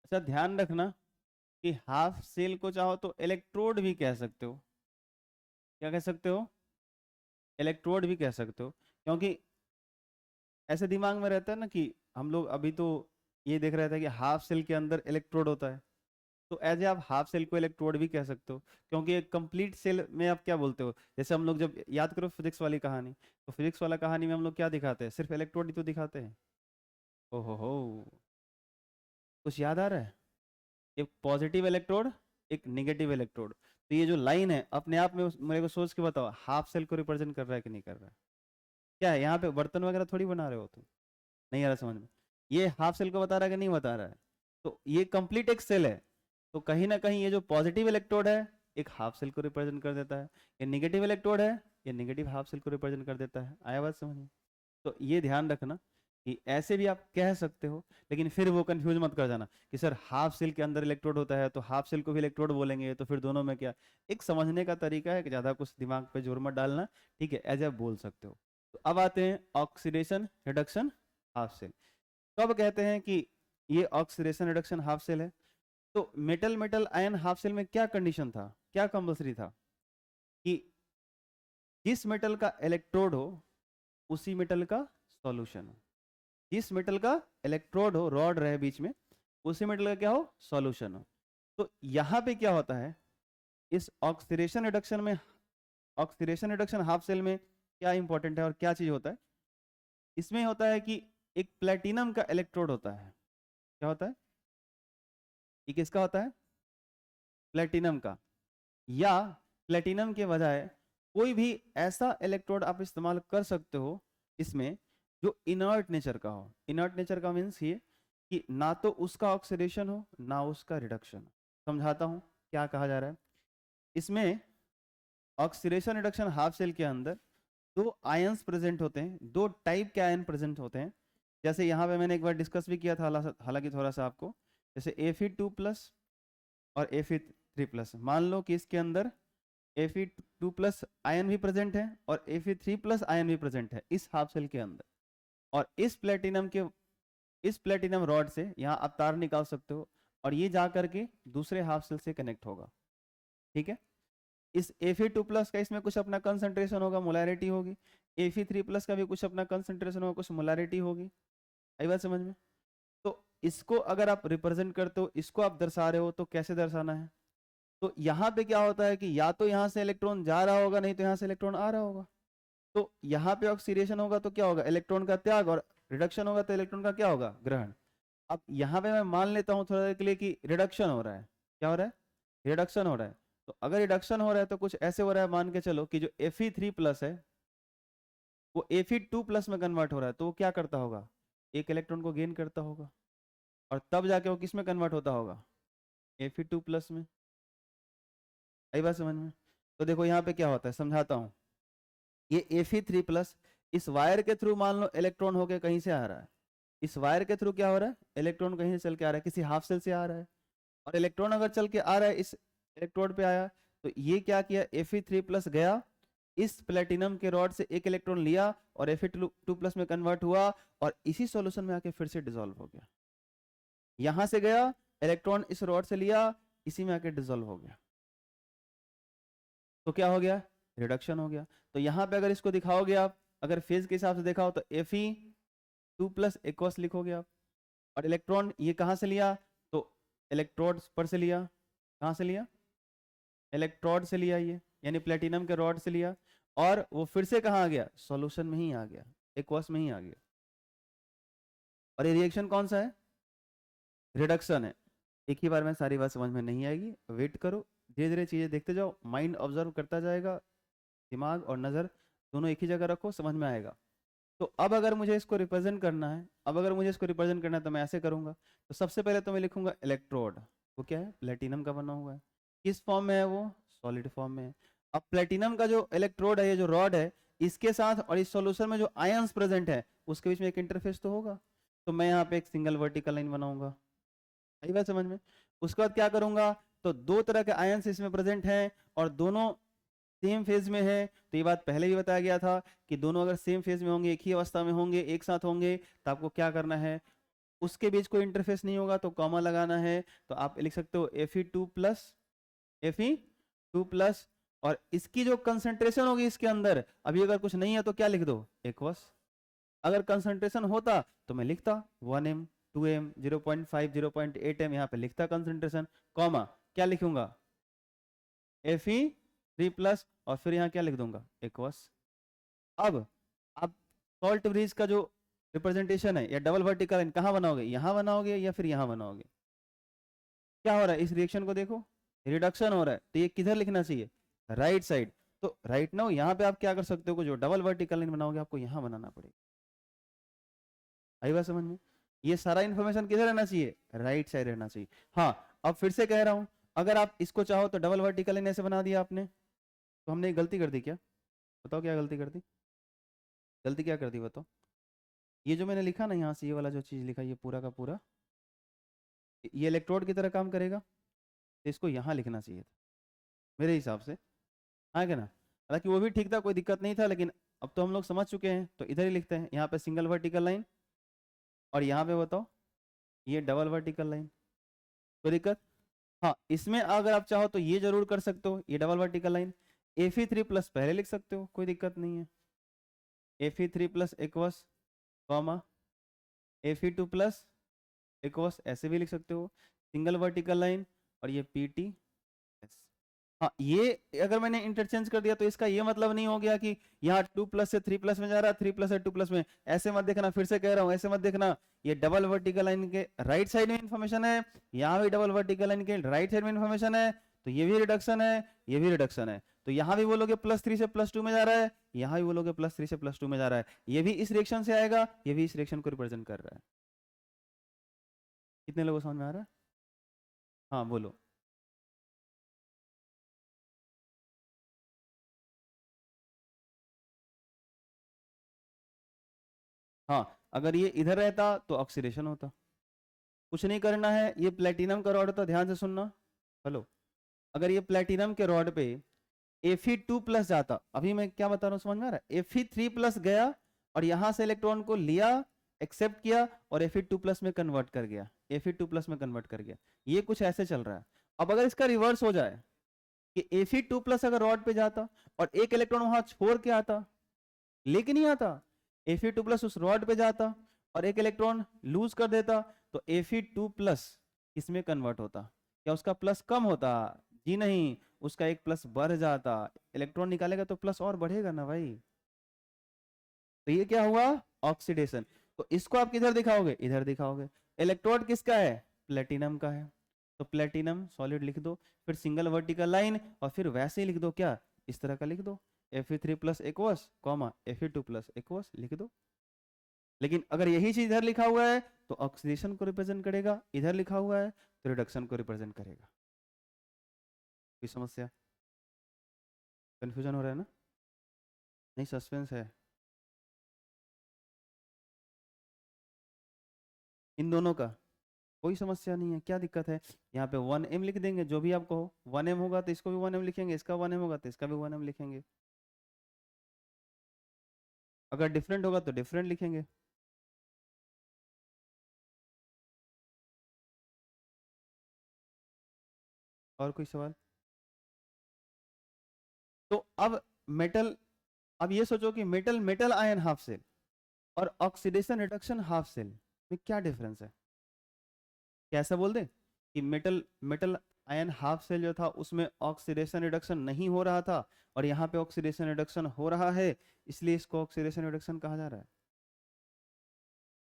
अच्छा ध्यान रखना कि हाफ सेल को चाहो तो इलेक्ट्रोड भी कह सकते हो। क्या कह सकते हो? इलेक्ट्रोड भी कह सकते हो, क्योंकि ऐसे दिमाग में रहता है ना कि हम लोग अभी तो ये देख रहे थे कि हाफ सेल के अंदर इलेक्ट्रोड होता है, तो एज ए आप हाफ सेल को इलेक्ट्रोड भी कह सकते हो, क्योंकि एक कंप्लीट सेल में आप क्या बोलते हो, जैसे हम लोग जब याद करो फिजिक्स वाली कहानी, तो फिजिक्स वाला कहानी में हम लोग क्या दिखाते हैं? सिर्फ इलेक्ट्रोड ही तो दिखाते हैं। ओहो हो, कुछ याद आ रहा है? एक पॉजिटिव इलेक्ट्रोड, एक नेगेटिव इलेक्ट्रोड, तो ये जो लाइन है अपने आप में मेरे को सोच के बताओ हाफ सेल को रिप्रेजेंट कर रहा है कि नहीं कर रहा है? क्या है यहाँ पे, बर्तन वगैरह थोड़ी बना रहे हो तुम? नहीं आ रहा समझ में? ये हाफ सेल को बता रहा है कि नहीं बता रहा है? तो ये कंप्लीट एक सेल है, तो कहीं ना कहीं ये जो पॉजिटिव इलेक्ट्रोड है एक हाफ सेल को रिप्रेजेंट कर देता है, ये नेगेटिव इलेक्ट्रोड है ये नेगेटिव हाफ सेल को रिप्रेजेंट कर देता है। आया बात समझ में? तो ये ध्यान रखना कि ऐसे भी आप कह सकते हो, लेकिन फिर वो कंफ्यूज मत कर जाना कि सर हाफ सेल के अंदर इलेक्ट्रोड होता है तो हाफ सेल को भी इलेक्ट्रोड बोलेंगे, तो फिर दोनों में क्या? एक समझने का तरीका है कि ज़्यादा कुछ दिमाग पे जोर मत डालना। ठीक है, एज आप बोल सकते हो। तो अब आते हैं ऑक्सीडेशन रिडक्शन हाफ सेल। कब कहते हैं कि ये ऑक्सीडेशन रिडक्शन हाफ सेल है? तो metal metal ion half cell में क्या कंडीशन था, क्या कंपल्सरी था कि जिस मेटल का इलेक्ट्रोड हो उसी मेटल का सॉल्यूशन हो। जिस मेटल का इलेक्ट्रोड हो, रॉड रहे बीच में, उसी मेटल का क्या हो? सॉल्यूशन हो। तो यहाँ पे क्या होता है इस ऑक्सीडेशन रिडक्शन में, ऑक्सीडेशन रिडक्शन हाफ सेल में क्या इंपॉर्टेंट है और क्या चीज होता है? इसमें होता है कि एक प्लेटिनम का इलेक्ट्रोड होता है। क्या होता है? ये किसका होता है? प्लेटिनम का। या प्लेटिनम के बजाय कोई भी ऐसा इलेक्ट्रोड आप इस्तेमाल कर सकते हो इसमें जो इनर्ट नेचर का हो। इनर्ट नेचर का मीन्स ये कि ना तो उसका ऑक्सीडेशन हो ना उसका रिडक्शन हो। समझाता हूं क्या कहा जा रहा है इसमें। ऑक्सीडेशन रिडक्शन हाफ सेल के अंदर दो आयंस प्रेजेंट होते हैं, दो टाइप के आयन प्रेजेंट होते हैं। जैसे यहाँ पे मैंने एक बार डिस्कस भी किया था हालांकि थोड़ा सा आपको, जैसे Fe2+ और Fe3+। मान लो कि इसके अंदर Fe2+ आयन भी प्रेजेंट है और Fe3+ आयन भी प्रेजेंट है इस हाफ सेल के अंदर, और इस प्लेटिनम रॉड से यहाँ आप तार निकाल सकते हो और ये जा करके दूसरे हाफ सेल से कनेक्ट होगा। ठीक है, इस Fe2+ का इसमें कुछ अपना कंसंट्रेशन होगा, मोलैरिटी होगी। Fe3+ का भी कुछ अपना कंसंट्रेशन होगा, कुछ मोलैरिटी होगी। आई बात समझ में? तो इसको अगर आप रिप्रेजेंट करते हो, इसको आप दर्शा रहे हो, तो कैसे दर्शाना है? तो यहाँ पे क्या होता है कि या तो यहाँ से इलेक्ट्रॉन जा रहा होगा, नहीं तो यहाँ से इलेक्ट्रॉन आ रहा होगा। तो यहाँ पे ऑक्सीडेशन होगा तो क्या होगा? इलेक्ट्रॉन का त्याग, और रिडक्शन होगा तो इलेक्ट्रॉन का क्या होगा? ग्रहण। अब यहाँ पे मैं मान लेता हूँ थोड़ा देर के लिए कि रिडक्शन हो रहा है। क्या हो रहा है? रिडक्शन हो रहा है। तो अगर रिडक्शन हो रहा है तो कुछ ऐसे हो रहा है, मान के चलो कि जो Fe3+ है वो Fe2+ में कन्वर्ट हो रहा है, तो वो क्या करता होगा? एक इलेक्ट्रॉन को गेन करता होगा, और तब जाके वो किस में कन्वर्ट होता होगा? Fe2+ में। आई बात समझ में? तो देखो यहाँ पे क्या होता है, समझाता हूँ। ये Fe3+ इस वायर के थ्रू मान लो इलेक्ट्रॉन होके कहीं से आ रहा है, इस वायर के थ्रू क्या हो रहा है? इलेक्ट्रॉन कहीं से चल के आ रहा है, किसी हाफ सेल से आ रहा है, और इलेक्ट्रॉन अगर चल के आ रहा है इस इलेक्ट्रोड पे आया, तो ये क्या किया, Fe3+ गया, इस प्लेटिनम के रॉड से एक इलेक्ट्रॉन लिया और Fe2+ में कन्वर्ट हुआ और इसी सॉल्यूशन में आके फिर से डिसॉल्व हो गया। यहां से गया इलेक्ट्रॉन, इस रॉड से लिया, इसी में आके डिसॉल्व हो गया, तो क्या हो गया, रिडक्शन हो गया। तो यहाँ पे अगर इसको दिखाओगे आप, अगर फेज के हिसाब से देखा हो तो Fe2+ एक्वस लिखोगे आप। और इलेक्ट्रॉन ये कहाँ से लिया, तो इलेक्ट्रोड पर से लिया, कहाँ से लिया, इलेक्ट्रोड से लिया ये, यानी प्लेटिनम के रॉड से लिया, और वो फिर से कहाँ आ गया, सॉल्यूशन में ही आ गया, एक्वस में ही आ गया। और ये रिएक्शन कौन सा है, रिडक्शन है। एक ही बार में सारी बात समझ में नहीं आएगी, वेट करो, धीरे धीरे चीजें देखते जाओ, माइंड ऑब्जर्व करता जाएगा, दिमाग और नजर दोनों एक ही जगह रखो, समझ में आएगा। तो अब अगर मुझे इसको रिप्रेजेंट करना है, तो मैं ऐसे करूंगा। तो सबसे पहले तो मैं लिखूंगा इलेक्ट्रोड, वो क्या है, प्लेटिनम का बना हुआ है। किस फॉर्म में है वो, सॉलिड फॉर्म में है। अब प्लेटिनम का जो इलेक्ट्रोड है, ये जो रॉड है, इसके साथ और इस सॉल्यूशन में जो आयंस प्रेजेंट है, उसके बीच में एक इंटरफेस तो होगा। तो मैं यहाँ पे एक सिंगल वर्टिकल लाइन बनाऊंगा, आई बात समझ में। उसके बाद क्या करूंगा, तो दो तरह के आयंस इसमें प्रेजेंट हैं और दोनों सेम फेज में है। तो ये बात पहले भी बताया गया था कि दोनों अगर सेम फेज में होंगे, एक ही अवस्था में होंगे, एक साथ होंगे, तो आपको क्या करना है, उसके बीच कोई इंटरफेस नहीं होगा तो कॉमा लगाना है। तो आप लिख सकते हो Fe2+, और इसकी जो कंसंट्रेशन होगी इसके अंदर, अभी अगर कुछ नहीं है तो क्या लिख दो, एक्वस। अगर कंसंट्रेशन होता तो मैं लिखता 1m 2m 0.5 0.8m, यहाँ पे लिखता कंसंट्रेशन, कॉमा क्या लिखूंगा, Fe3+, और फिर यहाँ क्या लिख दूंगा, एक्वस। अब आप सॉल्ट ब्रिज का जो रिप्रेजेंटेशन है या डबल वर्टिकल लाइन कहाँ बनाओगे, यहाँ बनाओगे या फिर यहाँ बनाओगे। क्या हो रहा है, इस रिएक्शन को देखो, रिडक्शन हो रहा है, तो ये किधर लिखना चाहिए, राइट साइड। तो राइट नाउ यहाँ पे आप क्या कर सकते हो, जो डबल वर्टिकल लाइन बनाओगे आपको यहाँ बनाना पड़ेगा। आई बात समझ में। ये सारा इंफॉर्मेशन किधर रहना चाहिए, राइट साइड रहना चाहिए। हाँ, अब फिर से कह रहा हूं, अगर आप इसको चाहो तो डबल वर्टिकल लाइन ऐसे बना दिया आपने, तो हमने एक गलती कर दी क्या, बताओ क्या गलती कर दी, गलती क्या कर दी बताओ। ये जो मैंने लिखा ना यहाँ से, ये वाला जो चीज लिखा, ये पूरा का पूरा ये इलेक्ट्रोड की तरह काम करेगा, तो इसको यहाँ लिखना चाहिए था मेरे हिसाब से, हाँ क्या ना। हालांकि वो भी ठीक था, कोई दिक्कत नहीं था, लेकिन अब तो हम लोग समझ चुके हैं तो इधर ही लिखते हैं, यहाँ पे सिंगल वर्टिकल लाइन, और यहाँ पे बताओ ये डबल वर्टिकल लाइन, कोई दिक्कत। हाँ, इसमें अगर आप चाहो तो ये जरूर कर सकते हो, ये डबल वर्टिकल लाइन Fe3+ पहले लिख सकते हो, कोई दिक्कत नहीं है, Fe3+ aqueous, comma Fe2+ aqueous, ऐसे भी लिख सकते हो, सिंगल वर्टिकल लाइन, और ये PT। हाँ, ये अगर मैंने इंटरचेंज कर दिया तो इसका ये मतलब नहीं हो गया कि यहाँ 2+ से 3+ में जा रहा है, 3+ से 2+ में, ऐसे मत देखना, फिर से कह रहा हूँ ऐसे मत देखना। ये डबल वर्टिकल लाइन के राइट साइड में इंफॉर्मेशन है, यहाँ भी डबल वर्टिकल लाइन के राइट साइड में इंफॉर्मेशन है, तो ये भी रिडक्शन है, ये भी रिडक्शन है। तो यहाँ भी बोलोगे +3 से +2 में जा रहा है, यहाँ भी बोलोगे +3 से +2 में जा रहा है, ये भी इस रिएक्शन से आएगा, ये भी इस रिएक्शन को रिप्रेजेंट कर रहा है। कितने लोगों को समझ में आ रहा है, हाँ बोलो। हाँ, अगर ये इधर रहता तो ऑक्सीडेशन होता, कुछ नहीं करना है, ये प्लेटिनम का रॉड होता, ध्यान से सुनना, हेलो। अगर ये प्लेटिनम के रॉड पे Fe2+ जाता, अभी मैं क्या बता रहा हूँ समझ में आ रहा है, Fe3+ गया और यहां से इलेक्ट्रॉन को लिया, एक्सेप्ट किया और Fe2+ में कन्वर्ट कर गया, Fe2+ में कन्वर्ट कर गया, ये कुछ ऐसे चल रहा है। अब अगर इसका रिवर्स हो जाए कि Fe2+ अगर रॉड पे जाता और एक इलेक्ट्रॉन वहां छोड़ के आता, लेके नहीं आता, Fe2+ उस रॉड पे जाता और एक इलेक्ट्रॉन लूज कर देता, तो Fe2+ किसमें कन्वर्ट होता, क्या उसका प्लस कम होता, जी नहीं, उसका एक प्लस बढ़ जाता, इलेक्ट्रॉन निकालेगा तो प्लस और बढ़ेगा ना भाई। तो ये क्या हुआ, ऑक्सीडेशन। तो इसको आप किधर दिखाओगे, इधर दिखाओगे। इलेक्ट्रोड किसका है, प्लेटिनम का है, तो प्लेटिनम सॉलिड लिख दो, फिर सिंगल वर्टिकल लाइन, और फिर वैसे ही लिख दो, क्या इस तरह का लिख दो, Fe3+ aqueous, comma Fe2+ aqueous लिख दो। लेकिन अगर यही चीज इधर लिखा हुआ है तो ऑक्सीडेशन को रिप्रेजेंट करेगा, इधर लिखा हुआ है तो रिडक्शन को रिप्रेजेंट करेगा। कोई समस्या, कंफ्यूजन हो रहा है ना, नहीं सस्पेंस है इन दोनों का। कोई समस्या नहीं है, क्या दिक्कत है? यहाँ पे 1m लिख देंगे, जो भी आपको हो। 1m होगा तो इसको भी 1m लिखेंगे, इसका 1m होगा तो इसका भी 1m लिखेंगे। अगर डिफरेंट होगा तो डिफरेंट लिखेंगे। और कोई सवाल? तो अब मेटल, अब ये सोचो कि metal metal ion half cell और ऑक्सीडेशन रिडक्शन हाफ सेल में क्या डिफरेंस है? कैसा बोल दे कि metal metal ion half cell जो था उसमें ऑक्सीडेशन रिडक्शन नहीं हो रहा था और यहाँ पे ऑक्सीडेशन रिडक्शन हो रहा है, इसलिए इसको ऑक्सीडेशन रिडक्शन कहा जा रहा है।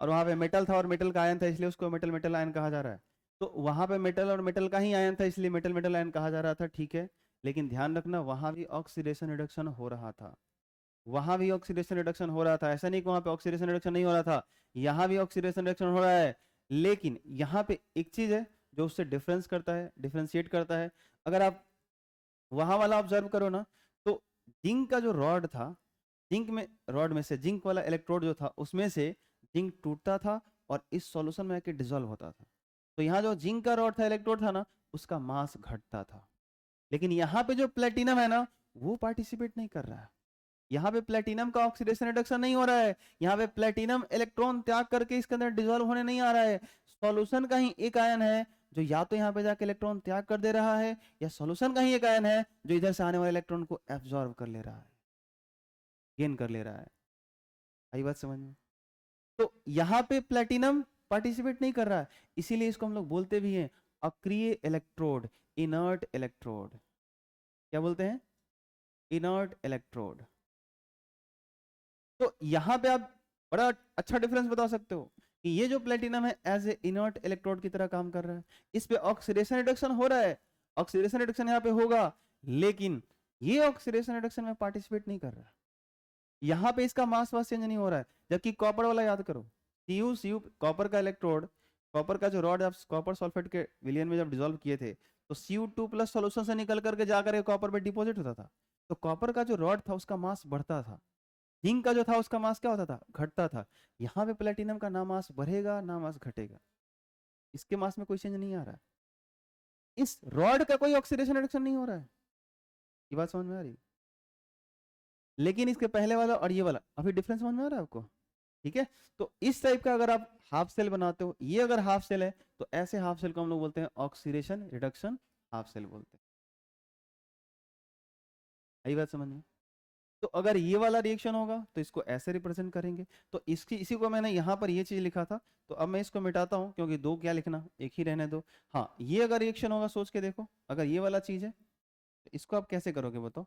और वहां पे मेटल था और मेटल का आयन था, इसलिए उसको मेटल मेटल आयन कहा जा रहा है। तो वहां पे मेटल और मेटल का ही आयन था, इसलिए मेटल मेटल आयन कहा जा रहा था, ठीक है। लेकिन ध्यान रखना, वहां भी ऑक्सीडेशन रिडक्शन हो रहा था, वहां भी ऑक्सीडेशन रिडक्शन हो रहा था। ऐसा नहीं कि वहां पे ऑक्सीडेशन रिडक्शन नहीं हो रहा था, यहाँ भी ऑक्सीडेशन रिडक्शन हो रहा है। लेकिन यहाँ पे एक चीज है जो उससे डिफरेंस करता है, डिफरेंशिएट करता है। अगर आप वहां वाला ऑब्जर्व करो ना, तो जिंक का जो रॉड था, जिंक में, रॉड में से जिंक वाला इलेक्ट्रोड जो था उसमें से जिंक टूटता था और इस सॉल्यूशन में आके डिसॉल्व होता था। तो यहाँ जो जिंक का रॉड था, इलेक्ट्रोड था ना, उसका मास घटता था। लेकिन यहाँ पे जो प्लेटिनम है ना, वो पार्टिसिपेट नहीं कर रहा है। यहाँ पे प्लेटिनम का ऑक्सीडेशन रिडक्शन नहीं हो रहा है, यहाँ पे प्लेटिनम इलेक्ट्रॉन त्याग करके इसके अंदर डिसॉल्व होने नहीं आ रहा है। सॉल्यूशन का ही एक आयन है जो या तो यहाँ पे जाके इलेक्ट्रॉन त्याग कर दे रहा है, या सॉल्यूशन का ही एक आयन है जो इधर से आने वाले इलेक्ट्रॉन को एब्जॉर्ब कर ले रहा है, गेन कर ले रहा है। आई बात समझ में? तो यहाँ पे प्लेटिनम पार्टिसिपेट नहीं कर रहा है, इसीलिए इसको हम लोग बोलते भी हैं अक्रिय इलेक्ट्रोड, इनर्ट इलेक्ट्रोड। क्या बोलते हैं? Inert electrode. तो यहाँ पे आप बड़ा अच्छा डिफरेंस बता सकते हो कि ये जो प्लेटिनम है एज ए इनर्ट इलेक्ट्रोड की तरह काम कर रहा है, इस पे ऑक्सीडेशन रिडक्शन हो रहा है, ऑक्सीडेशन रिडक्शन यहाँ पे होगा, लेकिन ये ऑक्सीडेशन रिडक्शन में पार्टिसिपेट नहीं कर रहा है। यहाँ पे इसका मास वास चेंज नहीं हो रहा है। जबकि कॉपर वाला याद करो, Cu कॉपर का इलेक्ट्रोड, कॉपर का जो रॉड आप कॉपर सल्फेट के विलियन में जब डिसॉल्व किए थे, तो Cu2+ सॉल्यूशन से निकल करके जाकर कॉपर पे डिपॉजिट होता था। तो कॉपर का जो रॉड था उसका मास बढ़ता था, जिंक का जो था उसका मास क्या होता था? घटता था। यहाँ पे प्लेटिनम का ना मास बढ़ेगा ना मास घटेगा, इसके मास में कोई चेंज नहीं आ रहा है, इस रॉड का कोई ऑक्सीडेशन रिडक्शन नहीं हो रहा है। ये बात समझ में आ रही? लेकिन इसके पहले वाला और ये वाला, अभी डिफरेंस समझ में आ रहा है आपको? ठीक है। तो इस टाइप का अगर आप हाफ सेल बनाते हो, ये अगर हाफ सेल है तो ऐसे हाफ सेल को हम लोग बोलते हैं ऑक्सीडेशन रिडक्शन हाफ सेल बोलते हैं। आई बात समझ में? तो अगर ये वाला रिएक्शन होगा तो इसको ऐसे रिप्रेजेंट करेंगे। तो इसकी इसी को मैंने यहाँ पर ये चीज लिखा था, तो अब मैं इसको मिटाता हूँ क्योंकि दो क्या लिखना, एक ही रहने दो। हाँ, ये अगर रिएक्शन होगा, सोच के देखो, अगर ये वाला चीज है तो इसको आप कैसे करोगे बताओ?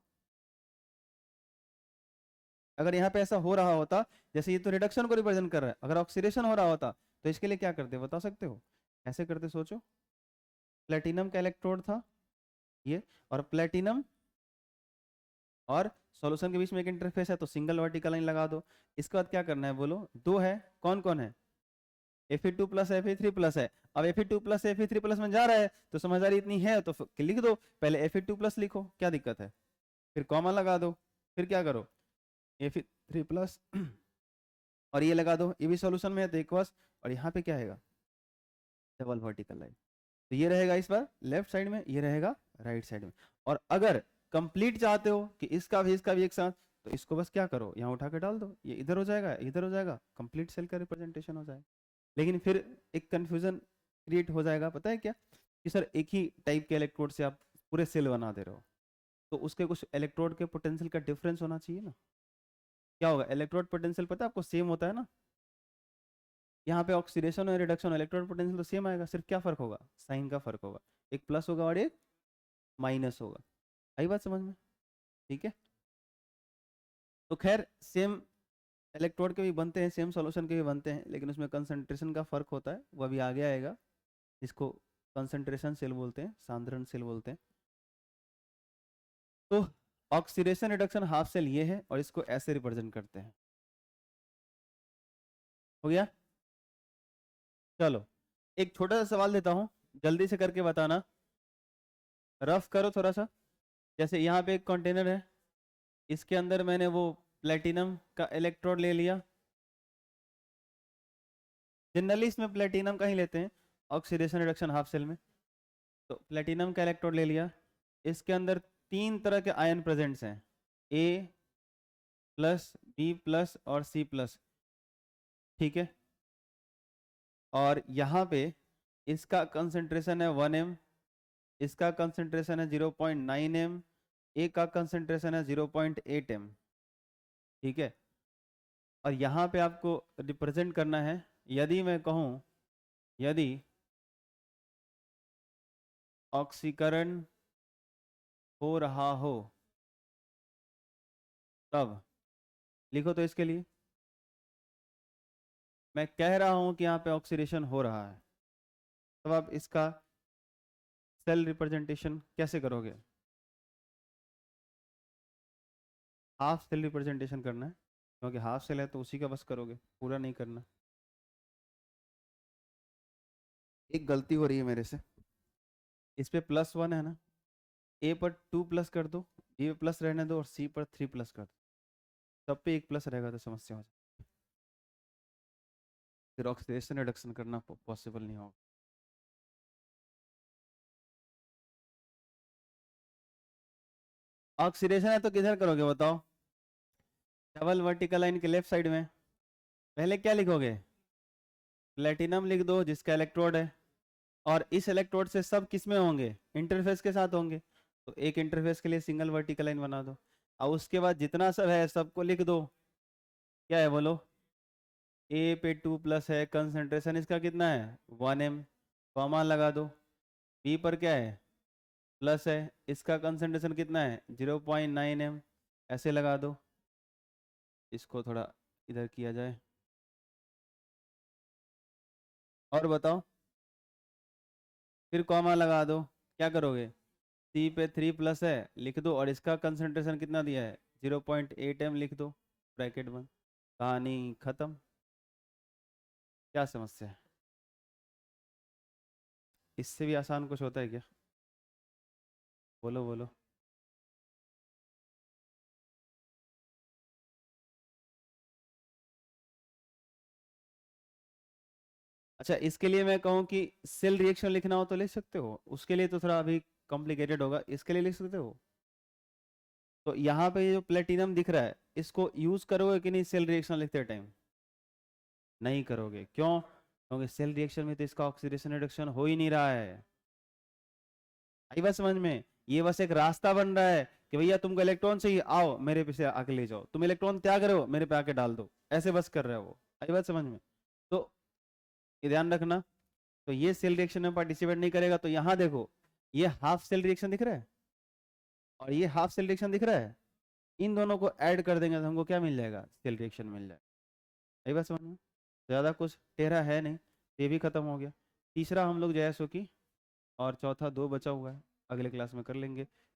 अगर यहाँ पे ऐसा हो रहा होता, जैसे ये तो रिडक्शन को रिप्रेजेंट कर रहा है, अगर ऑक्सीडेशन हो रहा होता तो इसके लिए क्या करते बता सकते हो? ऐसे करते, सोचो, प्लेटिनम का इलेक्ट्रोड था ये, और प्लेटिनम और सॉल्यूशन के बीच में एक इंटरफेस है, तो सिंगल वर्टिकल लाइन लगा दो। इसके बाद क्या करना है बोलो? दो है, कौन कौन है? Fe2+ Fe3+ है। अब Fe2+ Fe3+ में जा रहा है तो समझदारी इतनी है तो लिख दो, पहले Fe2+ लिखो, क्या दिक्कत है? फिर कॉमा लगा दो, फिर क्या करो, Fe3+ और ये लगा दो, ये भी सॉल्यूशन में है तो इक्वस, और यहाँ पे क्या है? Double vertical line. तो ये रहेगा इस बार लेफ्ट साइड में, ये रहेगा राइट साइड में। और अगर कंप्लीट चाहते हो कि इसका भी एक साथ, तो इसको बस क्या करो, यहाँ उठा के डाल दो, ये इधर हो जाएगा, इधर हो जाएगा, कंप्लीट सेल का रिप्रेजेंटेशन हो जाएगा। लेकिन फिर एक कंफ्यूजन क्रिएट हो जाएगा, पता है क्या? कि सर एक ही टाइप के इलेक्ट्रोड से आप पूरे सेल बना दे रहे हो, तो उसके कुछ इलेक्ट्रोड के पोटेंशियल का डिफरेंस होना चाहिए ना। क्या होगा? इलेक्ट्रोड पोटेंशियल पता है आपको, सेम होता है ना। यहाँ पे ऑक्सीडेशन और रिडक्शन, इलेक्ट्रोड पोटेंशियल तो सेम आएगा, सिर्फ क्या फर्क होगा? साइन का फर्क होगा, एक प्लस होगा और एक माइनस होगा। आई बात समझ में? ठीक है। तो खैर सेम इलेक्ट्रोड के भी बनते हैं, सेम सॉल्यूशन के भी बनते हैं, लेकिन उसमें कंसंट्रेशन का फर्क होता है, वो अभी आगे आएगा। इसको कंसंट्रेशन सेल बोलते हैं, सांद्रण सेल बोलते हैं। तो ऑक्सीडेशन रिडक्शन हाफ सेल ये है, और इसको ऐसे रिप्रेजेंट करते हैं। हो गया? चलो एक छोटा सा सवाल देता हूं, जल्दी से करके बताना, रफ करो थोड़ा सा। जैसे यहाँ पे एक कंटेनर है, इसके अंदर मैंने वो प्लेटिनम का इलेक्ट्रोड ले लिया, जनरली इसमें प्लेटिनम का ही लेते हैं, ऑक्सीडेशन रिडक्शन हाफ सेल में। तो प्लेटिनम का इलेक्ट्रोड ले लिया, इसके अंदर 3 तरह के आयन प्रेजेंट्स हैं, A प्लस, B प्लस और C प्लस, ठीक है। और यहाँ पे इसका कंसंट्रेशन है 1m, इसका कंसंट्रेशन है 0.9m, A का कंसंट्रेशन है 0.8m, ठीक है। और यहाँ पे आपको रिप्रेजेंट करना है, यदि मैं कहूँ यदि ऑक्सीकरण हो रहा हो तब, लिखो तो इसके लिए मैं कह रहा हूं कि यहाँ पे ऑक्सीडेशन हो रहा है, तब आप इसका सेल रिप्रेजेंटेशन कैसे करोगे? हाफ सेल रिप्रेजेंटेशन करना है, क्योंकि हाफ सेल है तो उसी का बस करोगे, पूरा नहीं करना। एक गलती हो रही है मेरे से, इस पे +1 है ना, A पर 2 प्लस कर दो, B पे प्लस रहने दो और C पर 3 प्लस कर दो, सब पे 1 प्लस रहेगा तो समस्या हो जाए, फिर ऑक्सीडेशन रिडक्शन करना पॉसिबल नहीं होगा। ऑक्सीडेशन है तो किधर करोगे बताओ? डबल वर्टिकल लाइन के लेफ्ट साइड में। पहले क्या लिखोगे? प्लेटिनम लिख दो जिसका इलेक्ट्रोड है, और इस इलेक्ट्रोड से सब किस में होंगे? इंटरफेस के साथ होंगे, तो एक इंटरफेस के लिए सिंगल वर्टिकल लाइन बना दो। और उसके बाद जितना सब है सबको लिख दो, क्या है बोलो? A पे 2 प्लस है, कंसंट्रेशन इसका कितना है 1m, कॉमा लगा दो। B पर क्या है प्लस है, इसका कंसंट्रेशन कितना है 0.9m, ऐसे लगा दो। इसको थोड़ा इधर किया जाए, और बताओ, फिर कॉमा लगा दो। क्या करोगे? C पे 3 प्लस है लिख दो, और इसका कंसंट्रेशन कितना दिया है 0.8m लिख दो, ब्रैकेट बंद, कहानी खत्म। क्या समस्या है? इससे भी आसान कुछ होता है क्या? बोलो बोलो। अच्छा, इसके लिए मैं कहूँ कि सेल रिएक्शन लिखना हो तो लिख सकते हो, उसके लिए तो थोड़ा अभी कॉम्प्लिकेटेड होगा, इसके लिए लिख सकते हो। तो यहाँ पे ये जो प्लेटिनम दिख रहा है, इसको यूज करोगे कि नहीं सेल रिएक्शन लिखते टाइम? नहीं करोगे, क्यों? क्योंकि सेल रिएक्शन में तो इसका ऑक्सीडेशन रिडक्शन हो ही नहीं रहा है। आई बात समझ में? ये बस एक रास्ता बन रहा है कि भैया तुमको इलेक्ट्रॉन चाहिए, आओ मेरे पे से आके ले जाओ, तुम इलेक्ट्रॉन त्याग रहे हो मेरे पे आके डाल दो, ऐसे बस कर रहे हो वो। आई बात समझ में? तो ये ध्यान रखना। तो ये सेल रिएक्शन में पार्टिसिपेट नहीं करेगा, तो यहाँ देखो, ये हाफ सेल रिएक्शन दिख रहा है और ये हाफ सेल रिएक्शन दिख रहा है, इन दोनों को ऐड कर देंगे तो हमको क्या मिल जाएगा? सेल रिएक्शन मिल जाएगा। आई बात समझ में? ज़्यादा कुछ टेढ़ा है नहीं, ये भी खत्म हो गया। तीसरा हम लोग जो है सो की, और चौथा 2 बचा हुआ है, अगले क्लास में कर लेंगे।